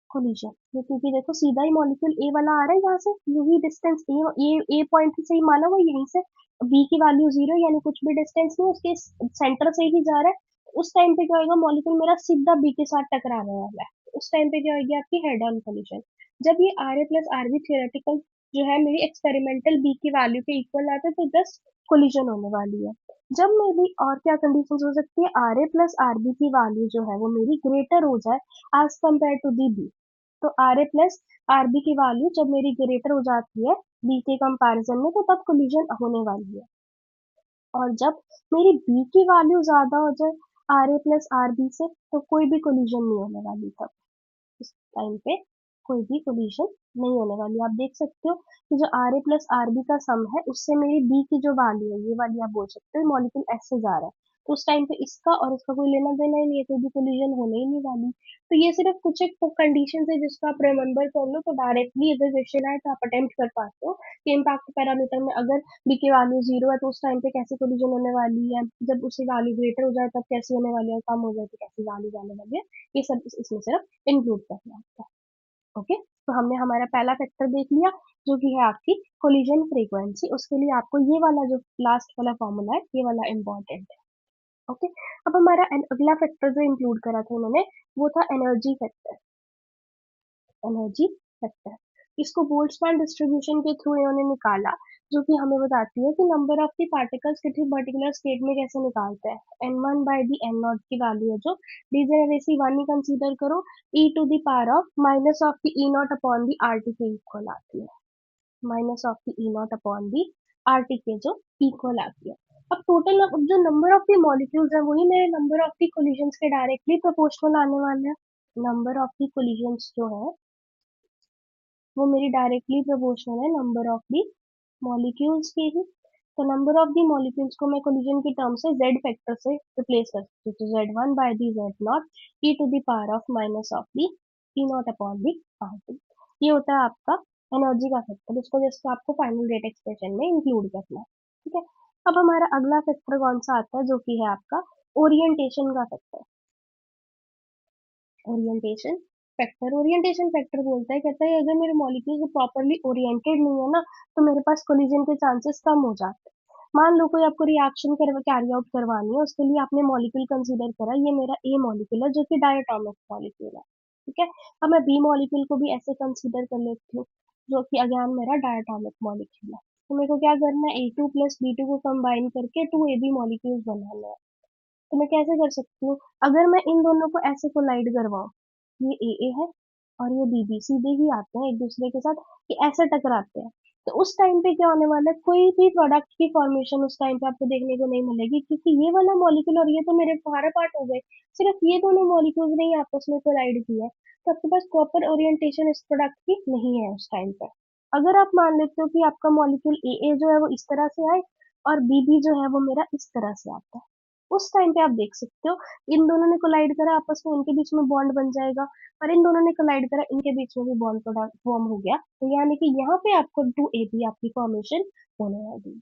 कोलिजन। ये क्योंकि देखो सीधा ही मॉलिक्यूल ए वाला आ रहा है यहाँ से, यही डिस्टेंस ए पॉइंट से ही माना हुआ, यहीं से बी की वैल्यू जीरो, यानी कुछ भी डिस्टेंस नहीं, उसके सेंटर से ही जा रहा है। उस टाइम पे क्या होगा, मॉलिक्यूल मेरा सीधा बी के साथ टकराने वाला है। उस टाइम पे क्या होगी आपकी हेड ऑन कोलिजन। जब ये R A plus R B theoretical जो है मेरी एक्सपेरिमेंटल बी की वैल्यू के इक्वल आते हैं, तो जस्ट कोलिजन होने वाली है। जब मेरी और क्या कंडीशन हो सकती है, R A plus R B की वैल्यू जो है वो मेरी ग्रेटर हो जाए as compare to the B. तो R A plus R B की वैल्यू जब मेरी ग्रेटर हो जाती है बी के कंपैरिजन में, तो तब कोलिजन होने वाली है। और जब मेरी बी की वैल्यू ज्यादा हो जाए R A plus R B से, तो कोई भी कोलिजन नहीं होने वाली तब। इस टाइम पे कोई भी कोलिजन नहीं होने वाली। आप देख सकते हो कि जो R A plus R B का सम है, उससे मेरी बी की जो वैल्यू है, ये वाली आप बोल सकते हो, मॉलिक्यूल एस से जा रहा है, तो उस टाइम पे इसका और इसका कोई लेना देना ही नहीं है, कोई भी कोलिजन होने ही नहीं वाली। तो ये सिर्फ कुछ एक कंडीशन है जिसको आप रिमेम्बर कर लो, तो डायरेक्टली अगर क्वेश्चन आए तो आप अटेम्प्ट कर पाते हो कि इम्पैक्ट पैरामीटर में अगर बी की वैल्यू जीरो है, तो उस टाइम पे कैसे कोलिजन होने वाली है, जब उसकी वैल्यू ग्रेटर हो जाए तब कैसे होने वाली है, कम हो जाए तो कैसी वैल्यू जाने वाली है, ये सब इसमें सिर्फ इंक्लूड करना है। ओके, तो हमने हमारा पहला फैक्टर देख लिया, जो कि है आपकी कोलिजन फ्रीक्वेंसी। उसके लिए आपको ये वाला जो लास्ट वाला फॉर्मूला है, ये वाला इम्पोर्टेंट है। ओके, अब हमारा अगला फैक्टर जो इंक्लूड करा था उन्होंने, वो था एनर्जी फैक्टर। एनर्जी फैक्टर, इसको बोल्ट्जमैन डिस्ट्रीब्यूशन के थ्रू इन्होंने निकाला, जो कि हमें बताती है कि नंबर ऑफ दी पार्टिकल्स किसी पर्टिकुलर स्टेट में कैसे निकालते हैं। N one by the N nought की वैल्यू है, जो डिजेनरेसी वन ही कंसीडर करो, E to the power of minus of the E not upon the R T के इक्वल आती है, minus of the E not upon the R T के जो इक्वल आती है। अब टोटल जो नंबर ऑफ दी मॉलिक्यूल्स है, वही मेरे नंबर ऑफ दी कोलिजन्स के डायरेक्टली प्रोपोर्शनल आने वाले हैं। नंबर ऑफ दी कोलिजन्स जो है वो मेरी डायरेक्टली प्रोपोर्शनल है नंबर ऑफ दी मॉलिक्यूल्स के ही। तो नंबर ऑफ दी मॉलिक्यूल्स को मैं कोलिजन की टर्म से जेड फैक्टर से रिप्लेस कर सकती हूँ, तो Z one by the Z not E to the power of minus of the E not upon the R T. ये होता है आपका एनर्जी का फैक्टर, इसको जस्ट आपको फाइनल रेट एक्सप्रेशन में इंक्लूड करना है। ठीक है, अब हमारा अगला फैक्टर कौन सा आता है, जो कि है आपका ओरिएंटेशन का factor. Orientation factor, orientation factor बोलता है, कहता है अगर मेरे मॉलिक्यूल प्रॉपरली ओरिएंटेड नहीं है ना, तो मेरे पास कोलिजन के चांसेस कम हो जाते हैं। मान लो कोई आपको रिएक्शन कैरी आउट करवानी है, उसके लिए आपने मॉलिक्यूल कंसीडर करा, ये मेरा ए मॉलिक्यूल है जो कि डायटोमिक मॉलिक्यूल है। ठीक है, अब मैं बी मॉलिक्यूल को भी ऐसे कंसीडर कर लेती हूँ, जो कि अगेन मेरा डायटोमिक मॉलिक्यूल है। तो मेरे को क्या करना है, ए टू प्लस बी टू को कंबाइन करके टू ए बी मॉलिक्यूल बनाना है। तो मैं कैसे कर सकती हूँ, अगर मैं इन दोनों को ऐसे कोलाइड करवाऊं, ये ए है और ये बी बी, सीधे ही आते हैं एक दूसरे के साथ, ये ऐसे टकराते हैं, तो उस टाइम पे क्या होने वाला है, कोई भी प्रोडक्ट की फॉर्मेशन उस टाइम पे आपको देखने को नहीं मिलेगी, क्योंकि ये वाला मॉलिक्यूल और ये तो मेरे बाहर पार्ट हो गए, सिर्फ ये दोनों मॉलिक्यूल्स ने ही आपस में कोलाइड किया है, तो आपके पास प्रॉपर ओरिएंटेशन इस प्रोडक्ट की नहीं है उस टाइम पे। अगर आप मान लेते हो कि आपका मॉलिक्यूल ए जो है वो इस तरह से आए, और बी बी जो है वो मेरा इस तरह से आता है, उस टाइम पे आप देख सकते हो इन दोनों ने कोलाइड करा आपस में, इनके बीच में बॉन्ड बन जाएगा, और इन दोनों ने कोलाइड करा, इनके बीच में भी बॉन्ड फॉर्म हो गया, तो यानी कि यहाँ पे आपको टू ए बी आपकी फॉर्मेशन होने वाली है।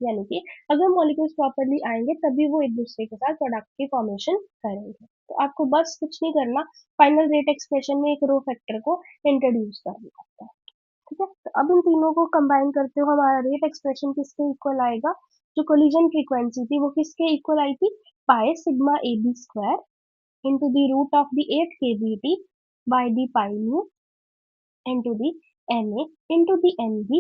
यानी कि अगर मॉलिक्यूल्स प्रॉपरली आएंगे तभी वो एक दूसरे के साथ प्रोडक्ट की फॉर्मेशन करेंगे। तो आपको बस कुछ नहीं करना, फाइनल रेट एक्सप्रेशन में एक रो फैक्टर को इंट्रोड्यूस करना होता है। ठीक है, तो अब इन तीनों को कंबाइन करते हुए हमारा रेट एक्सप्रेशन किसके इक्वल आएगा? जो कोलिजन फ्रीक्वेंसी थी वो किसके इक्वल आई थी? Pi sigma A B square into the root of the 8 kBT by the pi mu into the Na into the Nb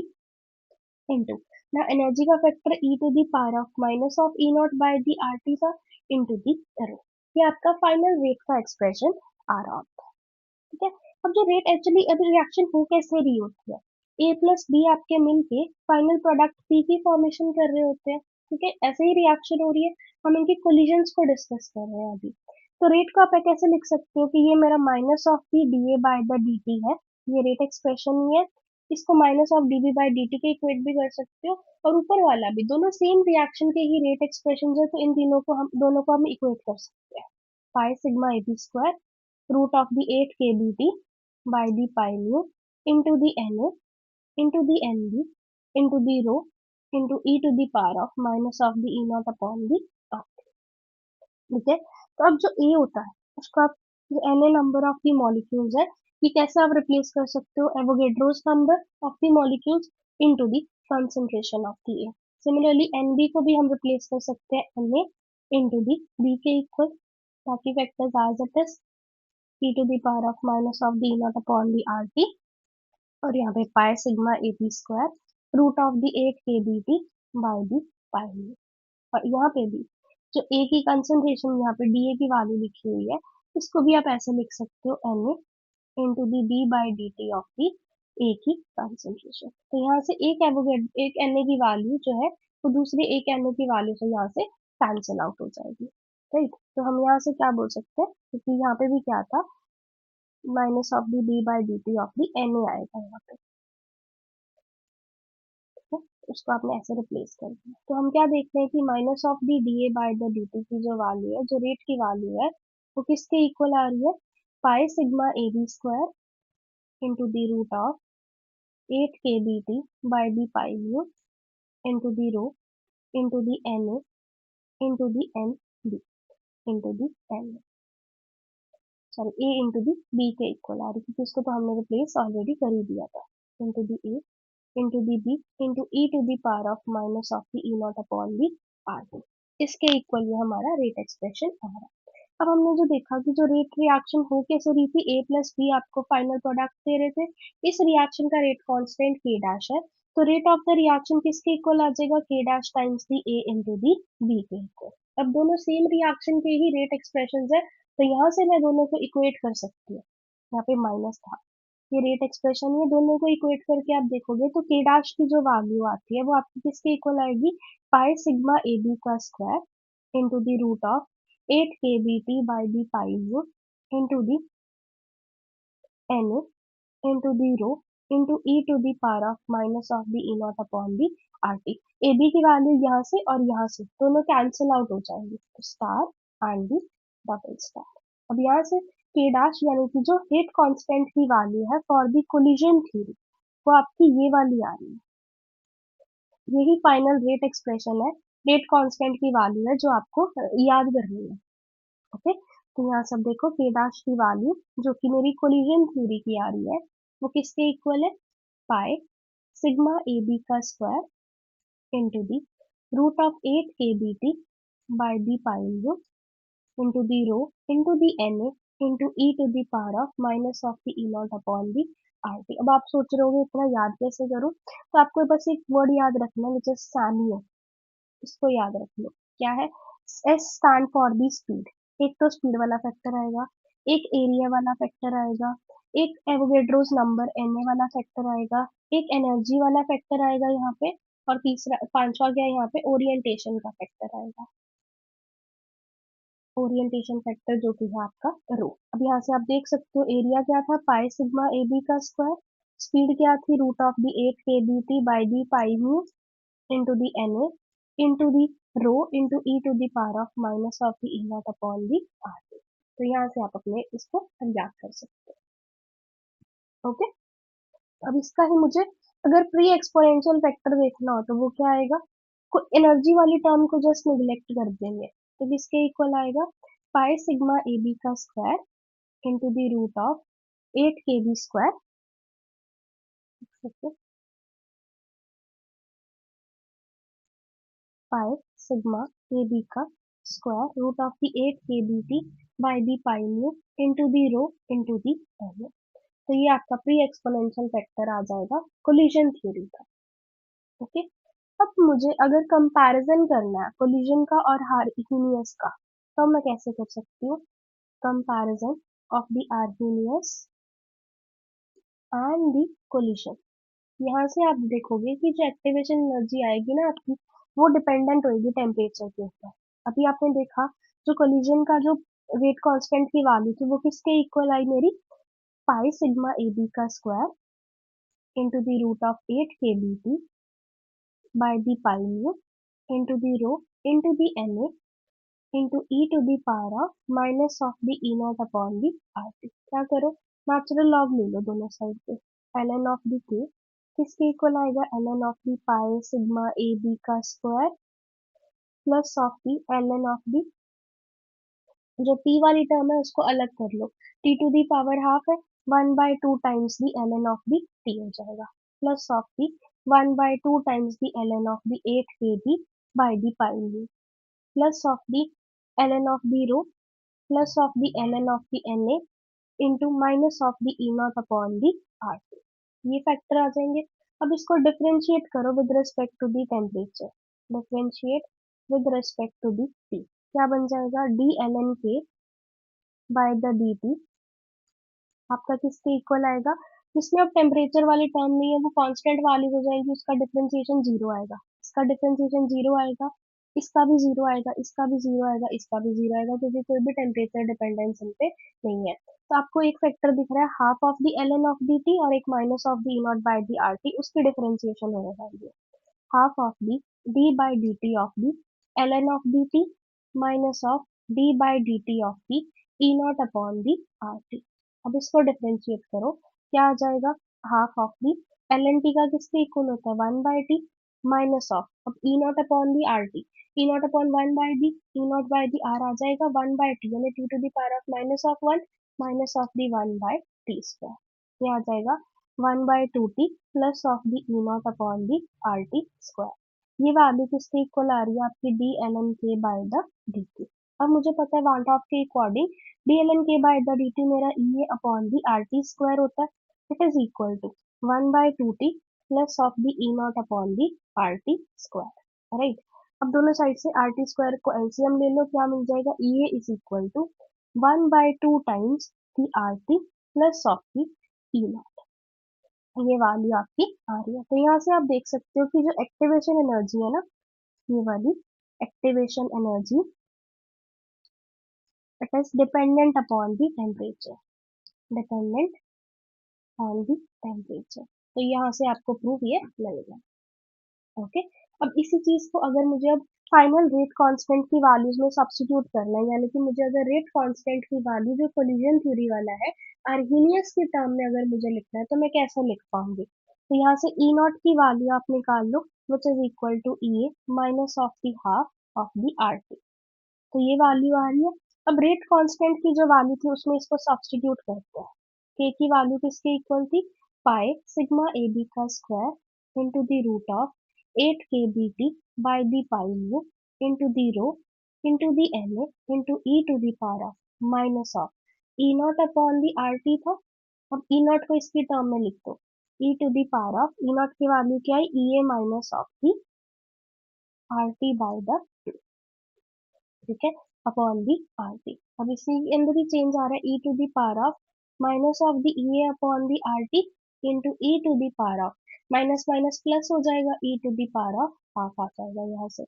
into now energy का factor e to the power of minus of E naught by the RT था into the rho। ये आपका final rate का expression आ रहा होता है। ठीक है, अब जो रेट एक्चुअली अब रिएक्शन हो कैसे रही होती है? ए प्लस बी आपके मिलके फाइनल प्रोडक्ट पी की फॉर्मेशन कर रहे होते हैं। ठीक है, ऐसे ही रिएक्शन हो रही है। हम इनके कोलिजन्स को डिस्कस कर रहे हैं अभी। तो रेट को आप कैसे लिख सकते हो कि ये मेरा minus of the D A by the D T है, ये रेट एक्सप्रेशन ही है। इसको minus of D B by D T के इक्वेट भी कर सकते हो, और ऊपर वाला भी, दोनों सेम रिएक्शन के ही रेट एक्सप्रेशन है, तो इन दोनों को हम इक्वेट कर सकते हैं। Pi sigma A B square root of the 8 kBT by the pi mu into the Na into the Nb into the rho into e to the power of minus of the E naught upon the R। ठीक है, तो अब जो A होता है उसको आप जो Na number of the molecules है, ये कैसे आप रिप्लेस कर सकते हो? Avogadro's number of the molecules into the concentration of the A। Similarly Nb को भी हम रिप्लेस कर सकते हैं Na इनटू द B के इक्वल, बाकी factors as it is, e to the power of minus of d naught upon the RT, और यहाँ पे pi sigma A B square root of the 8 K B T by the pi में। और यहाँ पे भी जो ए की कंसंट्रेशन, यहाँ पे डी ए की वैल्यू लिखी हुई है, इसको भी आप ऐसे लिख सकते हो N A into the D by D T of the A की कंसंट्रेशन। तो यहाँ से एक एन ए की वैल्यू जो है वो दूसरे एक एन ए की वैल्यू से यहाँ से कैंसिल आउट हो जाएगी। राइट, तो हम यहाँ से क्या बोल सकते हैं, क्योंकि यहाँ पे भी क्या था, minus of the D by D T of the N A आएगा यहाँ पे। ठीक है, उसको आपने ऐसे रिप्लेस कर दिया। तो हम क्या देखते हैं कि minus of the D A by the D T की जो वैल्यू है, जो रेट की वैल्यू है, वो किसके इक्वल आ रही है? Pi sigma A B square into the root of 8 K B T by the pi mu into the rho into the N A into the N B into the N, sorry A into the B के equal आ रही है, क्योंकि इसको तो हमने replace already कर ही दिया था। Into the A into the b into e to the power of minus of the e naught upon the r2। इसके इक्वल ये हमारा रेट एक्सप्रेशन आ रहा है। अब हमने जो देखा कि जो रेट रिएक्शन हो कैसे रही थी, a प्लस बी आपको फाइनल प्रोडक्ट दे रहे थे, इस रिएक्शन का रेट कांस्टेंट k डैश है, तो रेट ऑफ द रिएक्शन किसके इक्वल आ जाएगा? k dash times the a into the b के इक्वल। अब दोनों सेम रिएक्शन के ही रेट एक्सप्रेशन है, तो यहाँ से मैं दोनों को इक्वेट कर सकती हूँ। यहाँ पे माइनस था, ये रेट एक्सप्रेशन है, दोनों को इक्वेट करके आप देखोगे तो के डैश की जो वैल्यू आती है वो आपकी किसके इक्वल आएगी? पाई सिग्मा ए बी का square into the root of 8 K B T by the pi U into the N A into the rho into E to the power of minus of the E not upon the R T. A B की value यहाँ से और यहाँ से दोनों cancel out हो जाएंगे, तो star and the double star. अब यहाँ से के डैश यानी कि जो हिट कांस्टेंट की वैल्यू है फॉर द कोलिजन थ्योरी, वो आपकी ये वाली आ रही है। यही फाइनल रेट एक्सप्रेशन है, रेट कांस्टेंट की वैल्यू है जो आपको याद करनी है। ओके, तो यहाँ सब देखो के डैश की वैल्यू जो कि मेरी कोलिजन थ्योरी की आ रही है, वो किसके इक्वल है? पाई सिग्मा ए बी का square into the root of 8 K B T by the pi U into the row into the na into e to the power of minus of the e naught upon the rt। अब आप सोच रहे होगे इतना याद कैसे करूं, तो आपको बस एक वर्ड याद रखना विच इज सैमियो, इसको याद रख लो। क्या है? S stand for the speed. एक तो स्पीड वाला फैक्टर आएगा, एक एरिया वाला फैक्टर आएगा, एक एवोगेड्रोस नंबर एन ए वाला फैक्टर आएगा, एक एनर्जी वाला फैक्टर आएगा यहाँ पे, और तीसरा पांचवा क्या है यहाँ पे? ओरिएंटेशन का फैक्टर आएगा, ओरिएंटेशन फैक्टर जो कि है आपका रो। अब यहाँ से आप देख सकते हो एरिया क्या था? पाई सिग्मा ए बी का स्क्वायर, स्पीड क्या थी? Root of the 8 K B T by the pi mu into the N A into the rho into E to the power of minus of the E not upon the R. तो यहाँ से आप अपने इसको याद कर सकते हो। ओके, अब इसका ही मुझे अगर प्री एक्सपोनेंशियल फैक्टर देखना हो तो वो क्या आएगा? एनर्जी वाली टर्म को जस्ट निगलेक्ट कर देंगे, तो किसके इक्वल आएगा, पाई सिग्मा ए बी का square into the root of 8 kb square, pi sigma A B का square root of the 8 kbt by the pi mu into the rho into the L. तो ये आपका pre exponential factor आ जाएगा collision theory का। Okay, अब मुझे अगर comparison करना है कोलिजन का और आर्हीनियस का, तो मैं कैसे कर सकती हूँ, comparison of the Arrhenius and the collision. यहाँ से आप देखोगे कि जो एक्टिवेशन एनर्जी आएगी ना आपकी, वो डिपेंडेंट होगी टेम्परेचर के ऊपर। अभी आपने देखा जो कोलिजन का जो रेट कांस्टेंट की वैल्यू थी वो किसके इक्वल आई मेरी, पाई सिग्मा ए बी का square into the root of 8 kbt by the pi mu into the rho into the na into e to the power of minus of the e naught upon the rt। क्या करो, natural log ले लो दोनों side पे, ln of the k किसके equal आएगा, ln of the pi sigma A B का square plus of the ln of the, जो t वाली टर्म है उसको अलग कर लो, t to the power half है, 1/2 times the ln of the t हो जाएगा, plus of the 1/2 times the ln of the 8 kb by the pi mu plus of the ln of the row plus of the ln of the na into minus of the E not upon the R T. ये factor आ जाएंगे। अब इसको differentiate करो with respect to the temperature, differentiate with respect to the T, क्या बन जाएगा, D L N K by the D T आपका किसके इक्वल आएगा, जिसमें अब टेम्परेचर वाली टर्म नहीं है वो कांस्टेंट वाली हो जाएगी, उसका डिफरेंशिएशन जीरो आएगा, इसका डिफरेंशिएशन जीरो आएगा, इसका भी जीरो आएगा, इसका भी जीरो आएगा, इसका भी जीरो आएगा, क्योंकि कोई भी टेम्परेचर डिपेंडेंस इन पे नहीं है। तो आपको एक फैक्टर दिख रहा है half of the L N of the T और एक minus of the naught by the R T, उसकी डिफरेंशिएशन होने वाली है, half of the d by dt of the ln of dt minus of d by dt of the e naught upon the rt। अब इसको differentiate करो, क्या आ जाएगा, half of the ln t का किसके इक्वल होता है, 1/t माइनस ऑफ, अब e naught upon the R T, E not upon 1/d E not by the R आ जाएगा 1/t यानी t to the power of minus of 1 minus of the 1/t square, ये आ जाएगा 1/2t plus of the E not upon the R T square. ये value किसके equal आ रही है आपकी, D L N K by the D T. अब मुझे पता है वांट ऑफ के according D L N K by the D T मेरा E A upon the R T square होता है, it is equal to 1/2t plus of the E not upon the R T square, right. अब दोनों side से R T square को LCM ले लो, क्या मिल जाएगा, E A is equal to 1/2 times the R T plus of the E naught, ये वैल्यू आपकी आ रही है। तो यहाँ से आप देख सकते हो कि जो एक्टिवेशन एनर्जी है ना, ये वाली activation energy, it is dependent upon the temperature, dependent on the temperature. तो यहाँ से आपको प्रूफ ये मिल गया। ओके, अब इसी चीज को अगर मुझे अब फाइनल रेट कांस्टेंट की वैल्यूज में सब्स्टिट्यूट करना है, यानी कि मुझे अगर रेट कांस्टेंट की वैल्यू जो कोलिजन थ्योरी वाला है आर्हीनियस के टर्म में अगर मुझे लिखना है तो मैं कैसे लिख पाऊंगी, तो यहाँ से ई नॉट की वैल्यू आप निकाल लो which is equal to E A minus of the half of the R T, तो ये वैल्यू आ रही है। अब रेट कांस्टेंट की जो वैल्यू थी उसमें इसको सब्स्टिट्यूट करते हैं, के की वैल्यू किसके इक्वल थी, पाई सिग्मा ए बी का square into the root of 8 kbt by the pi mu into the rho into the na into e to the power of minus of e naught upon the rt था। अब e naught को इसकी term में लिख दो, e to the power of e naught की value क्या है, e a minus of the rt by the, ठीक है, अपॉन दी rt। अब इसी के अंदर ही चेंज आ रहा है, e to the power of minus of the E A upon the rt into E to the power of minus minus plus हो जाएगा, e to the power of half आ जाएगा यहाँ से,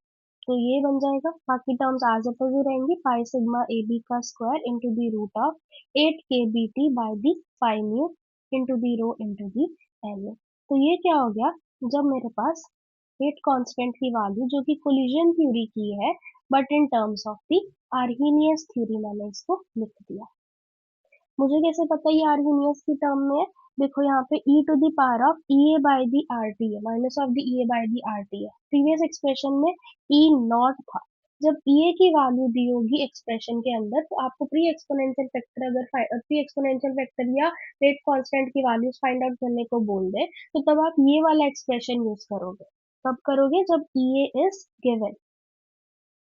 तो ये बन जाएगा, बाकी टर्म्स एज इट इज ही रहेंगी, पाई सिग्मा ए बी का square into the root of 8 kbt by the pi mu into the rho into the L. तो ये क्या हो गया, जब मेरे पास रेट कांस्टेंट की वैल्यू जो कि कोलिजन थ्योरी की है but in terms of the Arrhenius theory मैंने इसको लिख दिया। मुझे कैसे पता ये आर्हीनियस की टर्म में है, देखो यहाँ पे e to the power of E A by the R T है, minus of the E A by the R T है। प्रीवियस एक्सप्रेशन में ई नॉट था। जब ई ए की वैल्यू दी होगी एक्सप्रेशन के अंदर, तो आपको प्री एक्सपोनेंशियल फैक्टर, अगर प्री एक्सपोनेंशियल फैक्टर या रेट कांस्टेंट की वैल्यूज फाइंड आउट करने को बोल दे, तो तब आप ये वाला एक्सप्रेशन यूज करोगे। कब करोगे? जब ई ए इज गिवन।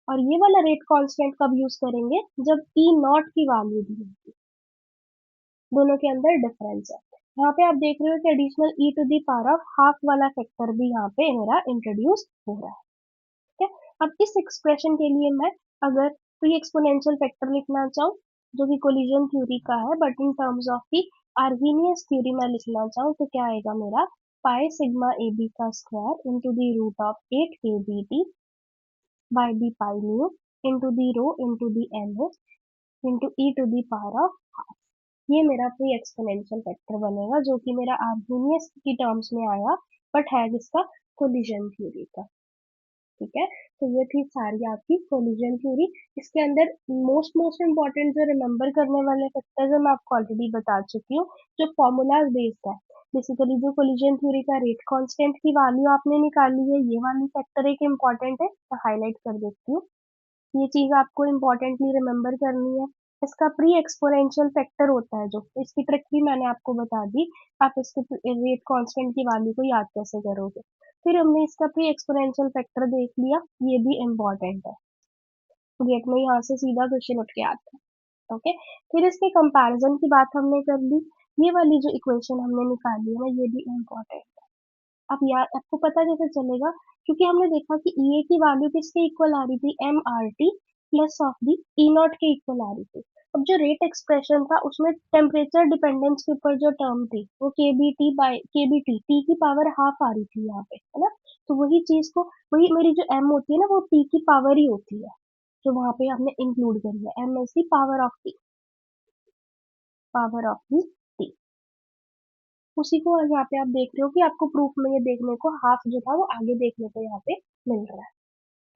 और ये वाला रेट कांस्टेंट कब यूज करेंगे? जब ई नॉट की वैल्यू दी होगी। दोनों के अंदर डिफरेंस है। यहाँ पे आप देख रहे हो कि additional E to the power of half वाला फैक्टर भी यहाँ पे मेरा इंट्रोड्यूस हो रहा है। ठीक है, अब इस एक्सप्रेशन के लिए मैं अगर प्री एक्सपोनेंशियल फैक्टर लिखना चाहूँ, जो कि कोलिजन थ्योरी का है, but in terms of the Arrhenius theory मैं लिखना चाहूँ, तो क्या आएगा मेरा? पाई सिग्मा ए बी का square into the root of 8 kBt by the pi nu into the rho into the N into E to the power of half. ये मेरा प्री एक्सपोनेंशियल फैक्टर बनेगा, जो कि मेरा आर्हीनियस की terms में आया, बट है किसका? कोलिजन थ्योरी का। ठीक है, तो ये थी सारी आपकी कोलिजन थ्योरी। इसके अंदर मोस्ट मोस्ट इम्पोर्टेंट जो रिमेंबर करने वाले फैक्टर्स है, मैं आपको ऑलरेडी बता चुकी हूँ, जो फॉर्मूलाज बेस्ड है। बेसिकली जो कोलिजन थ्योरी का रेट कांस्टेंट की वैल्यू आपने निकाली है, ये वाली फैक्टर एक इम्पॉर्टेंट है, मैं हाईलाइट कर देती हूँ। ये चीज आपको इम्पोर्टेंटली रिमेम्बर करनी है। इसका प्री एक्सपोनेंशियल फैक्टर होता है, जो इसकी ट्रिक भी मैंने आपको बता दी। आप इसके रेट कांस्टेंट की वैल्यू को याद कैसे करोगे? फिर हमने इसका प्री एक्सपोनेंशियल फैक्टर देख लिया, ये भी इम्पोर्टेंट है, गेट में यहाँ से सीधा क्वेश्चन उठ के आता है। ओके, फिर इसके कंपैरिजन की बात हमने कर ली। ये वाली जो इक्वेशन हमने निकाली है ना, ये भी इम्पोर्टेंट। अब यार आपको पता कैसे चलेगा? क्योंकि हमने देखा कि ई ए की वैल्यू किसके इक्वल आ रही थी? M R T plus of the E naught के इक्वल आ रही थी। अब जो रेट एक्सप्रेशन था, उसमें टेम्परेचर डिपेंडेंस के ऊपर जो टर्म थी, वो के बी टी बाई के बी टी, टी की पावर हाफ आ रही थी यहाँ पे, है ना? तो वही चीज को, वही मेरी जो एम होती है ना, वो टी की पावर ही होती है, जो वहां पे हमने इंक्लूड करी है। M S the power of T, power of the T. उसी को यहाँ पे आप देख रहे हो कि आपको प्रूफ में ये देखने को हाफ जो था वो आगे देखने को यहाँ पे मिल रहा है।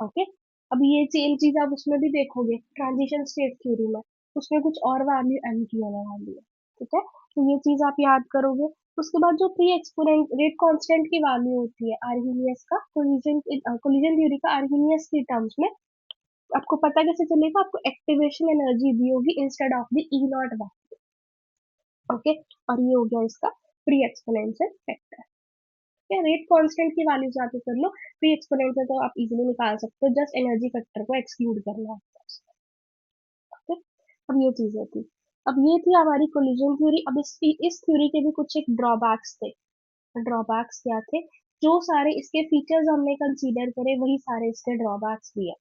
ओके, अब ये सेम चीज आप उसमें भी देखोगे, ट्रांजिशन स्टेट थ्योरी में, उसमें कुछ और वैल्यू एम की होने वाली है। ठीक है, तो ये चीज आप याद करोगे। उसके बाद जो प्री एक्सपोनेंट रेट कांस्टेंट की वैल्यू होती है आर्हीनियस का, कोलिजन थ्योरी का आर्हीनियस की टर्म्स में, आपको पता कैसे चलेगा? आपको एक्टिवेशन एनर्जी दी होगी instead of the E not. Okay, और ये हो गया इसका प्री एक्सपोनेंशियल फैक्टर। या रेट कांस्टेंट की वैल्यू जाके कर लो, प्री एक्सपोनेंशियल तो आप इजीली निकाल सकते हो, जस्ट एनर्जी फैक्टर को एक्सक्लूड करना है। ओके, अब ये चीजें थी। अब ये थी हमारी कोलिजन थ्योरी। अब इस थ्योरी के भी कुछ एक ड्रॉबैक्स थे। ड्रॉबैक्स क्या थे? जो सारे इसके फीचर्स हमने कंसीडर करे, वही सारे इसके ड्रॉबैक्स भी है।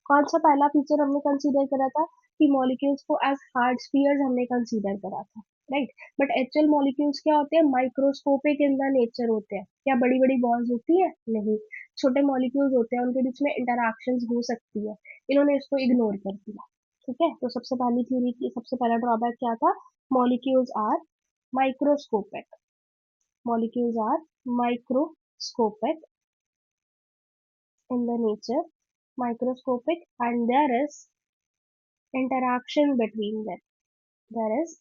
कौन सा पहला फीचर हमने कंसीडर करा था? कि मॉलिक्यूल्स को एज हार्ड स्फीयर्स हमने कंसीडर करा था, राइट? बट एक्चुअल मॉलिक्यूल्स क्या होते हैं? माइक्रोस्कोपिक इन द नेचर होते हैं। क्या बड़ी बड़ी बॉल्स होती है? नहीं, छोटे मॉलिक्यूल्स होते हैं, उनके बीच में इंटरैक्शंस हो सकती है। इन्होंने इसको इग्नोर कर दिया। ठीक है, तो सबसे पहली थ्योरी की सबसे पहला ड्रॉबैक क्या था? Molecules are microscopic, molecules are microscopic in the nature, microscopic, and there is interaction between them. There is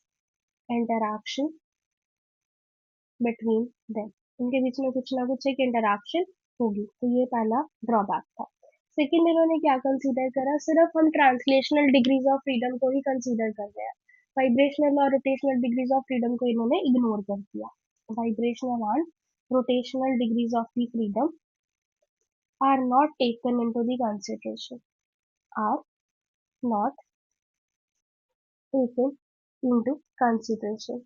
interaction between them. इनके बीच में कुछ ना कुछ एक इंटरैक्शन होगी, तो ये पहला ड्रॉबैक था। सेकंड, इन्होंने क्या कंसीडर करा? सिर्फ हम ट्रांसलेशनल डिग्रीज ऑफ फ्रीडम को ही कंसीडर कर रहे हैं, वाइब्रेशनल और रोटेशनल डिग्रीज ऑफ फ्रीडम को इन्होंने इग्नोर कर दिया। Vibrational and rotational degrees of the freedom are not taken into the consideration, are not taken into consideration।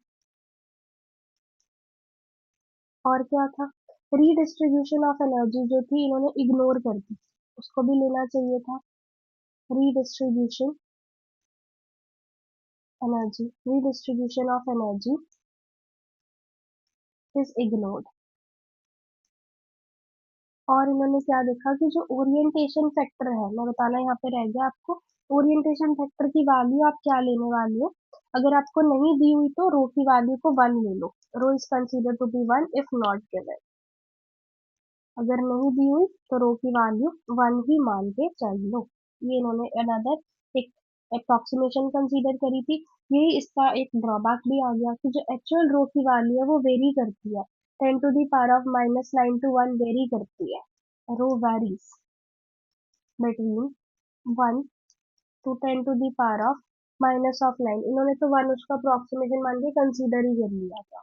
और क्या था? रीडिस्ट्रीब्यूशन ऑफ एनर्जी जो थी, इन्होंने इग्नोर कर दी, उसको भी लेना चाहिए था। Redistribution energy, redistribution of energy is ignored. और इन्होंने क्या देखा कि जो ओरिएंटेशन फैक्टर है, मैं बताना यहाँ पे रह गया आपको, ओरिएंटेशन फैक्टर की वैल्यू आप क्या लेने वाले हो? अगर आपको नहीं दी हुई तो रो की वैल्यू को 1 ले लो, rho is consider to be 1 if not given. अगर नहीं दी हुई तो रो की वैल्यू 1 ही मान के चल लो। ये इन्होंने अनदर एक अप्रोक्सीमेशन कंसीडर करी थी। यही इसका एक ड्रॉबैक भी आ गया कि जो एक्चुअल रो की वैल्यू है वो वेरी करती है, 10⁻⁻9 to 1 वेरी करती है। रो वैरीज बिटवीन 1 to 10⁻⁻9। इन्होंने तो 1 उसका अप्रोक्सीमेशन मान के कंसीडर ही कर लिया था।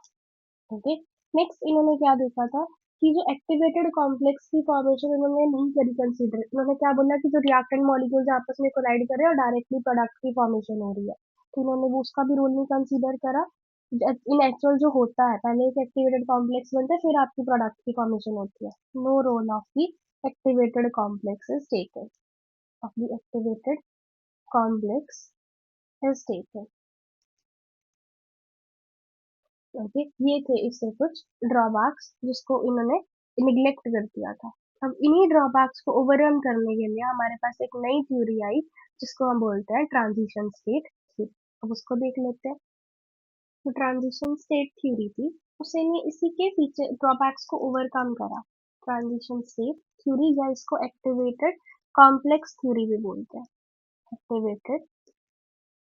ओके, नेक्स्ट इन्होंने क्या देखा था कि जो एक्टिवेटेड कॉम्प्लेक्स की फॉर्मेशन इन्होंने नहीं करी कंसीडर। इन्होंने क्या बोला कि जो रिएक्टेंट मॉलिक्यूल्स आपस में कोलाइड कर रहे हैं और डायरेक्टली प्रोडक्ट की फॉर्मेशन हो रही है, तो इन्होंने वो उसका भी रोल नहीं कंसीडर करा। इन एक्चुअल जो होता है, पहले एक एक्टिवेटेड कॉम्प्लेक्स बनता है, फिर आपकी प्रोडक्ट की फॉर्मेशन होती है। No role of the activated complex is taken, of the activated complex is taken. Okay, ये थे इससे कुछ ड्रॉबैक्स जिसको इन्होंने निग्लेक्ट कर दिया था। अब इन्हीं ड्रॉबैक्स को ओवरकम करने के लिए हमारे पास एक नई थ्योरी आई जिसको हम बोलते हैं ट्रांजिशन स्टेट थ्योरी। अब उसको देख लेते हैं। तो ट्रांजिशन स्टेट थ्योरी थी, उसने इसी के फीचर ड्रॉबैक्स को ओवरकम करा। ट्रांजिशन स्टेट थ्योरी या इसको एक्टिवेटेड कॉम्प्लेक्स थ्योरी भी बोलते हैं। एक्टिवेटेड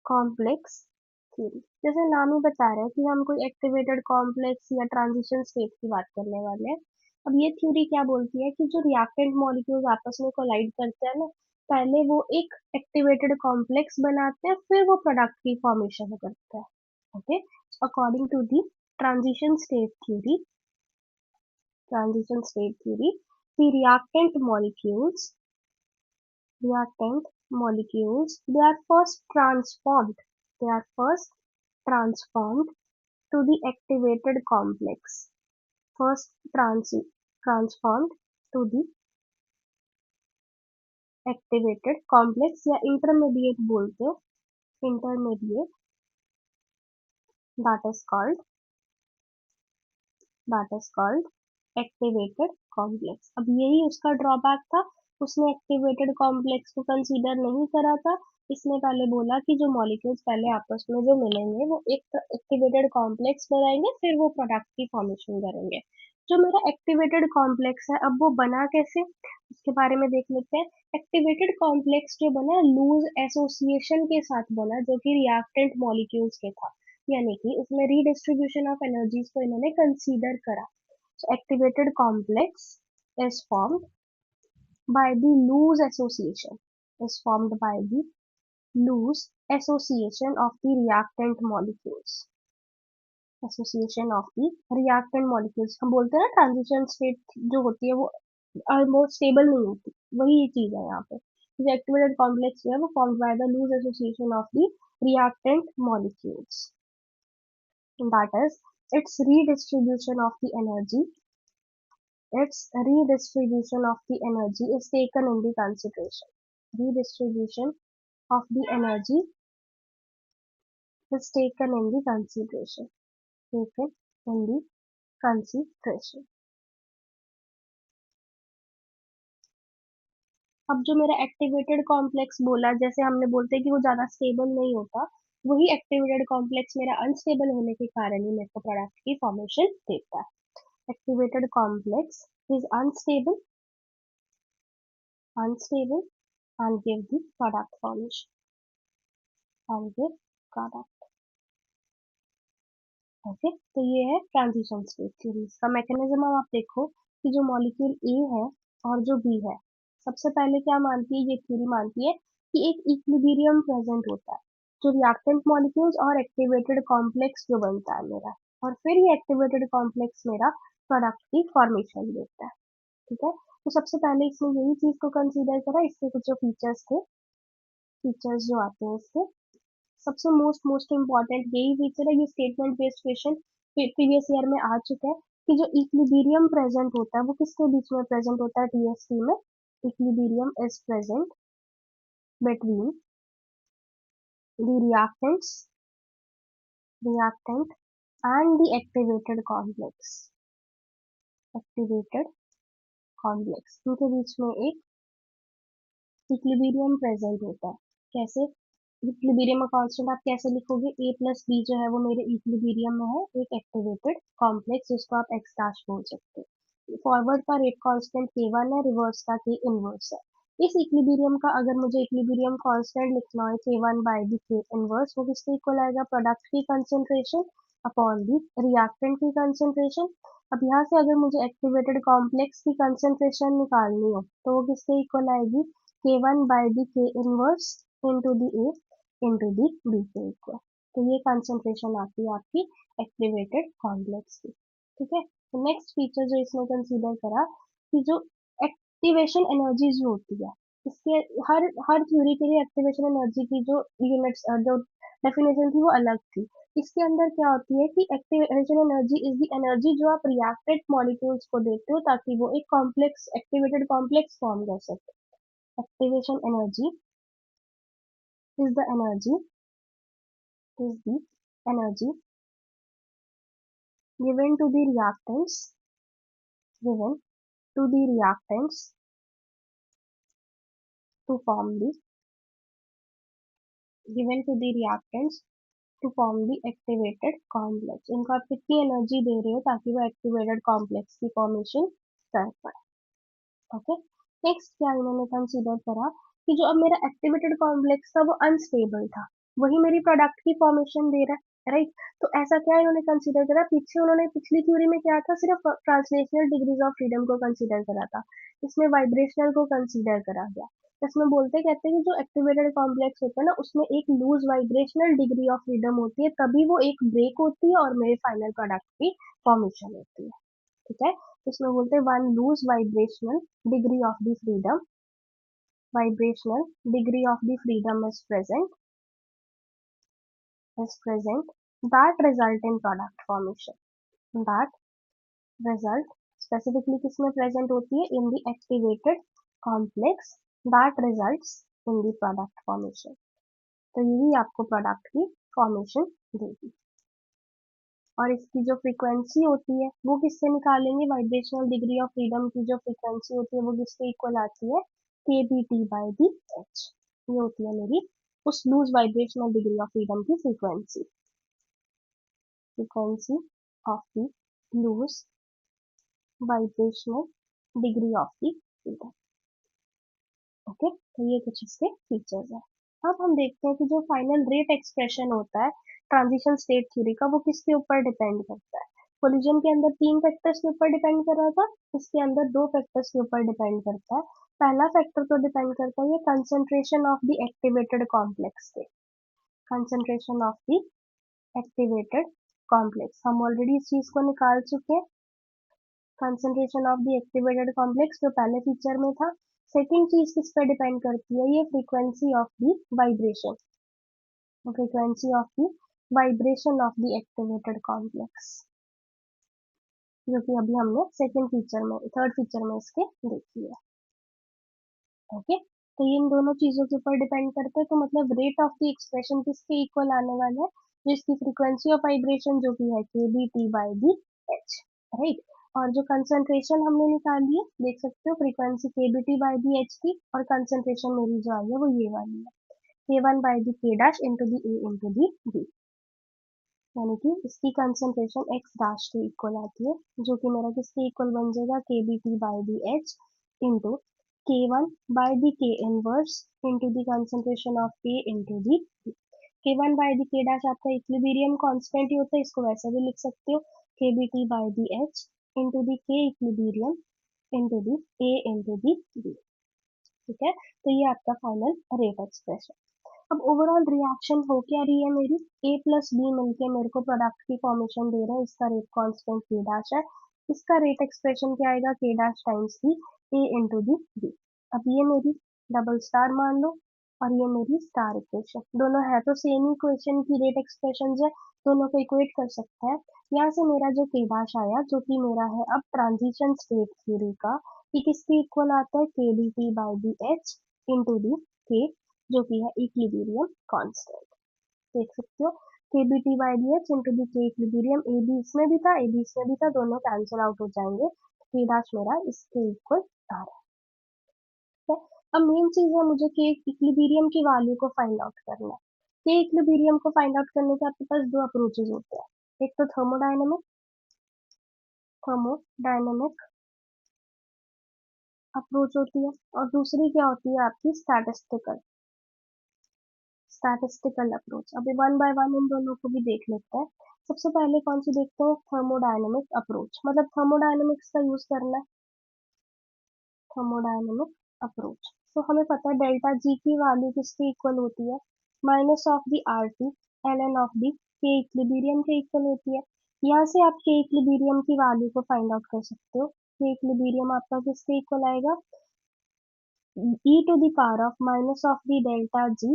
कॉम्प्लेक्स थ्योरी, जैसे नाम ही बता रहा है कि हम कोई एक्टिवेटेड कॉम्प्लेक्स या ट्रांजिशन स्टेट की बात करने वाले हैं। अब ये थ्योरी क्या बोलती है कि जो रिएक्टेंट मॉलिक्यूल्स आपस में कोलाइड करते हैं ना, पहले वो एक एक्टिवेटेड कॉम्प्लेक्स बनाते हैं, फिर वो प्रोडक्ट की फॉर्मेशन करते हैं। Okay, according to the transition state theory, the reactant molecules, they are first transformed, they are first transformed to the activated complex, first transformed to the activated complex या intermediate बोलते हैं, intermediate, that is called activated complex. अब यही उसका drawback था, उसने activated complex को consider नहीं करा था। इसने पहले बोला कि जो मॉलिक्यूल्स पहले आपस में जो मिलेंगे वो एक एक्टिवेटेड कॉम्प्लेक्स बनाएंगे, फिर वो प्रोडक्ट की फॉर्मेशन करेंगे। जो मेरा एक्टिवेटेड कॉम्प्लेक्स है, अब वो बना कैसे, उसके बारे में देख लेते हैं। एक्टिवेटेड कॉम्प्लेक्स जो बना लूज एसोसिएशन के साथ बना, जो कि रिएक्टेंट मॉलिक्यूल्स के था, यानी कि उसमें रीडिस्ट्रीब्यूशन ऑफ एनर्जीज को इन्होंने कंसीडर करा। So activated complex is formed by the loose association, is formed by the loose association of the reactant molecules, association of the reactant molecules। हम बोलते हैं ना ट्रांजिशन स्टेट जो होती है वो ऑलमोस्ट स्टेबल नहीं होती, वही चीज है यहाँ पे। जो एक्टिवेटेड कॉम्प्लेक्स जो है वो formed by the loose association of the reactant molecules, that is its redistribution of the energy, its redistribution of the energy is taken in the consideration. Redistribution of the energy is taken in the consideration. Taken in the consideration. अब जो मेरा activated complex बोला, जैसे हमने बोलते हैं कि वो ज्यादा स्टेबल नहीं होता, वही एक्टिवेटेड कॉम्प्लेक्स मेरा अनस्टेबल होने के कारण ही मेरे को प्रोडक्ट की फॉर्मेशन देता है। Activated complex is unstable and give the product formation and give product। Okay, तो ये है ट्रांजिशन स्टेट थ्योरी। इसका मैकेनिज्म अब आप देखो कि जो मॉलिक्यूल ए है और जो बी है, सबसे पहले क्या मानती है ये थ्योरी, मानती है कि एक इक्विलिब्रियम प्रेजेंट होता है, जो रिएक्टेंट मॉलिक्यूल्स और एक्टिवेटेड कॉम्प्लेक्स जो बनता है मेरा, और फिर ये एक्टिवेटेड कॉम्प्लेक्स मेरा प्रोडक्ट की फॉर्मेशन देता है। ठीक है, तो सबसे पहले इसने यही चीज को कंसीडर करा। इसके कुछ जो फीचर्स थे, फीचर्स जो आते हैं इसके, सबसे मोस्ट इम्पॉर्टेंट यही फीचर है। ये statement based question previous year में आ चुका है कि जो इक्विलिब्रियम प्रेजेंट होता है वो किसके बीच में प्रेजेंट होता है, टीएसपी में। Equilibrium is present between the reactant and the activated complex, इनके बीच में एक इक्विलिब्रियम प्रेजेंट होता है। कैसे इक्विलिब्रियम का कांस्टेंट आप कैसे लिखोगे, a प्लस बी जो है वो मेरे इक्विलिब्रियम में है, एक एक्टिवेटेड कॉम्प्लेक्स जिसको आप एक्स डैश बोल सकते हो। फॉरवर्ड का रेट कांस्टेंट k1 है, रिवर्स का k इनवर्स है। इस इक्विलिब्रियम का अगर मुझे इक्विलिब्रियम कांस्टेंट लिखना है K1 by the K inverse, वो किसके इक्वल आएगा, प्रोडक्ट की कंसंट्रेशन अपॉन दी रिएक्टेंट की कंसंट्रेशन। अब यहाँ से अगर मुझे एक्टिवेटेड कॉम्प्लेक्स की कंसंट्रेशन निकालनी हो तो वो किसके इक्वल आएगी, K1 by the K inverse into the A into the B के इक्वल। तो ये कंसंट्रेशन आती है आपकी एक्टिवेटेड कॉम्प्लेक्स की। ठीक है, नेक्स्ट फीचर जो इसमें कंसीडर करा कि जो एक्टिवेशन एनर्जी जो होती है, इसके हर हर थ्योरी के लिए एक्टिवेशन एनर्जी की जो यूनिट्स जो डेफिनेशन थी वो अलग थी। इसके अंदर क्या होती है कि activation energy is the energy जो आप रिएक्टेड मॉलिक्यूल्स को देते हो ताकि वो एक कॉम्प्लेक्स एक्टिवेटेड कॉम्प्लेक्स फॉर्म कर सके। Activation energy is the energy is the energy given to the reactants given to the reactants to form the given to the reactants to form the activated complex। इनको आप कितनी energy दे रहे हो ताकि वो activated complex की formation कर पाए। ओके, नेक्स्ट क्या इन्होंने कंसीडर करा कि जो अब मेरा एक्टिवेटेड कॉम्प्लेक्स था वो अनस्टेबल था, वही मेरी प्रोडक्ट की फॉर्मेशन दे रहा है, राइट। तो ऐसा क्या इन्होंने कंसीडर करा, पीछे उन्होंने पिछली थ्योरी में क्या था, सिर्फ ट्रांसलेशनल डिग्रीज ऑफ फ्रीडम को कंसीडर करा था, इसमें वाइब्रेशनल को कंसीडर करा गया। इसमें बोलते कहते हैं कि जो एक्टिवेटेड कॉम्प्लेक्स होता है ना उसमें एक loose vibrational degree of freedom होती है, तभी वो एक ब्रेक होती है और मेरे फाइनल प्रोडक्ट की फॉर्मेशन होती है। ठीक है, इसमें बोलते हैं one loose vibrational degree of the freedom, vibrational degree of the freedom is present that result in product formation, that result specifically किसमें present होती है, in the activated complex that results in the product formation। तो यही आपको product की formation देगी। और इसकी जो फ्रीक्वेंसी होती है वो किससे निकालेंगे, वाइब्रेशनल डिग्री ऑफ फ्रीडम की जो फ्रीक्वेंसी होती है वो किसके इक्वल आती है, K B T by the H. ये होती है मेरी उस loose vibrational degree of freedom की frequency, frequency of the loose vibrational degree of the freedom. Okay, तो ये कुछ इसके फीचर्स है। अब हम देखते हैं कि जो फाइनल रेट एक्सप्रेशन होता है ट्रांजिशन स्टेट थ्योरी का, वो किसके ऊपर डिपेंड करता है। कोलिजन के अंदर 3 फैक्टर्स के ऊपर डिपेंड कर रहा था, इसके अंदर 2 फैक्टर्स के ऊपर डिपेंड करता है। पहला फैक्टर तो डिपेंड करता है ये concentration of the activated complex पे, concentration of the activated complex, हम ऑलरेडी इस चीज को निकाल चुके हैं। Concentration of the activated complex जो पहले फीचर में था। सेकेंड चीज किस पे डिपेंड करती है, ये frequency of the vibration, frequency of the vibration of the activated complex, जो कि अभी हमने सेकेंड फीचर में थर्ड फीचर में इसके देखी है। ओके, तो ये इन दोनों चीजों के ऊपर डिपेंड करता है, तो मतलब रेट ऑफ द एक्सप्रेशन किसके इक्वल आने वाला है, जिसकी फ्रीक्वेंसी ऑफ वाइब्रेशन जो कि है K B T by the H, right. और जो कंसंट्रेशन हमने निकाली है देख सकते हो, frequency K B T by the H की, और कंसंट्रेशन मेरी जो आई है वो ये वाली है, के one by the K dash into the A into the B, यानी कि इसकी कंसंट्रेशन एक्स डैश के इक्वल आती है, जो कि मेरा किसके इक्वल बन जाएगा, K B T by the H into K one by the K inverse into the concentration of K into the K one by the K dash आपका इक्विलिब्रियम कांस्टेंट ही होता है, इसको वैसे भी लिख सकते हो, K B T by the H into the K equilibrium into the A into the B. ठीक है, तो ये आपका फाइनल रेट एक्सप्रेशन। अब ओवरऑल रिएक्शन हो क्या रही है मेरी, ए प्लस बी मिलके मेरे को प्रोडक्ट की फॉर्मेशन दे रहा है, इसका रेट कांस्टेंट के डैश है, इसका रेट एक्सप्रेशन क्या आएगा, K dash times the A into the B. अब ये मेरी डबल स्टार मान लो और ये मेरी स्टार इक्वेशन, दोनों है तो सेम ही इक्वेशन की रेट एक्सप्रेशन है, दोनों को इक्वेट कर सकता है। यहाँ से मेरा जो के डैश आया जो कि मेरा है अब ट्रांजिशन स्टेट थ्योरी का, ये किसके इक्वल आता है, K D T by D H into the K, जो कि है इक्विलिब्रियम कांस्टेंट। देख सकते हो K B T by D H into the K equilibrium, A B इसमें भी था, ए बी इसमें भी था, दोनों कैंसिल आउट हो जाएंगे, के डैश मेरा इसके इक्वल आ रहा है। अब मेन चीज है मुझे के इक्विलिब्रियम की वैल्यू को फाइंड आउट करना है। के इक्विलिब्रियम को फाइंड आउट करने के आपके पास दो अप्रोचेज होते हैं, एक तो थर्मोडायनेमिक, थर्मोडायनेमिक अप्रोच होती है, और दूसरी क्या होती है आपकी स्टैटिस्टिकल अप्रोच। अभी वन बाय वन इन दोनों को भी देख लेते हैं। सबसे पहले कौन सी देखते हैं, थर्मोडायनेमिक अप्रोच, मतलब थर्मोडायनेमिक्स का यूज करना है, थर्मोडायनेमिक अप्रोच। तो हमें पता है डेल्टा जी की वैल्यू किसके इक्वल होती है, minus of the R T L N of the K equilibrium के इक्वल होती है। यहाँ से आप के इक्विलिब्रियम की वैल्यू को फाइंड आउट कर सकते हो। के इक्विलिब्रियम आपका किसके इक्वल आएगा, e to the power of minus of the delta g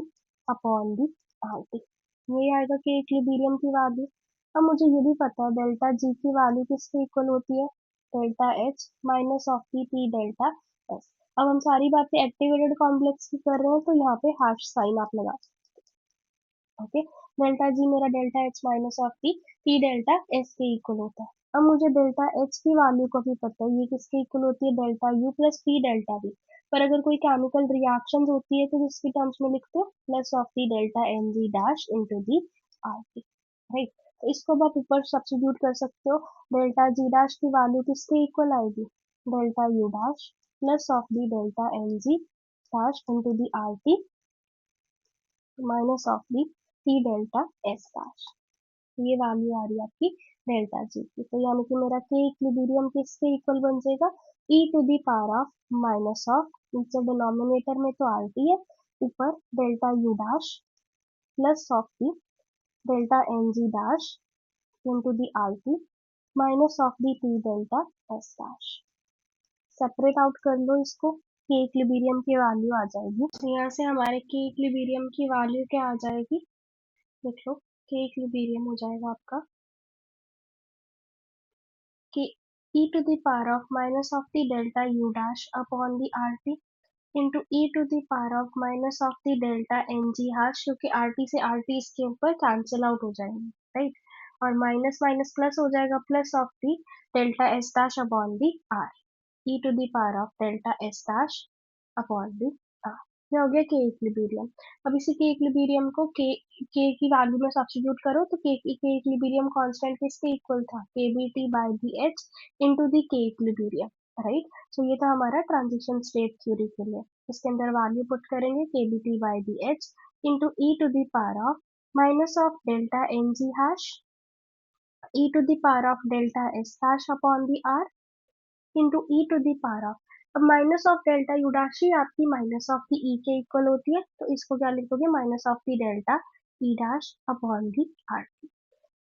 upon the RT। ये आएगा कि इक्विलिब्रियम की वैल्यू। अब मुझे ये भी पता है डेल्टा जी की वैल्यू किसके इक्वल होती है, delta H minus of the T delta S. अब हम सारी बातें एक्टिवेटेड कॉम्प्लेक्स की कर रहे हैं, तो यहाँ पे हाश साइन आप लगा, ओके। डेल्टा जी मेरा delta H minus of T delta S के इक्वल होता है। अब मुझे डेल्टा एच की वैल्यू को भी पता है, ये किसके इक्वल होती है, delta U plus P delta we. पर अगर कोई केमिकल रिएक्शन होती है तो किसकी टर्म्स में लिखते हो, plus of the delta N G dash into the R T, right. तो इसको आप ऊपर सब्स्टिट्यूट कर सकते हो। डेल्टा जी डैश की वैल्यू किसके इक्वल आएगी, delta U dash plus of the delta N G dash into the R T minus of the T delta S dash. ये वैल्यू आ रही है आपकी डेल्टा जी की। तो यानी कि मेरा के इक्विलिब्रियम किसके इक्वल बन जाएगा, e to the power of minus of, नीचे डिनोमिनेटर में तो आर टी है, ऊपर delta U dash plus of the delta N G dash into the R T minus of the T delta S dash. Separate out कर लो इसको, के equilibrium की वैल्यू आ जाएगी। तो यहाँ से हमारे के इक्विलिब्रियम की वैल्यू क्या आ जाएगी, देख लो। के इक्विलिब्रियम हो जाएगा आपका कि e to the power of minus of the delta u dash upon the rt into e to the power of minus of the delta ng hash, क्योंकि rt से rt इसके ऊपर कैंसिल आउट हो जाएंगे, राइट। और minus minus plus हो जाएगा, plus of the delta S dash upon the R, e to the power of delta s dash upon the R. ये हो गया के इक्विलिब्रियम। अब इसी के इक्विलिब्रियम को के की वैल्यू में सब्स्टिट्यूट करो, तो के इक्विलिब्रियम कांस्टेंट किसके इक्वल था, K B T by the H into the K equilibrium, right. सो ये था हमारा ट्रांजिशन स्टेट थ्योरी के लिए। इसके अंदर वैल्यू पुट करेंगे K B T by the H into E to the power of minus of delta N G hash E to the power of delta S hash upon the R into E to the power of, अब minus of delta U dash ही आपकी minus of the ई के equal होती है, तो इसको क्या लिखोगे, minus of the delta E dash upon the R.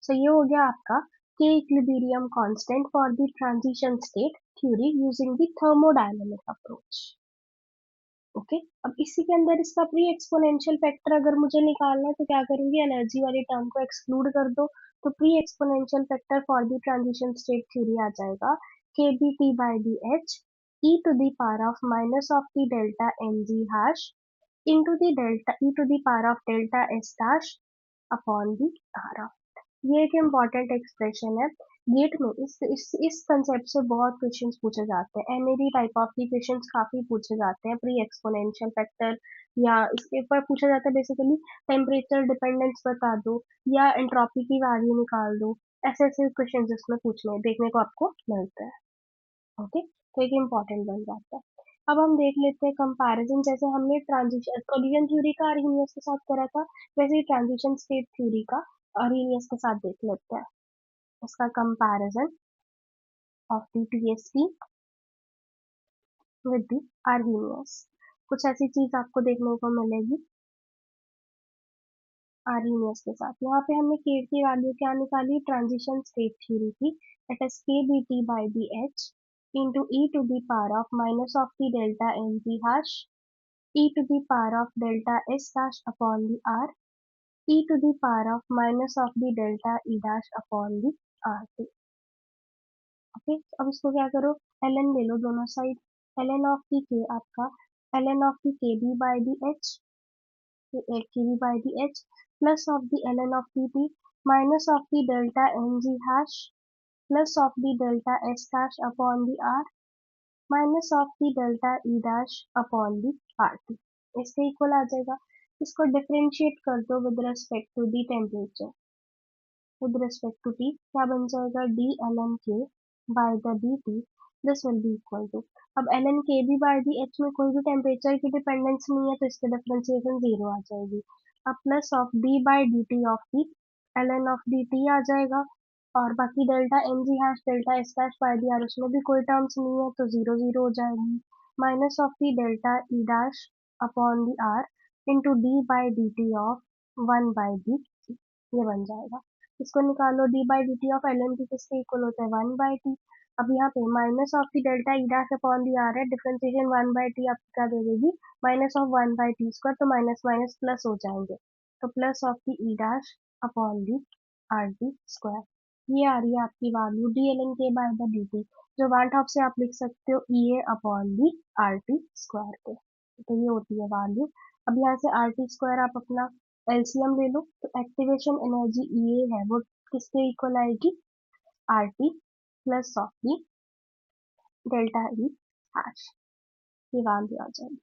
So ये हो गया आपका K equilibrium constant for the transition state theory using the thermodynamic approach, okay. अब इसी के अंदर इसका प्री एक्सपोनेंशियल फैक्टर अगर मुझे निकालना है तो क्या करूंगी, एनर्जी वाली टर्म को एक्सक्लूड कर दो, तो pre exponential factor for the transition state theory आ जाएगा K B T by D H E to the power of minus of the delta N G hash into the delta E to the power of delta S dash upon the R. ये एक important expression है। Gate में इस concept से बहुत questions पूछे जाते हैं, एनएडी टाइप ऑफ की क्वेश्चंस काफी पूछे जाते हैं, प्री एक्सपोनेंशियल फैक्टर, या इसके ऊपर पूछा जाता है बेसिकली टेम्परेचर डिपेंडेंस बता दो, या एंट्रोपी की वैल्यू निकाल दो। ऐसे ऐसे क्वेश्चंस इसमें पूछने देखने को आपको मिलते हैं, ओके। तो एक इम्पॉर्टेंट बन जाता है। अब हम देख लेते हैं कंपैरिजन, जैसे हमने ट्रांजिशन कोलिजन थ्योरी का अरेनियस के साथ करा था, वैसे ही ट्रांजिशन स्टेट थ्योरी का अरेनियस के साथ देख लेते हैं। उसका comparison of the TSP with the Arrhenius. कुछ ऐसी चीज आपको देखने को मिलेगी आर्हीनियस के साथ। यहाँ पे हमने के की वैल्यू क्या निकाली, ट्रांजिशन स्टेट थ्योरी की, it is K B T by D H into E to the power of minus of the delta N G hash e to the power of delta s dash upon the r e to the power of minus of the delta e dash upon the rt, okay. अब इसको क्या करो, ln ले लो दोनों side, ln of the के आपका ln of the K B by the H, K B by the H plus of the ln of the T minus of the delta N G hash plus of the delta S dash upon the R minus of the delta E dash upon the R T, इसके equal आ जाएगा। इसको differentiate कर दो with respect to the temperature, with respect to T क्या बन जाएगा, D L N K by the D T this will be equal to, अब ln kb by the H में कोई भी टेम्परेचर की डिपेंडेंस नहीं है तो इसकी डिफरेंशिएशन जीरो आ जाएगी। अब plus of D by D T of the ln of D T आ जाएगा, और बाकी delta N G hash delta S dash by D R उसमें भी कोई टर्म्स नहीं है तो जीरो जीरो हो जाएगी। Minus of the delta E dash upon the R into D by D T of one by D, ये बन जाएगा। इसको निकालो, D by D T of L N T किसके इक्वल होता है, वन बाई टी। अब यहाँ पे minus of the delta E dash upon the R है, डिफरेंशिएशन वन बाई टी आपको क्या दे देगी, minus of one by T square, तो माइनस माइनस प्लस हो जाएंगे, तो plus of the E dash upon the R T square. ये आ रही है आपकी value D L N K by the D T, जो वन टॉप से आप लिख सकते हो E A upon the R T square के, तो ये होती है वैल्यू। अब यहाँ से आर टी स्क्वायर आप अपना एलसीएम ले लो, तो एक्टिवेशन एनर्जी ई ए है वो किसके इक्वल आएगी, are T plus of the delta E hash, ये वैल्यू आ जाएगी।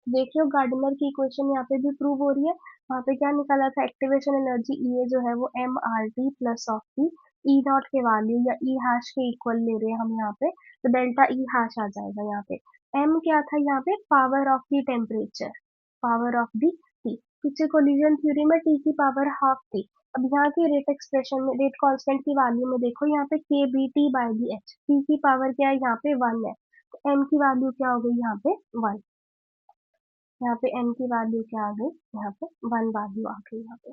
देख रहे हो गार्डनर की इक्वेशन यहाँ पे भी प्रूव हो रही है। वहाँ पे क्या निकाला था, एक्टिवेशन एनर्जी ई ए जो है वो M R T plus of the E dot के वैल्यू या ई हैश के इक्वल ले रहे हैं हम यहाँ पे, तो डेल्टा ई हैश आ जाएगा यहाँ पे। एम क्या था यहाँ पे, power of the temperature, power of the T, पीछे कोलिजन थ्योरी में टी की पावर हाफ थी। अब यहाँ की रेट एक्सप्रेशन में, रेट कांस्टेंट की वैल्यू में देखो, यहाँ पे K B T by the H, T की पावर क्या है यहाँ पे वन है, तो एम की वैल्यू क्या हो गई यहाँ पे वन, यहाँ पे n की वैल्यू क्या आ गई, यहाँ पे वन वैल्यू आ गई यहाँ पे।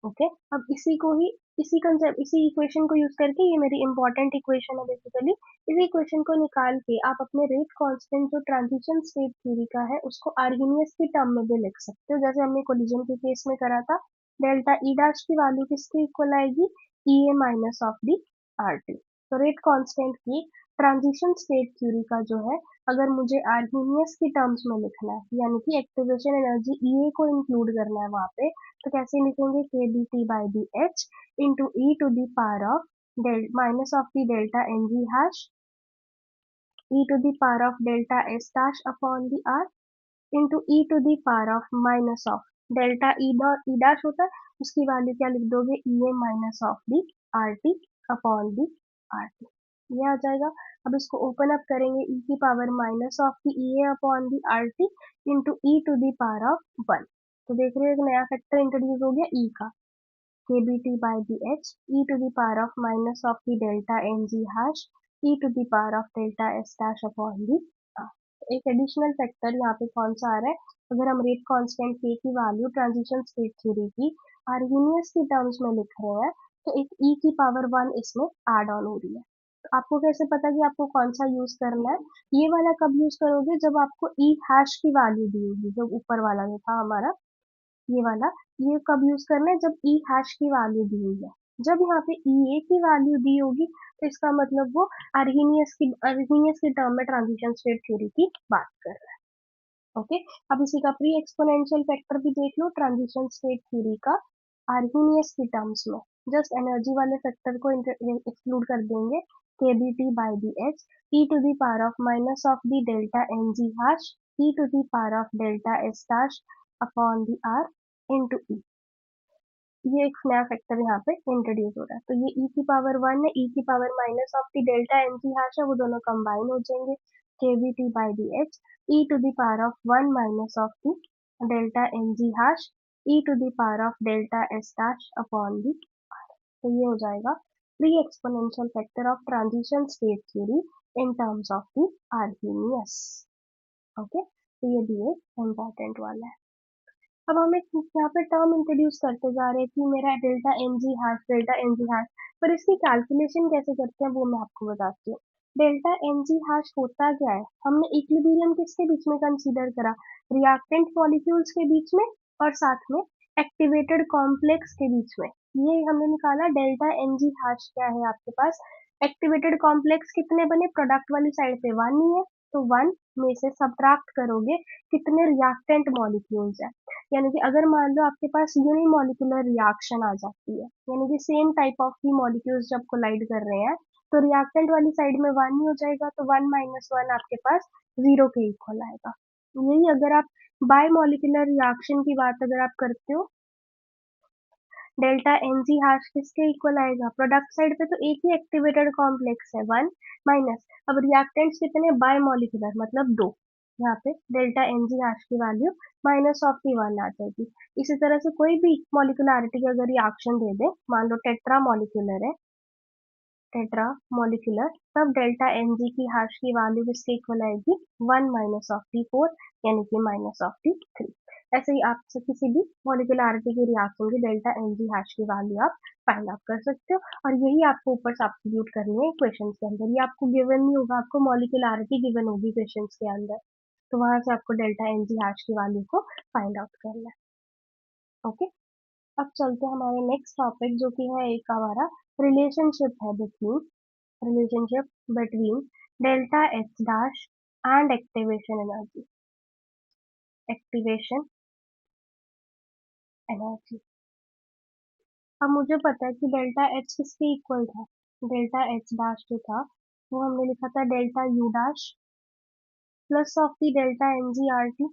ओके, अब इसी को ही, इसी कंसेप्ट, इसी इक्वेशन को यूज करके, ये मेरी इंपॉर्टेंट इक्वेशन है बेसिकली, इस इक्वेशन को निकाल के आप अपने रेट कांस्टेंट जो ट्रांजिशन स्टेट थ्योरी का है उसको आर्गेनियस की टर्म में भी लिख सकते हो, जैसे हमने कोलिजन के केस में करा था। डेल्टा ई डैश की वैल्यू किसके इक्वल आएगी, E A minus of the R T. तो रेट कांस्टेंट की ट्रांजिशन स्टेट थ्योरी का जो है, अगर मुझे आर्गेनियस की टर्म्स में लिखना है, यानी कि एक्टिवेशन एनर्जी ई ए को इंक्लूड करना है वहां पे, तो कैसे लिखेंगे, K B T by D H into E to the power of minus of the delta N G hash E to the power of delta S dash upon the R into E to the power of minus of delta E dot E dash होता है, उसकी value क्या लिख दोगे, E A minus of the R T upon the R T, ये आ जाएगा। अब इसको ओपन अप करेंगे, ई की power minus of the E A upon the R T into E to the power of one, तो देख रहे हो एक नया फैक्टर इंट्रोड्यूस हो गया ई का, K B T by D H E to the power of minus of the delta N G hash E to the power of delta S dash upon the R. एक additional factor यहाँ पे कौन सा आ रहा है, अगर हम rate constant K की वैल्यू ट्रांजिशन स्टेट थ्योरी की आर्गेनियस की टर्म्स में लिख रहे हैं, तो एक ई की पावर वन इसमें ऐड ऑन हो रही है। तो आपको कैसे पता कि आपको कौन सा यूज करना है, ये वाला कब यूज करोगे, जब आपको ई हैश की वैल्यू दी होगी, जो ऊपर वाला जो था हमारा, ये वाला, ये कब यूज करना है, जब ई हैश की वैल्यू दी हुई है। जब यहाँ पे ई ए की वैल्यू दी होगी तो इसका मतलब वो आर्गेनियस की टर्म में ट्रांजिशन स्टेट थ्योरी की बात कर रहा है। ओके, अब इसी का प्री एक्सपोनेंशियल फैक्टर भी देख लो ट्रांजिशन स्टेट थ्योरी का आर्गेनियस की टर्म्स में, जस्ट एनर्जी वाले फैक्टर को एक्सक्लूड कर देंगे, K B T by D H E to the power of minus of the delta N G hash E to the power of delta S dash upon the R into E, ये एक नया factor यहाँ पे introduce हो रहा है, तो ये e की पावर वन है, e की power minus of the delta N G hash है, वो दोनों कंबाइन हो जाएंगे, K V T by D H E to the power of one minus of the delta N G hash E to the power of delta S dash upon the, तो ये हो जाएगा pre exponential factor of transition state theory in terms of the Arrhenius. Okay, तो ये भी एक important वाला है। अब हम एक यहाँ पे टर्म इंट्रोड्यूस करते जा रहे हैं कि मेरा delta N G hash, delta N G hash, पर इसकी कैलकुलेशन कैसे करते हैं वो मैं आपको बताती हूँ। डेल्टा एन जी हैश होता क्या है, हमने इक्विलिब्रियम किसके बीच में कंसीडर करा, रिएक्टेंट मॉलिक्यूल्स के बीच में और साथ में एक्टिवेटेड कॉम्प्लेक्स के बीच में, ये हमने निकाला। डेल्टा एन जी हैश क्या है आपके पास, एक्टिवेटेड कॉम्प्लेक्स कितने बने, प्रोडक्ट वाली साइड पे वन ही है, तो वन में से सब्ट्रैक्ट करोगे कितने रिएक्टेंट मॉलिक्यूल्स है, यानी कि अगर मान लो आपके पास यूनिमोलिकुलर रिएक्शन आ जाती है, यानी कि सेम टाइप ऑफ की मॉलिक्यूल्स जब कोलाइड कर रहे हैं, तो रिएक्टेंट वाली साइड में वन ही हो जाएगा, तो वन माइनस वन आपके पास जीरो के इक्वल आएगा। यही अगर आप बाय मॉलिकुलर रिएक्शन की बात अगर आप करते हो, डेल्टा एन जी हैश किसके इक्वल आएगा, प्रोडक्ट साइड पे तो एक ही एक्टिवेटेड कॉम्प्लेक्स है 1 माइनस, अब रिएक्टेंट्स कितने, बाय मॉलिक्यूलर मतलब 2, यहाँ पे डेल्टा एन जी हैश की वैल्यू माइनस ऑफ की 1 आ जाएगी। इसी तरह से कोई भी मॉलिक्यूलरिटी की अगर रिएक्शन दे दे, मान लो टेट्रा मॉलिक्यूलर है, टेट्रा मॉलिक्यूलर, तब डेल्टा एन जी की हैश की वैल्यू किसके इक्वल आएगी, 1 माइनस ऑफ टी 4 यानी कि माइनस ऑफ टी 3। ऐसे ही आप किसी भी मॉलिक्यूलरिटी की रिएक्शन की डेल्टा एन जी हैश की वैल्यू आप फाइंड आउट कर सकते हो, और यही आपको ऊपर सब्स्टिट्यूट करनी है क्वेश्चन के अंदर। ये आपको गिवन नहीं होगा, आपको मॉलिक्यूलरिटी गिवन होगी क्वेश्चन के अंदर, तो वहां से आपको डेल्टा एन जी हैश की वैल्यू को फाइंड आउट करना है। ओके, अब चलते हैं हमारे नेक्स्ट टॉपिक, जो कि है एक हमारा रिलेशनशिप है between, relationship between delta H dash and activation energy, activation energy। अब मुझे पता है कि डेल्टा एच किसके इक्वल था, डेल्टा एच डैश जो था वो हमने लिखा था delta U dash plus of the delta N G R T,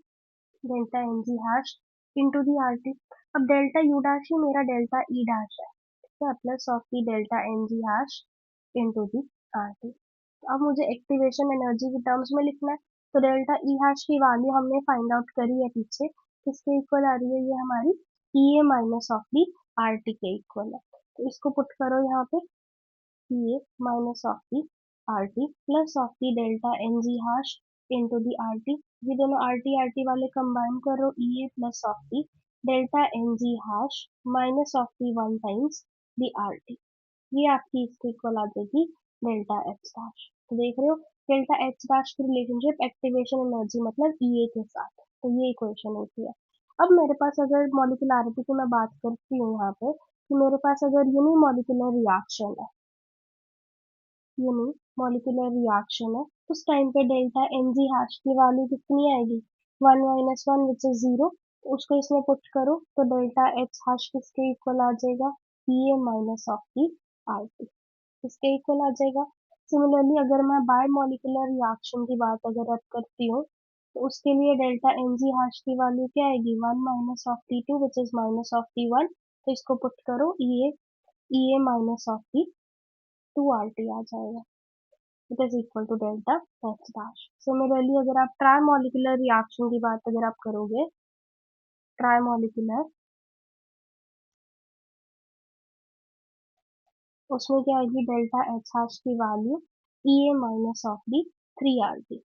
delta N G hash into the R T. अब डेल्टा यू डैश ही मेरा डेल्टा ई डैश है, ठीक है, plus of the delta N G hash into the R T. अब मुझे activation energy के terms में लिखना है, तो डेल्टा ई हैश की वैल्यू हमने फाइंड आउट करी है पीछे, किसके इक्वल आ रही है, ये हमारी E A minus of the R T के इक्वल है। तो इसको पुट करो यहाँ पे, E A minus of the R T plus of the delta N G hash into the R T, ये दोनों आर टी वाले कंबाइन करो, E A plus of the delta N G hash minus of the 1 times the R T, ये आपकी इसके equal आ जाएगी delta H dash. तो देख रहे हो डेल्टा एच डैश की रिलेशनशिप एक्टिवेशन एनर्जी मतलब ई ए के साथ, तो ये इक्वेशन होती है। अब मेरे पास अगर मॉलिक्यूलरिटी की मैं बात करती हूँ यहाँ पे, कि मेरे पास अगर यूनिमॉलिक्यूलर रिएक्शन है, यूनिमॉलिक्यूलर रिएक्शन है, उस टाइम पे डेल्टा एन जी हैश की वैल्यू कितनी आएगी, 1 माइनस 1 विच इज 0, उसको इसमें पुट करो तो डेल्टा एच हैश किसके इक्वल आ जाएगा, E A minus of the R T, इसके इक्वल आ जाएगा। सिमिलरली अगर मैं बाय मॉलिक्यूलर रिएक्शन की बात अगर अब करती हूँ, तो उसके लिए डेल्टा एन जी हैश की वैल्यू क्या आएगी, 1 minus of T 2 which is minus of T 1, तो इसको पुट करो E A minus of T 2 R T आ जाएगा, it is equal to delta H dash. Similarly अगर आप ट्राई मॉलिक्यूलर रिएक्शन की बात अगर आप करोगे, ट्राई मॉलिक्यूलर, उसमें क्या आएगी, डेल्टा एच हैश की value E A minus of the 3 are T.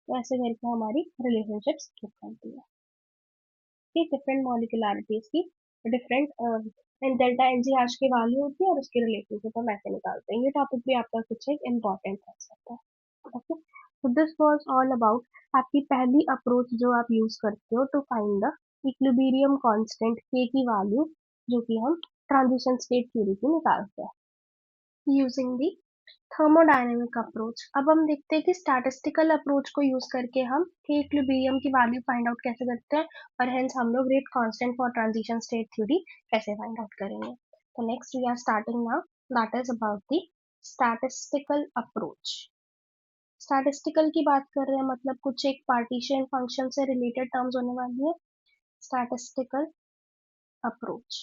तो ऐसे करके हमारी रिलेशनशिप्स निकलती है कि डिफरेंट मॉलिक्यूलरिटीज की different and delta N G hash की वैल्यू होती है और उसकी रिलेशनशिप हम ऐसे निकालते हैं। ये टॉपिक भी आपका कुछ एक इम्पोर्टेंट है सकता है। ओके, तो दिस वाज ऑल अबाउट आपकी पहली अप्रोच जो आप यूज करते हो to find the equilibrium constant K की वैल्यू, जो कि हम ट्रांजिशन स्टेट थ्योरी की निकालते हैं यूजिंग दी थर्मोडायनेमिक अप्रोच। अब हम देखते हैं कि स्टैटिस्टिकल अप्रोच को यूज करके हम के इक्विलिब्रियम की वैल्यू फाइंड आउट कैसे करते हैं, और हेंस हम लोग rate constant for transition state theory कैसे फाइंड आउट करेंगे। तो next we are starting now, that is about the statistical approach. Statistical की बात कर रहे हैं मतलब कुछ एक पार्टीशन फंक्शन से रिलेटेड टर्म्स होने वाली है। स्टैटिस्टिकल अप्रोच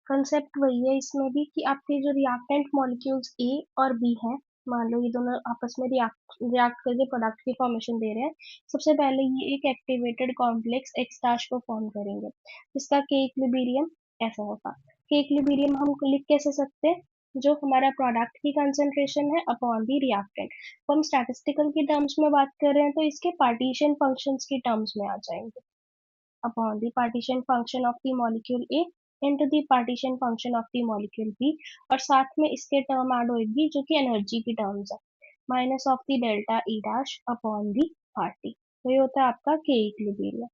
कंसेप्ट वही है इसमें भी, कि आपके जो रिएक्टेंट मॉलिक्यूल्स ए और बी हैं, मान लो ये दोनों आपस में रिएक्ट करके प्रोडक्ट की फॉर्मेशन दे रहे हैं, सबसे पहले ये एक एक्टिवेटेड कॉम्प्लेक्स एक्स डैश को फॉर्म करेंगे, जिसका के इक्विलिब्रियम ऐसा होगा। के इक्विलिब्रियम हम लिख कैसे सकते हैं, जो हमारा प्रोडक्ट की कंसेंट्रेशन है अपॉन दी रिएक्टेंट, तो हम स्टैटिस्टिकल की टर्म्स में बात कर रहे हैं तो इसके पार्टीशन फंक्शंस की टर्म्स में आ जाएंगे, upon the partition function of the molecule A into the partition function of the molecule B, और साथ में इसके टर्म ऐड होगी जो कि एनर्जी की टर्म्स है, minus of the delta E dash upon the R T, तो ये होता है आपका के इक्विलिब्रियम।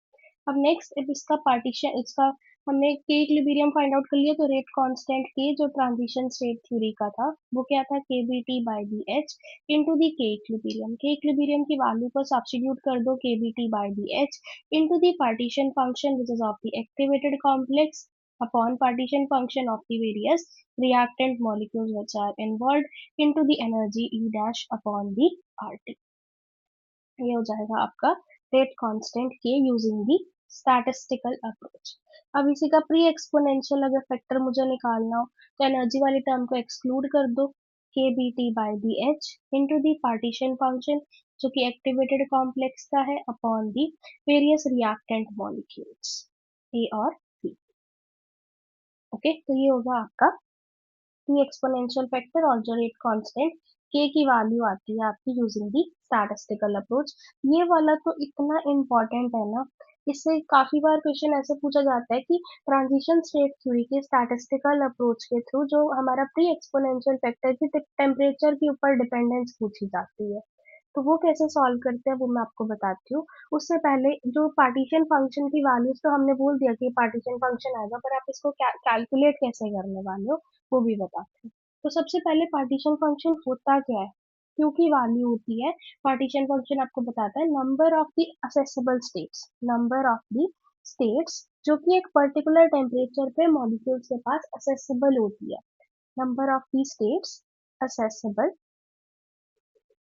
अब नेक्स्ट, अब इसका पार्टीशन, इसका हमने के इक्विलिब्रियम फाइंड आउट कर लिया, तो रेट कांस्टेंट के जो ट्रांजिशन स्टेट थ्योरी का था वो क्या था, K B T by D H into the K equilibrium की वैल्यू को सब्स्टिट्यूट कर दो K B T by D H into the partition function which is of the activated complex upon partition function of the various reactant molecules which are involved into the energy E dash upon the RT। ये हो जाएगा आपका rate constant के using the statistical approach. अब इसी का pre exponential अगर factor मुझे निकालना हो तो एनर्जी वाली टर्म को एक्सक्लूड कर दो, K B T by B H into the partition function जो कि एक्टिवेटेड कॉम्प्लेक्स का है upon the various reactant molecules A और बी। ओके, तो ये होगा आपका प्री एक्सपोनेंशियल फैक्टर और जो रेट कांस्टेंट के की वैल्यू आती है आपकी यूजिंग दी स्टैटिस्टिकल अप्रोच। ये वाला तो इतना इम्पोर्टेंट है ना, इससे काफी बार क्वेश्चन ऐसे पूछा जाता है कि ट्रांजिशन स्टेट थ्योरी के स्टैटिस्टिकल अप्रोच के थ्रू जो हमारा प्री एक्सपोनेंशियल फैक्टर की टेम्परेचर के ऊपर डिपेंडेंस पूछी जाती है, तो वो कैसे सॉल्व करते हैं वो मैं आपको बताती हूँ। उससे पहले जो पार्टीशन फंक्शन की वैल्यूज तो हमने बोल दिया कि पार्टीशन फंक्शन आएगा, पर आप इसको कैलकुलेट कैसे करने वाले हो वो भी बताती हूँ। तो सबसे पहले पार्टीशन फंक्शन होता क्या है, क्यू की वैल्यू होती है। पार्टीशन फंक्शन आपको बताता है number of the accessible states, number of the states जो कि एक पर्टिकुलर टेम्परेचर पे मॉलिक्यूल्स के पास असेसिबल होती है। Number of the states accessible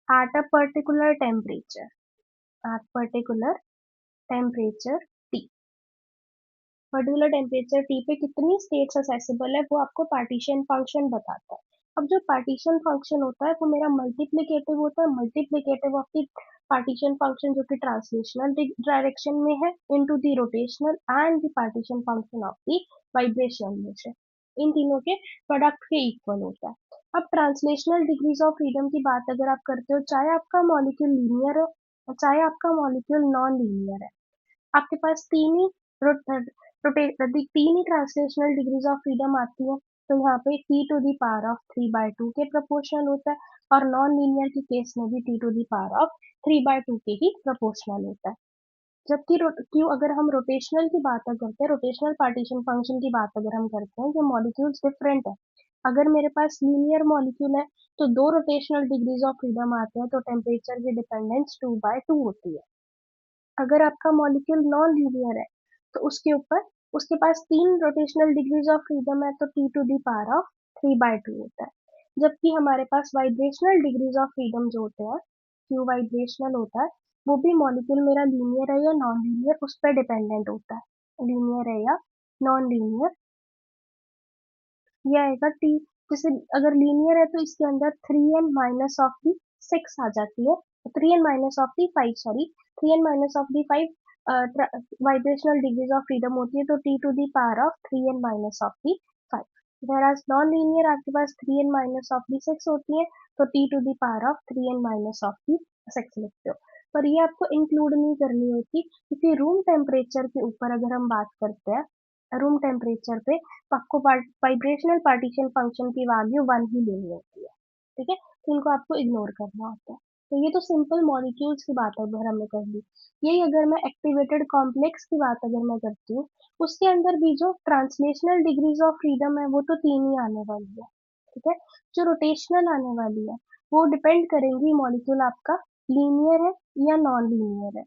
at a particular temperature, at particular temperature T, particular temperature T पे कितनी स्टेट्स असेसिबल है वो आपको पार्टीशन फंक्शन बताता है। अब जो पार्टीशन फंक्शन होता है वो मेरा मल्टीप्लिकेटिव होता है, multiplicative of the partition function जो कि ट्रांसलेशनल डायरेक्शन में है into the rotational and the partition function of the vibrational motion, इन तीनों के प्रोडक्ट के इक्वल होता है। अब ट्रांसलेशनल डिग्रीज ऑफ फ्रीडम की बात अगर आप करते हो, चाहे आपका मॉलिक्यूल लीनियर है चाहे आपका मॉलिक्यूल नॉन लीनियर है, आपके पास तीन ही ट्रांसलेशनल डिग्रीज ऑफ फ्रीडम आती है। तो यहाँ पे T to the power of 3/2 के प्रोपोर्शनल होता है, और नॉन लीनियर के केस में भी T to the power of 3/2 के ही प्रोपोर्शनल होता है। जबकि क्यों अगर हम रोटेशनल की बात करते हैं, रोटेशनल पार्टीशन फंक्शन की बात अगर हम करते हैं, जो मॉलिक्यूल्स डिफरेंट है, अगर मेरे पास लीनियर मॉलिक्यूल है तो दो रोटेशनल डिग्रीज ऑफ फ्रीडम आते हैं, तो टेम्परेचर की डिपेंडेंस 2/2 होती है। अगर आपका मॉलिक्यूल नॉन लीनियर है तो उसके ऊपर उसके पास तीन रोटेशनल डिग्रीज ऑफ फ्रीडम है, तो T to the power of 3/2 होता है। जबकि हमारे पास वाइब्रेशनल डिग्रीज ऑफ फ्रीडम जो होते हैं, क्यू वाइब्रेशनल होता है, वो भी मॉलिक्यूल मेरा लीनियर है या नॉन लीनियर उस पर डिपेंडेंट होता है, लीनियर है या नॉन लीनियर। ये आएगा टी, जैसे अगर लीनियर है तो इसके अंदर 3n - ऑफ दी 6 आ जाती है, 3n - of the 5, sorry, 3n - of the 5 vibrational degrees of freedom होती है, तो T to the power of 3n - of the 5। whereas non linear आपके पास 3n - ऑफ दी 6 होती है, तो T to the power of 3n - of the 6 लिखते हो। पर ये आपको इंक्लूड नहीं करनी होती, क्योंकि रूम टेम्परेचर के ऊपर अगर हम बात करते हैं, रूम टेम्परेचर पे, तो आपको वाइब्रेशनल पार्टीशन फंक्शन की वैल्यू 1 ही लेनी होती है। ठीक है, तो इनको आपको इग्नोर करना होता है। तो ये तो सिंपल मॉलिक्यूल्स की बात अगर हमने कर ली। यही अगर मैं एक्टिवेटेड कॉम्प्लेक्स की बात अगर मैं करती हूँ, उसके अंदर भी जो ट्रांसलेशनल डिग्रीज ऑफ फ्रीडम है वो तो तीन ही आने वाली है। ठीक है, जो रोटेशनल आने वाली है वो डिपेंड करेंगी मॉलिक्यूल आपका लीनियर है या नॉन लीनियर है,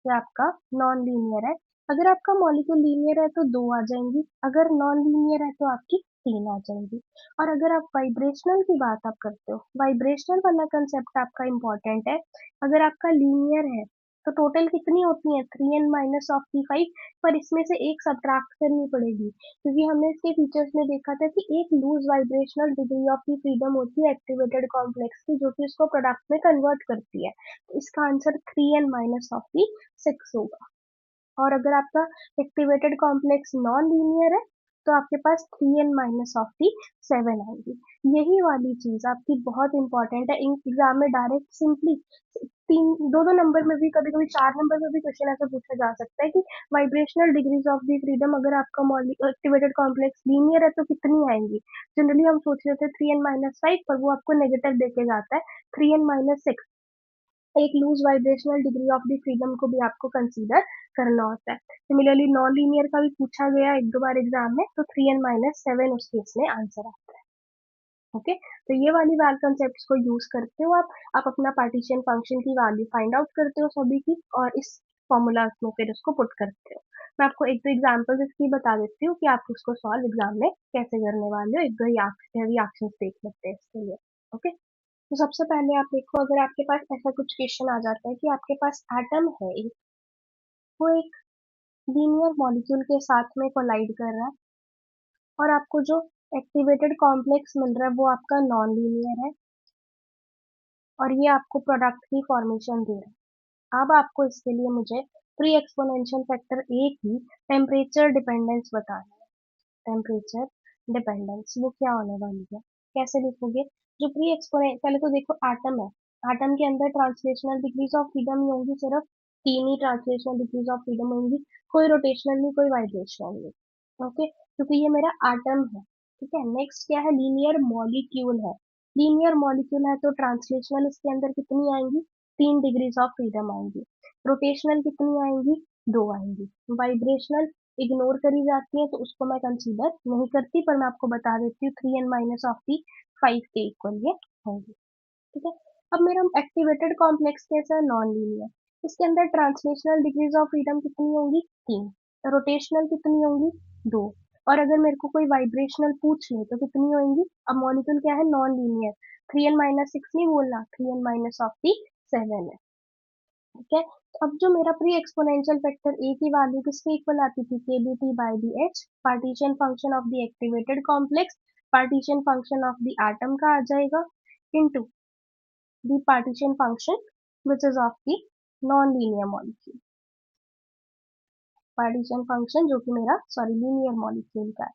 या आपका नॉन लीनियर है। अगर आपका मॉलिक्यूल लीनियर है तो दो आ जाएंगी, अगर नॉन लीनियर है तो आपकी तीन आ जाएंगी। और अगर आप वाइब्रेशनल की बात आप करते हो, वाइब्रेशनल वाला कंसेप्ट आपका इंपॉर्टेंट है। अगर आपका लीनियर है तो टोटल कितनी होती है, 3n - ऑफ दी 5, पर इसमें से एक सब्ट्रैक्ट करनी पड़ेगी, क्योंकि हमने इसके फीचर्स में देखा था कि एक loose vibrational degree of the freedom होती है एक्टिवेटेड कॉम्प्लेक्स की, जो कि इसको प्रोडक्ट में कन्वर्ट करती है। तो इसका आंसर 3n - ऑफ दी 6 होगा। और अगर आपका एक्टिवेटेड कॉम्प्लेक्स नॉन लीनियर है तो आपके पास 3n - ऑफ दी 7 आएगी। यही वाली चीज आपकी बहुत इंपॉर्टेंट है, एग्जाम में डायरेक्ट सिंपली तीन दो दो नंबर में भी, कभी कभी 4 नंबर में भी क्वेश्चन ऐसा पूछा जा सकता है कि vibrational degrees of the freedom अगर आपका एक्टिवेटेड कॉम्प्लेक्स लीनियर है तो कितनी आएंगी। जनरली हम सोच रहे थे 3n - 5, पर वो आपको नेगेटिव देके जाता है 3n - 6। एक loose vibrational degree of the freedom को भी आपको कंसीडर करना होता है। सिमिलरली नॉन लीनियर का भी पूछा गया एक दो बार एग्जाम में, तो 3n - 7 उस केस में आंसर आता है। ओके, तो ये वाली वैल कंसेप्ट को यूज करते हो आप अपना पार्टीशन फंक्शन की वैल्यू फाइंड आउट करते हो सभी की, और इस फॉर्मूला में फिर उसको पुट करते हो। मैं आपको एक दो एग्जाम्पल्स इसकी बता देती हूँ कि आप उसको सॉल्व एग्जाम में कैसे करने वाले हो, एक दो रिएक्शन देख लेते हैं इसके लिए। ओके, तो सबसे पहले आप देखो, अगर आपके पास ऐसा कुछ क्वेश्चन आ जाता है कि आपके पास एटम है एक, वो एक लीनियर मॉलिक्यूल के साथ में कोलाइड कर रहा है और आपको जो एक्टिवेटेड कॉम्प्लेक्स मिल रहा है वो आपका नॉन लीनियर है और ये आपको प्रोडक्ट की फॉर्मेशन दे रहा है। अब आपको इसके लिए मुझे प्री एक्सपोनेंशियल फैक्टर ए की टेम्परेचर डिपेंडेंस बताना है। टेम्परेचर डिपेंडेंस वो क्या होने वाली है, कैसे लिखोगे? जो प्री एक्सपोनेंट, पहले तो देखो एटम है, एटम के अंदर ट्रांसलेशनल डिग्रीज ऑफ फ्रीडम ही होंगी, सिर्फ तीन ही ट्रांसलेशनल डिग्रीज ऑफ फ्रीडम होंगी, कोई रोटेशनल नहीं, कोई वाइब्रेशनल नहीं। ओके, क्योंकि ये मेरा एटम है। ठीक है, नेक्स्ट क्या है? लीनियर मॉलिक्यूल है। लीनियर मॉलिक्यूल है तो ट्रांसलेशनल इसके अंदर कितनी आएंगी? तीन डिग्रीज ऑफ फ्रीडम आएंगी। रोटेशनल कितनी आएंगी? दो आएंगी। वाइब्रेशनल इग्नोर करी जाती है तो उसको मैं कंसीडर नहीं करती, पर मैं आपको बता देती हूँ 3n-5 के इक्वल ये होंगी। ठीक है, अब मेरा एक्टिवेटेड कॉम्प्लेक्स कैसा है? Non linear. इसके अंदर ट्रांसलेशनल डिग्रीज ऑफ फ्रीडम कितनी होंगी? तीन। रोटेशनल कितनी होंगी? दो। और अगर मेरे को कोई वाइब्रेशनल पूछ ले तो कितनी होंगी? अब मॉलिक्यूल क्या है? Non linear. 3n-6 नहीं बोलना, 3n-7 है। ठीक है, तो अब जो मेरा प्री एक्सपोनेंशियल फैक्टर ए की वैल्यू किसके इक्वल आती थी? K B T by D H, partition function of the activated complex, partition function of the atom का आ जाएगा, into the partition function which is of the non linear molecule. Partition function जो कि मेरा sorry linear molecule का है।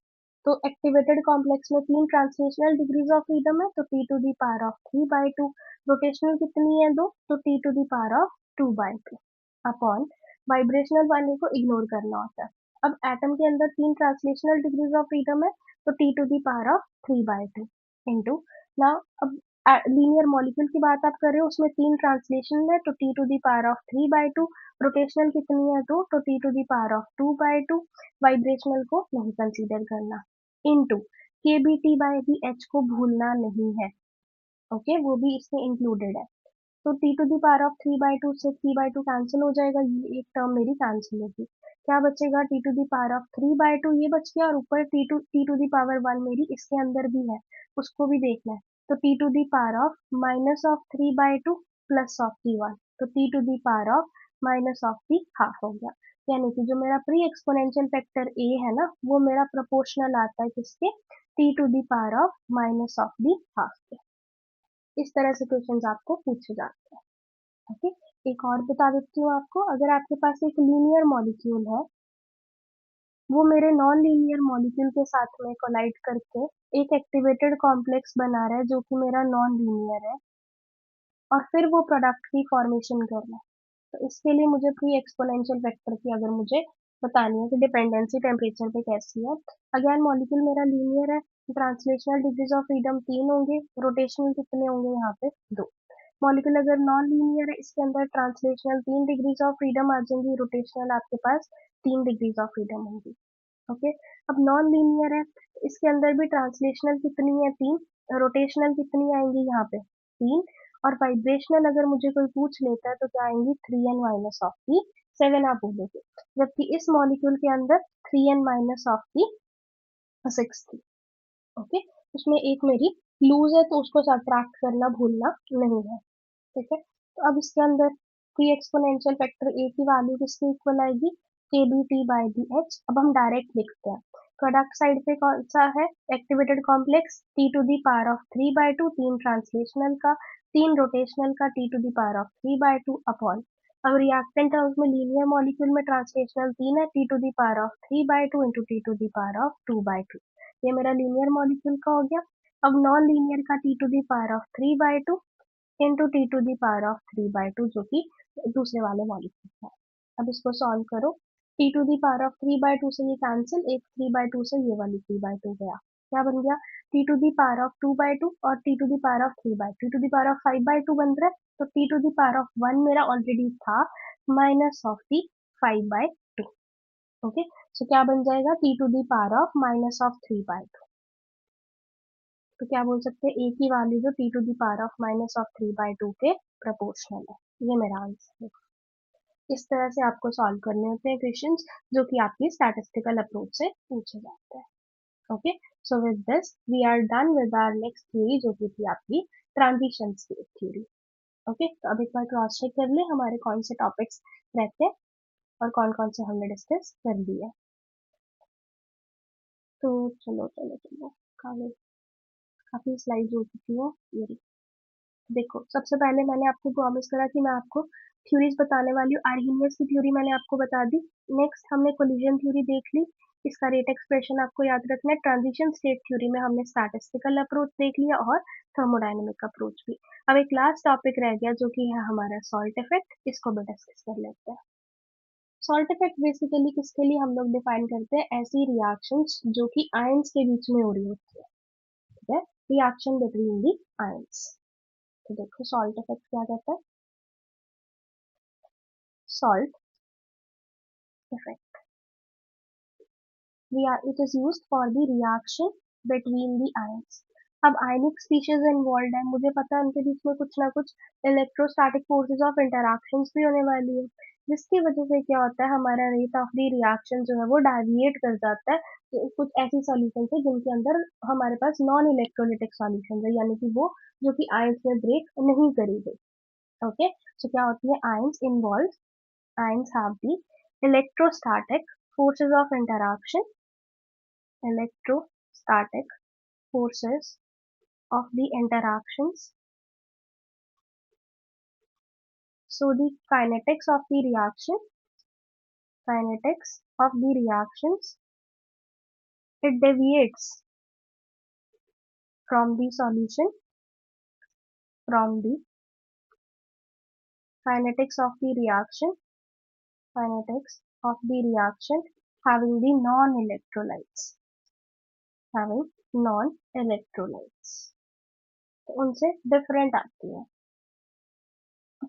तो activated complex में तीन ट्रांसलेशनल डिग्रीज ऑफ फ्रीडम है, तो T to the power of 3/2। Rotational कितनी है? दो, तो T to the power of 2/2 upon vibrational वाले को इग्नोर करना होता है। अब एटम के अंदर तीन ट्रांसलेशनल डिग्रीज ऑफ फ्रीडम है, तो T to the power of 3/2 into ना। अब लीनियर मॉलिक्यूल की बात आप कर रहे हो, उसमें तीन ट्रांसलेशन है, तो T to the power of 3/2। Rotational कितनी है? दो, तो T to the power of 2/2। Vibrational को नहीं कंसीडर करना, into K B T by the H को भूलना नहीं है। ओके, वो भी इसमें इंक्लूडेड है। तो T to the power of 3/2 से 3/2 कैंसिल हो जाएगा, ये एक टर्म मेरी कैंसिल होगी। क्या बचेगा? T to the power of 3/2 ये बच गया, और ऊपर टी टू दी पावर 1 मेरी इसके अंदर भी है, उसको भी देखना है। तो T to the power of minus of 3/2 plus of the 1, तो T to the power of minus of the half हो गया। यानी कि जो मेरा प्री एक्सपोनेंशियल फैक्टर ए है ना, वो मेरा प्रोपोर्शनल आता है किसके? T to the power of minus of the half के। इस तरह से क्वेश्चंस आपको पूछे जाते हैं। ओके, एक और बता देती हूँ आपको। अगर आपके पास एक लीनियर मॉलिक्यूल है, वो मेरे नॉन लीनियर मॉलिक्यूल के साथ में कोलाइड करके एक एक्टिवेटेड कॉम्प्लेक्स बना रहा है जो कि मेरा नॉन लीनियर है, और फिर वो प्रोडक्ट की फॉर्मेशन करना है, तो इसके लिए मुझे प्री एक्सपोनेंशियल वेक्टर की अगर मुझे बतानी है कि डिपेंडेंसी टेम्परेचर पे कैसी है। अगेन मॉलिक्यूल मेरा लीनियर है, ट्रांसलेशनल डिग्रीज ऑफ फ्रीडम तीन होंगे, रोटेशनल कितने होंगे यहाँ पे? दो। मॉलिक्यूल अगर नॉन लीनियर है, इसके अंदर ट्रांसलेशनल तीन डिग्रीज ऑफ फ्रीडम आ जाएंगी, रोटेशनल आपके पास तीन डिग्रीज ऑफ फ्रीडम होंगी। ओके, अब नॉन लीनियर है, इसके अंदर भी ट्रांसलेशनल कितनी है? तीन। रोटेशनल कितनी आएंगी यहाँ पे? तीन। और वाइब्रेशनल अगर मुझे कोई पूछ लेता है तो क्या आएंगी? 3n-7 आप बोलोगे, जबकि इस मॉलिक्यूल के अंदर 3n-6 थी। ओके, उसमें एक मेरी लूज है, तो उसको सब्ट्रैक्ट करना भूलना नहीं है। ठीक है, तो अब इसके अंदर प्री एक्सपोनेंशियल फैक्टर ए की वैल्यू किसके इक्वल आएगी? K B T by D H. अब हम डायरेक्ट लिखते हैं, प्रोडक्ट साइड पे कौन सा है? Activated complex T to the power of 3/2, तीन ट्रांसलेशनल का, तीन रोटेशनल का, T to the power of 3/2 upon. अब रिएक्टेंट टर्म्स में लीनियर मॉलिक्यूल में ट्रांसलेशनल तीन है, T to the power of 3/2 into T to the power of 2/2। ये मेरा लीनियर मॉलिक्यूल का हो गया। अब नॉन लीनियर का T to the power of 3/2 into T to the power of 3/2 जो कि दूसरे वाले मॉलिक्यूल है। अब इसको सॉल्व करो, T to the power of 3/2 से ये कैंसिल, एक 3/2 से ये वाली 3/2 गया, क्या बन गया? T to the power of 2/2 और T to the power of 3/2, T to the power of 5/2 बन रहा है, तो T to the power of 1 मेरा ऑलरेडी था, minus of the 5/2। Okay, so क्या बन जाएगा? T to the power of minus of 3/2। तो क्या बोल सकते हैं? ए की वैल्यू जो T to the power of minus of 3/2 के प्रोपोर्शनल है। ये मेरा आंसर है। इस तरह से आपको सॉल्व करने होते हैं क्वेश्चंस जो कि आपकी स्टैटिस्टिकल अप्रोच से पूछे जाते हैं। Okay, so with this we are done with our next theory जो कि थी आपकी ट्रांजिशन स्टेट थ्योरी। ओके, तो अब एक बार क्रॉस चेक कर ले हमारे कौन से टॉपिक्स रहते हैं। और कौन कौन से हमने डिस्कस कर दिया। तो चलो चलो चलो, काफी काफी स्लाइड हो चुकी है ये। देखो, सबसे पहले मैंने आपको प्रॉमिस करा कि मैं आपको थ्योरीज बताने वाली हूँ। आर्हीनियस की थ्योरी मैंने आपको बता दी। नेक्स्ट हमने कोलिजन थ्योरी देख ली, इसका रेट एक्सप्रेशन आपको याद रखना है। ट्रांजिशन स्टेट थ्योरी में हमने स्टैटिस्टिकल अप्रोच देख लिया और थर्मोडायनेमिक अप्रोच भी। अब एक लास्ट टॉपिक रह गया जो कि है हमारा सॉल्ट इफेक्ट, इसको भी डिस्कस कर लेते हैं। सॉल्ट इफेक्ट बेसिकली किसके लिए हम लोग डिफाइन करते हैं? ऐसी रिएक्शंस जो कि आयंस के बीच में हो रही होती है, ठीक है, रिएक्शन बिटवीन दी आयंस। तो देखो सॉल्ट इफेक्ट क्या कहता है। Salt effect. It is used for the reaction between the ions. अब आयनिक स्पीशीज इन्वॉल्व है, मुझे पता है उनके बीच में कुछ ना कुछ इलेक्ट्रोस्टैटिक फोर्सेस ऑफ इंटरैक्शंस भी होने वाली है, जिसकी वजह से क्या होता है, हमारा रेट ऑफ द रिएक्शन जो है वो डेविएट कर जाता है। तो कुछ ऐसी सॉल्यूशंस है जिनके अंदर हमारे पास नॉन इलेक्ट्रोलिटिक सॉल्यूशंस है, यानी कि वो जो कि आयंस में ब्रेक नहीं करी गई। ओके, सो क्या होती है ions involve? Ions have the electrostatic forces of interaction, electrostatic forces of the interactions. So the kinetics of the reactions, it deviates from the solution, from the kinetics of the reaction, kinetics of the reaction having the non-electrolytes, having non-electrolytes. तो उनसे different आती है।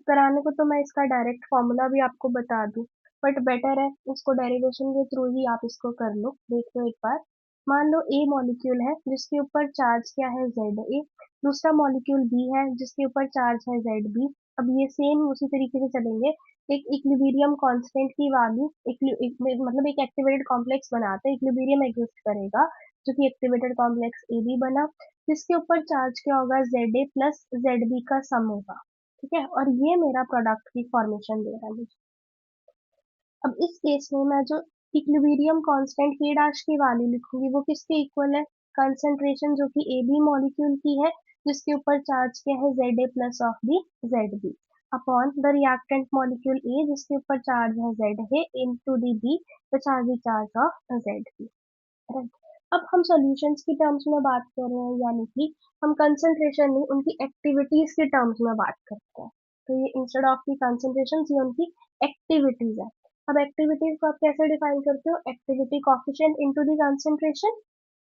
कराने को तो मैं इसका direct formula भी आपको बता दूं, बट बेटर है इसको डेरिवेशन के थ्रू ही आप इसको कर लो। देख लो एक बार, मान लो ए मॉलिक्यूल है जिसके ऊपर चार्ज क्या है जेड ए, दूसरा मॉलिक्यूल बी है जिसके ऊपर चार्ज है जेड बी। अब ये सेम उसी तरीके से चलेंगे, एक इक्विलिब्रियम कांस्टेंट की वैल्यू मतलब एक एक्टिवेटेड कॉम्प्लेक्स बनाते हैं, इक्विलिब्रियम एग्जिस्ट करेगा जो कि एक्टिवेटेड कॉम्प्लेक्स ए बी बना, जिसके ऊपर चार्ज क्या होगा Z A plus Z B का सम होगा, ठीक है, और ये मेरा प्रोडक्ट की फॉर्मेशन दे रहा है मुझे। अब इस केस में मैं जो इक्विलिब्रियम कांस्टेंट के डैश की वैल्यू लिखूंगी वो किसके इक्वल है? कंसंट्रेशन जो कि ए बी मॉलिक्यूल की है जिसके ऊपर चार्ज क्या है Z A plus of the Z B, upon the reactant molecule A जिसके ऊपर चार्ज है जेड है into the B which are the charge of Z B, right. अब हम सॉल्यूशंस की टर्म्स में बात कर रहे हैं, यानी कि हम कंसंट्रेशन नहीं उनकी एक्टिविटीज के टर्म्स में बात करते हैं। तो ये इंस्टेड ऑफ की कंसंट्रेशन ये उनकी एक्टिविटीज है। अब एक्टिविटीज को आप कैसे डिफाइन करते हो? Activity coefficient into the concentration,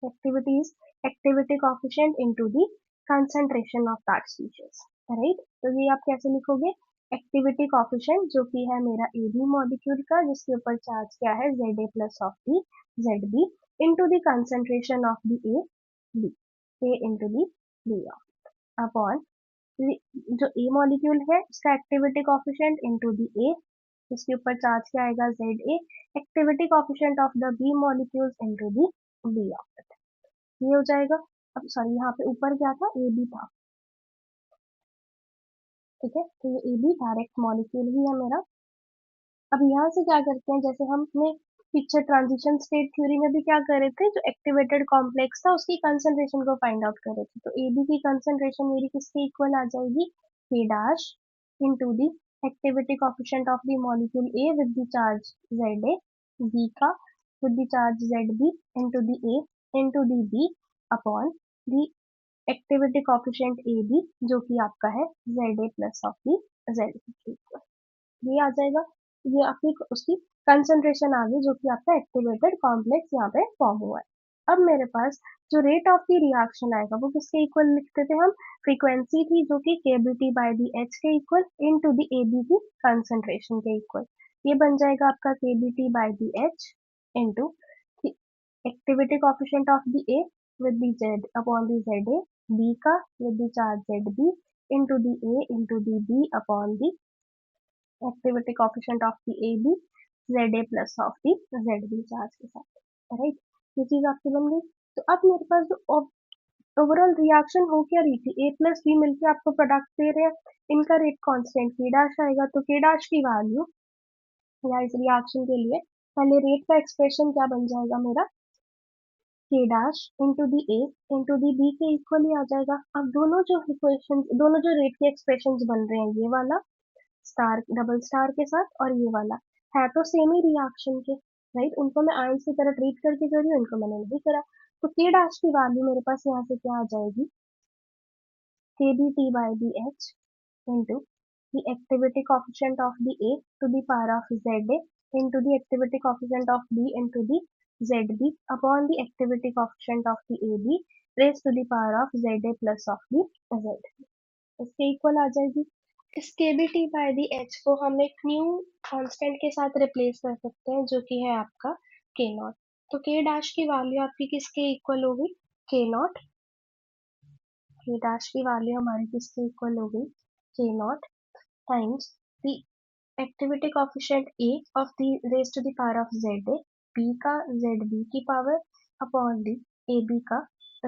activities activity coefficient into the concentration of that species, right. तो ये आप कैसे लिखोगे? एक्टिविटी कोफिशिएंट जो कि है मेरा ए बी मॉलिक्यूल का जिसके ऊपर चार्ज क्या है Z A plus of the Z B into the concentration of the A into the B upon जो A मॉलिक्यूल है उसका activity coefficient into the A, इसके ऊपर चार्ज क्या आएगा Z A, activity coefficient of the B molecules into the B of it, ये हो जाएगा। अब सॉरी यहाँ पे ऊपर क्या था, ए बी था, ठीक है, तो ये ए बी डायरेक्ट मॉलिक्यूल ही है मेरा। अब यहाँ से क्या करते हैं, जैसे हमने पीछे ट्रांजिशन स्टेट थ्योरी में भी क्या कर रहे थे, जो एक्टिवेटेड कॉम्प्लेक्स था उसकी कंसंट्रेशन को फाइंड आउट कर रहे थे, तो ए बी की कंसंट्रेशन मेरी किसके इक्वल आ जाएगी? K dash into the activity coefficient of the molecule A with the charge Z A, B का with the charge Z B into the A into the B upon the activity coefficient A B जो कि आपका है Z A plus of the Z B, ये आ जाएगा। ये आपकी उसकी कंसंट्रेशन आ गई जो कि आपका एक्टिवेटेड कॉम्प्लेक्स यहाँ पे फॉर्म हुआ है। अब मेरे पास जो रेट ऑफ द रिएक्शन आएगा वो किसके इक्वल लिखते थे हम? फ्रीक्वेंसी थी जो कि केबीटी बाय दी एच के इक्वल इनटू द एबी की कंसंट्रेशन के इक्वल, ये बन जाएगा आपका KBT bye the H into activity coefficient of the A with the z upon the za, b का with the charge zb into the a into the b upon the activity coefficient of the A B Z A plus of the Z B charge के साथ, right. ये चीज आपकी बन गई। तो अब मेरे पास जो ओवरऑल रिएक्शन हो क्या रही थी, ए प्लस बी मिलकर आपको प्रोडक्ट दे रहे हैं, इनका रेट कांस्टेंट के डैश आएगा, तो के डैश की वैल्यू या इस रिएक्शन के लिए पहले रेट का एक्सप्रेशन क्या बन जाएगा मेरा, के dash into the A into the B के इक्वल ही आ जाएगा। अब दोनों जो इक्वेशन, दोनों जो रेट के एक्सप्रेशन बन रहे हैं, ये वाला स्टार डबल स्टार के साथ और ये वाला, है तो सेम ही रिएक्शन के, राइट। उनको मैं आयंस की तरह ट्रीट करके कर रही हूँ, इनको मैंने नहीं करा। तो के डैश की वैल्यू मेरे पास यहाँ से क्या आ जाएगी, K B T by D H into the activity coefficient of the A to the power of ZA into the activity coefficient of B into the ZB upon the activity coefficient of the AB raised to the power of ZA plus of the Z, इसके equal आ जाएगी। इस KBT by the H को हम एक new constant के साथ replace कर सकते हैं, जो कि है आपका K नॉट। तो K डैश की वैल्यू आपकी किसके इक्वल होगी, K नॉट। K डैश की वैल्यू हमारी किसके इक्वल हो गई, K not times the activity coefficient A of the raised to the power of ZA, B का ZB की पावर अपॉन दी AB का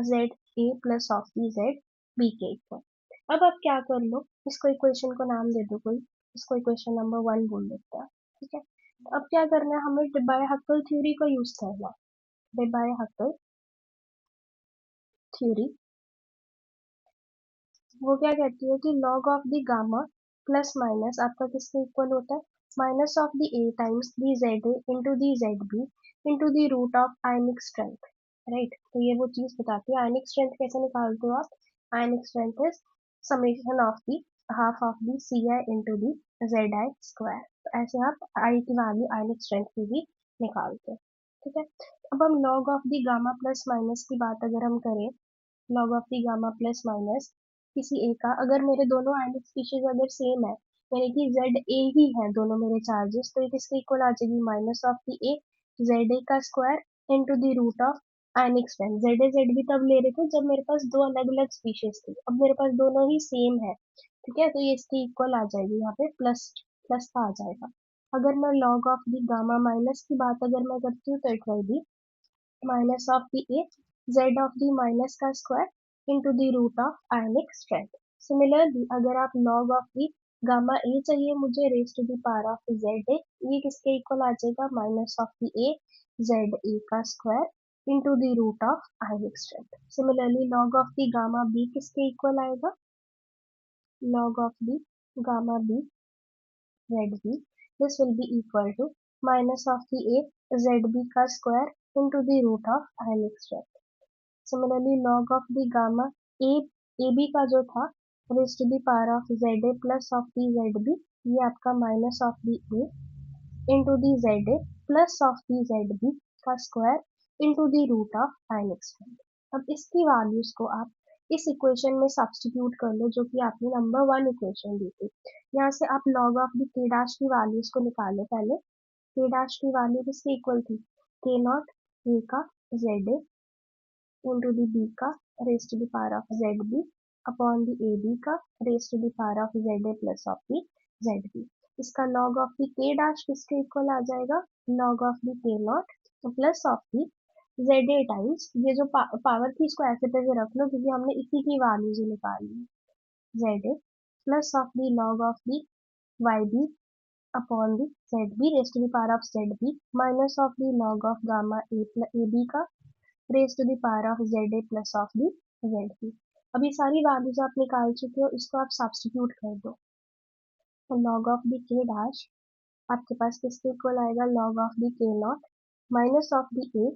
ZA plus of the ZB के equal. अब आप क्या कर लो, इसको इक्वेशन को नाम दे दो कोई, इसको इक्वेशन नंबर 1 बोल देते हैं, ठीक है। तो अब क्या करना है, हमें डेबाय-हक्केल थ्योरी का यूज करना है। डेबाय-हक्केल थ्योरी वो क्या कहती है कि log of the gamma plus minus आपका किसके इक्वल होता है, minus of the A times the Z A into the Z B into the root of ionic strength, right. तो ये वो चीज बताती है आयनिक स्ट्रेंथ कैसे निकालते हो आप, ionic strength is summation of the half of the C I into the Z I square. तो ऐसे आप आई की वैल्यू आयनिक स्ट्रेंथ की भी निकालते हैं, ठीक है। अब हम log of the gamma plus minus की बात अगर हम करें, log of the gamma plus minus किसी ए का, अगर मेरे दोनों आयनिक स्पीशीज अगर सेम है, यानी कि जेड ए ही है दोनों मेरे चार्जेस, तो ये किसके इक्वल आ जाएगी, minus of the A Z A का square into the root of ionic strength. Z A Z B तब ले रहे थे जब मेरे पास दो अलग अलग स्पीशीज थी, अब मेरे पास दोनों ही सेम है, ठीक है। तो ये इसके इक्वल आ जाएगी, यहाँ पे प्लस प्लस का आ जाएगा। अगर मैं log of the gamma minus की बात अगर मैं करती हूँ, तो it will be minus of the A Z of the minus का square into the root of ionic strength. Similarly अगर आप log of the gamma A चाहिए मुझे raise to the power of Z A, ये किसके equal आ जाएगा, minus of the A Z A का square into the root of ionic strength. Similarly log of the gamma B किसके equal आएगा, log of the gamma b zb, this will be equal to minus of the a zb का square into the root of ionic strength. Similarly log of the gamma a ab का जो था raised to the power of za plus of the zb, ये आपका minus of the a into the za plus of the zb का square into the root of ionic strength। अब इसकी values को आप इस इक्वेशन में सब्स्टिट्यूट कर लो, जो कि आपने नंबर 1 इक्वेशन दी थी। यहाँ से आप log of the K dash की वैल्यूज को निकालो। पहले के डैश की वैल्यू किसके इक्वल थी, के नॉट ए का Z A into the B का raise to the power of Z B upon the A B का raise to the power of Z A plus of the Z B. इसका log of the K dash किसके equal आ जाएगा, log of the K naught plus of the Z A times, ये जो power थी इसको ऐसे पे रख लो क्योंकि हमने इसी की वैल्यूज ही निकाली है, Z A plus of the log of the Y B upon the Z B raise to the power of Z B minus of the log of gamma A B का raise to the power of Z A plus of the Z B. अभी सारी values आप निकाल चुके हो, इसको आप substitute कर दो। तो log of the K dash आपके पास किसके इक्वल आएगा, log of the K not minus of the A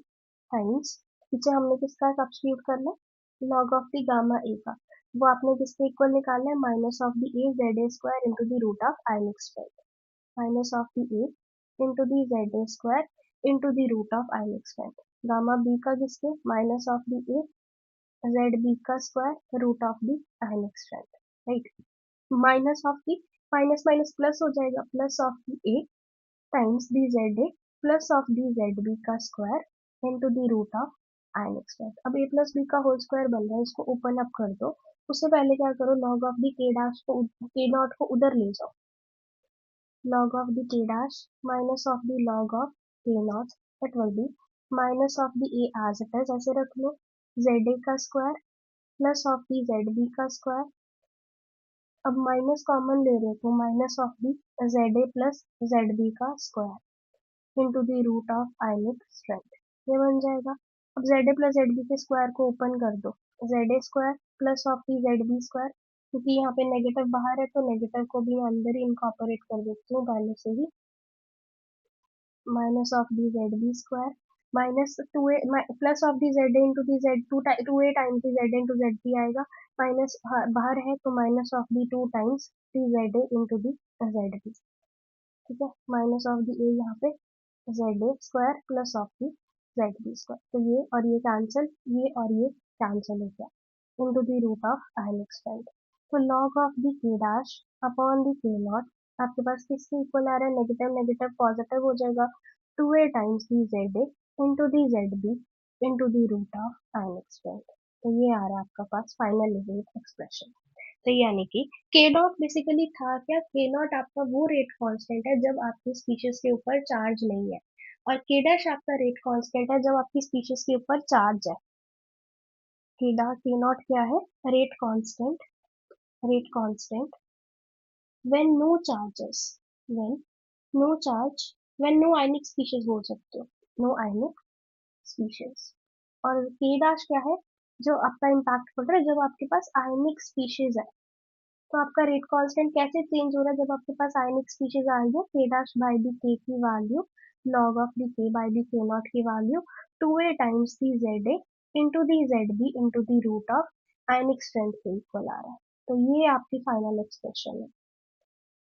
times, पीछे हमने किसका सब्स्टिट्यूट करना है, log of the gamma A का, वो आपने किसके इक्वल निकालना है, minus of the A Z A square into the root of ionic strength, minus of the A into the Z A square into the root of ionic strength. Gamma B का किसके, minus of the A Z B का square root of the ionic strength, right. Minus of the minus minus plus हो जाएगा, plus of the A times the Z A plus of the Z B का square into the root of ionic square. अब A plus B का whole square बन रहा है, इसको open up कर दो। उससे पहले क्या करो, log of the K dash को के नॉट को उधर ले जाओ, log of the k dash minus of the log of k naught, that will be minus of the a as it is, ऐसे रख लो, za का square plus of the Z B का स्क्वायर अब माइनस कॉमन ले रहे हो तो minus of the Z A plus Z B का square into the root of ionic strength, ये बन जाएगा। अब Z A plus Z B के स्क्वायर को ओपन कर दो, Z A square plus of the Z B square, क्योंकि यहाँ पे नेगेटिव बाहर है तो नेगेटिव को भी मैं अंदर ही इनकॉर्पोरेट कर देती हूँ पहले से ही, minus of the Z B square minus two A plus of the Z A into the Z two A times the Z into Z B आएगा, माइनस बाहर है तो minus of the two times the Z A into the Z B, ठीक है, minus of the A यहाँ पे Z A square plus of the Z B square, तो ये और ये कैंसिल, ये और ये कैंसिल हो गया, into the root of ionic strength, तो log of the K dash upon the K not, आपके पास किसके इक्वल आ रहा है, नेगेटिव नेगेटिव पॉजिटिव हो जाएगा, two A times the Z A into the Z B into the root of ionic strength, तो ये आ रहा है आपका पास फाइनल लिमिट एक्सप्रेशन। तो यानी कि के डॉट बेसिकली था क्या, के नॉट आपका वो रेट कांस्टेंट है जब आपकी स्पीशीज के ऊपर चार्ज नहीं है, और के डैश आपका रेट कांस्टेंट है जब आपकी स्पीशीज के ऊपर चार्ज है। के नॉट क्या है, rate constant when no charges, when no charge, when no ionic species बोल सकते हो, नो आयनिक स्पीशीज। और के डैश क्या है, जो आपका इम्पैक्ट पड़ रहा है जब आपके पास आयनिक स्पीशीज है, तो आपका रेट कांस्टेंट कैसे चेंज हो रहा है, जब आपके पास आयनिक स्पीशीज आ रही है, के डैश बाय दी के की value log of the K by the K not की value two A times the Z A into the Z B into the root of ionic strength के इक्वल आ रहा है, तो ये आपकी फाइनल एक्सप्रेशन है।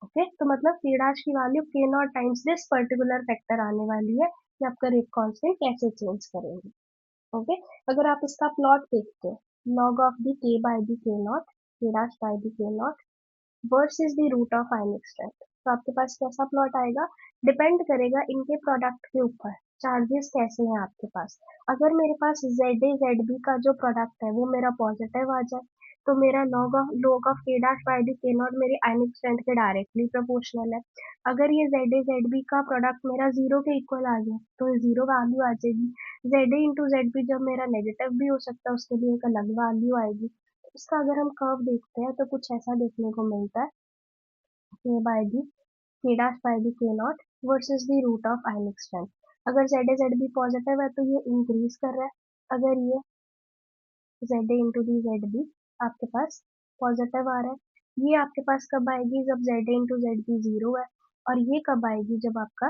ओके, तो मतलब के डैश की वैल्यू के not times this particular factor आने वाली है कि आपका रेट कांस्टेंट कैसे चेंज करेंगे। ओके, अगर आप इसका प्लॉट देखते हो, log of the K by the K not, के dash by the K not versus the root of ionic strength, तो आपके पास कैसा प्लॉट आएगा, डिपेंड करेगा इनके प्रोडक्ट के ऊपर, चार्जेस कैसे हैं आपके पास। अगर मेरे पास जेड ए जेड बी का जो प्रोडक्ट है वो मेरा पॉजिटिव आ जाए, तो मेरा log of K dash by D K not मेरी आयनिक स्ट्रेंथ के डायरेक्टली प्रोपोर्शनल है। अगर ये जेड ए जेड बी का प्रोडक्ट मेरा जीरो के इक्वल आ जाए तो जीरो वैल्यू आ जाएगी, Z A into Z B जब मेरा नेगेटिव भी हो सकता है उसके लिए एक अलग वैल्यू आएगी। इसका अगर हम कर्व देखते हैं तो कुछ ऐसा देखने को मिलता है, के by the K dash by the K not versus the root of ionic strength. अगर Z A Z B positive है तो ये इंक्रीज कर रहा है, अगर ये Z A into the Z B आपके पास पॉजिटिव आ रहा है, ये आपके पास कब आएगी जब Z A into Z B zero है, और ये कब आएगी जब आपका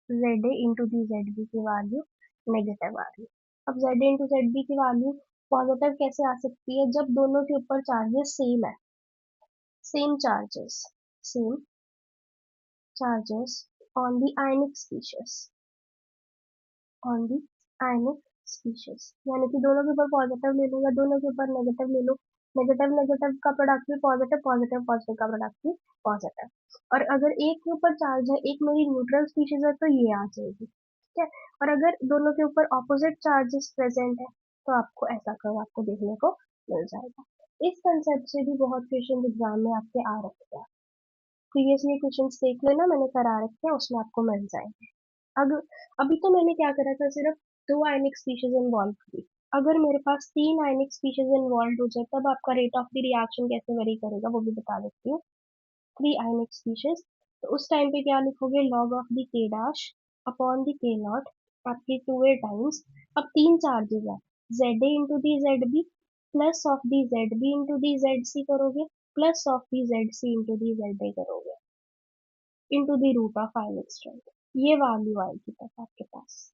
Z A into the Z B की वैल्यू नेगेटिव आ रही है। अब Z A into Z B की वैल्यू पॉजिटिव कैसे आ सकती है, जब दोनों के ऊपर चार्जेस सेम है, same charges, same charges on the ionic species, on the ionic species, यानी कि दोनों के ऊपर पॉजिटिव ले लो या दोनों के ऊपर नेगेटिव ले लो, नेगेटिव नेगेटिव का प्रोडक्ट भी पॉजिटिव, पॉजिटिव पॉजिटिव का प्रोडक्ट भी पॉजिटिव। और अगर एक के ऊपर चार्ज है, एक मेरी न्यूट्रल स्पीशीज है, तो ये आ जाएगी, ठीक है। और अगर दोनों के ऊपर ऑपोजिट चार्जेस प्रेजेंट है तो आपको ऐसा कर्व आपको देखने को मिल जाएगा। इस कंसेप्ट से भी बहुत क्वेश्चन एग्जाम में आपके आ रखे हैं, प्रीवियसली क्वेश्चंस देख लेना, मैंने करा रखे हैं, उसमें आपको मिल जाएंगे। अब अभी तो मैंने क्या करा था, सिर्फ दो आयनिक स्पीशीज इन्वॉल्व की। अगर मेरे पास तीन आयनिक स्पीशीज इन्वॉल्व हो जाए तब आपका रेट ऑफ द रिएक्शन कैसे वेरी करेगा वो भी बता देती हूँ। थ्री आयनिक स्पीशीज, तो उस टाइम पे क्या लिखोगे, log of the K dash upon the K naught आपकी टू ए टाइम्स, अब तीन चार्जेस है, Z A into the Z B plus of the Z B into the Z C करोगे, plus of the Z C into the Z A करोगे, into the root of ionic strength, ये value आएगी तब आपके पास।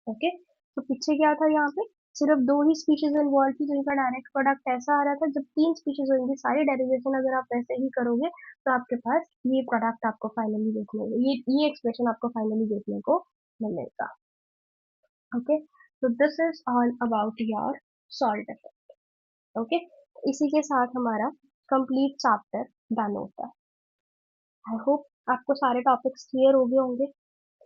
Okay, तो पीछे क्या था, यहाँ पे सिर्फ दो ही स्पीशीज इन्वॉल्व थी जिनका डायरेक्ट प्रोडक्ट ऐसा आ रहा था, जब तीन स्पीशीज होंगी सारी डेरिवेशन अगर आप वैसे ही करोगे तो आपके पास ये प्रोडक्ट आपको फाइनली देखने को, ये एक्सप्रेशन आपको फाइनली देखने को मिलेगा। ओके, तो this is all about your salt effect. Okay, इसी के साथ हमारा कंप्लीट चैप्टर डन होता है। आई होप आपको सारे टॉपिक्स क्लियर हो गए होंगे,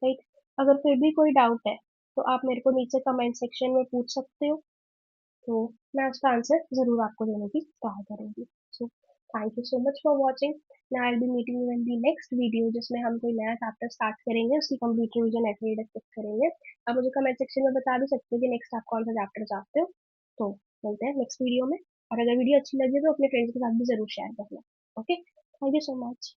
राइट। अगर फिर भी कोई डाउट है तो आप मेरे को नीचे कमेंट सेक्शन में पूछ सकते हो, तो मैं उसका आंसर जरूर आपको देने की ट्राई करूंगी। So thank you so much for watching. Now I will be meeting you in the next video, जिसमें हम कोई नया चैप्टर स्टार्ट करेंगे, उसकी कंप्लीट रिवीजन ऐसे ही डिस्कस करेंगे। आप मुझे कमेंट सेक्शन में बता भी सकते हो कि नेक्स्ट आप कौन सा चैप्टर चाहते हो। तो मिलते हैं नेक्स्ट वीडियो में, और अगर वीडियो अच्छी लगी तो अपने फ्रेंड्स के साथ भी जरूर शेयर करना। Okay. Thank you so much.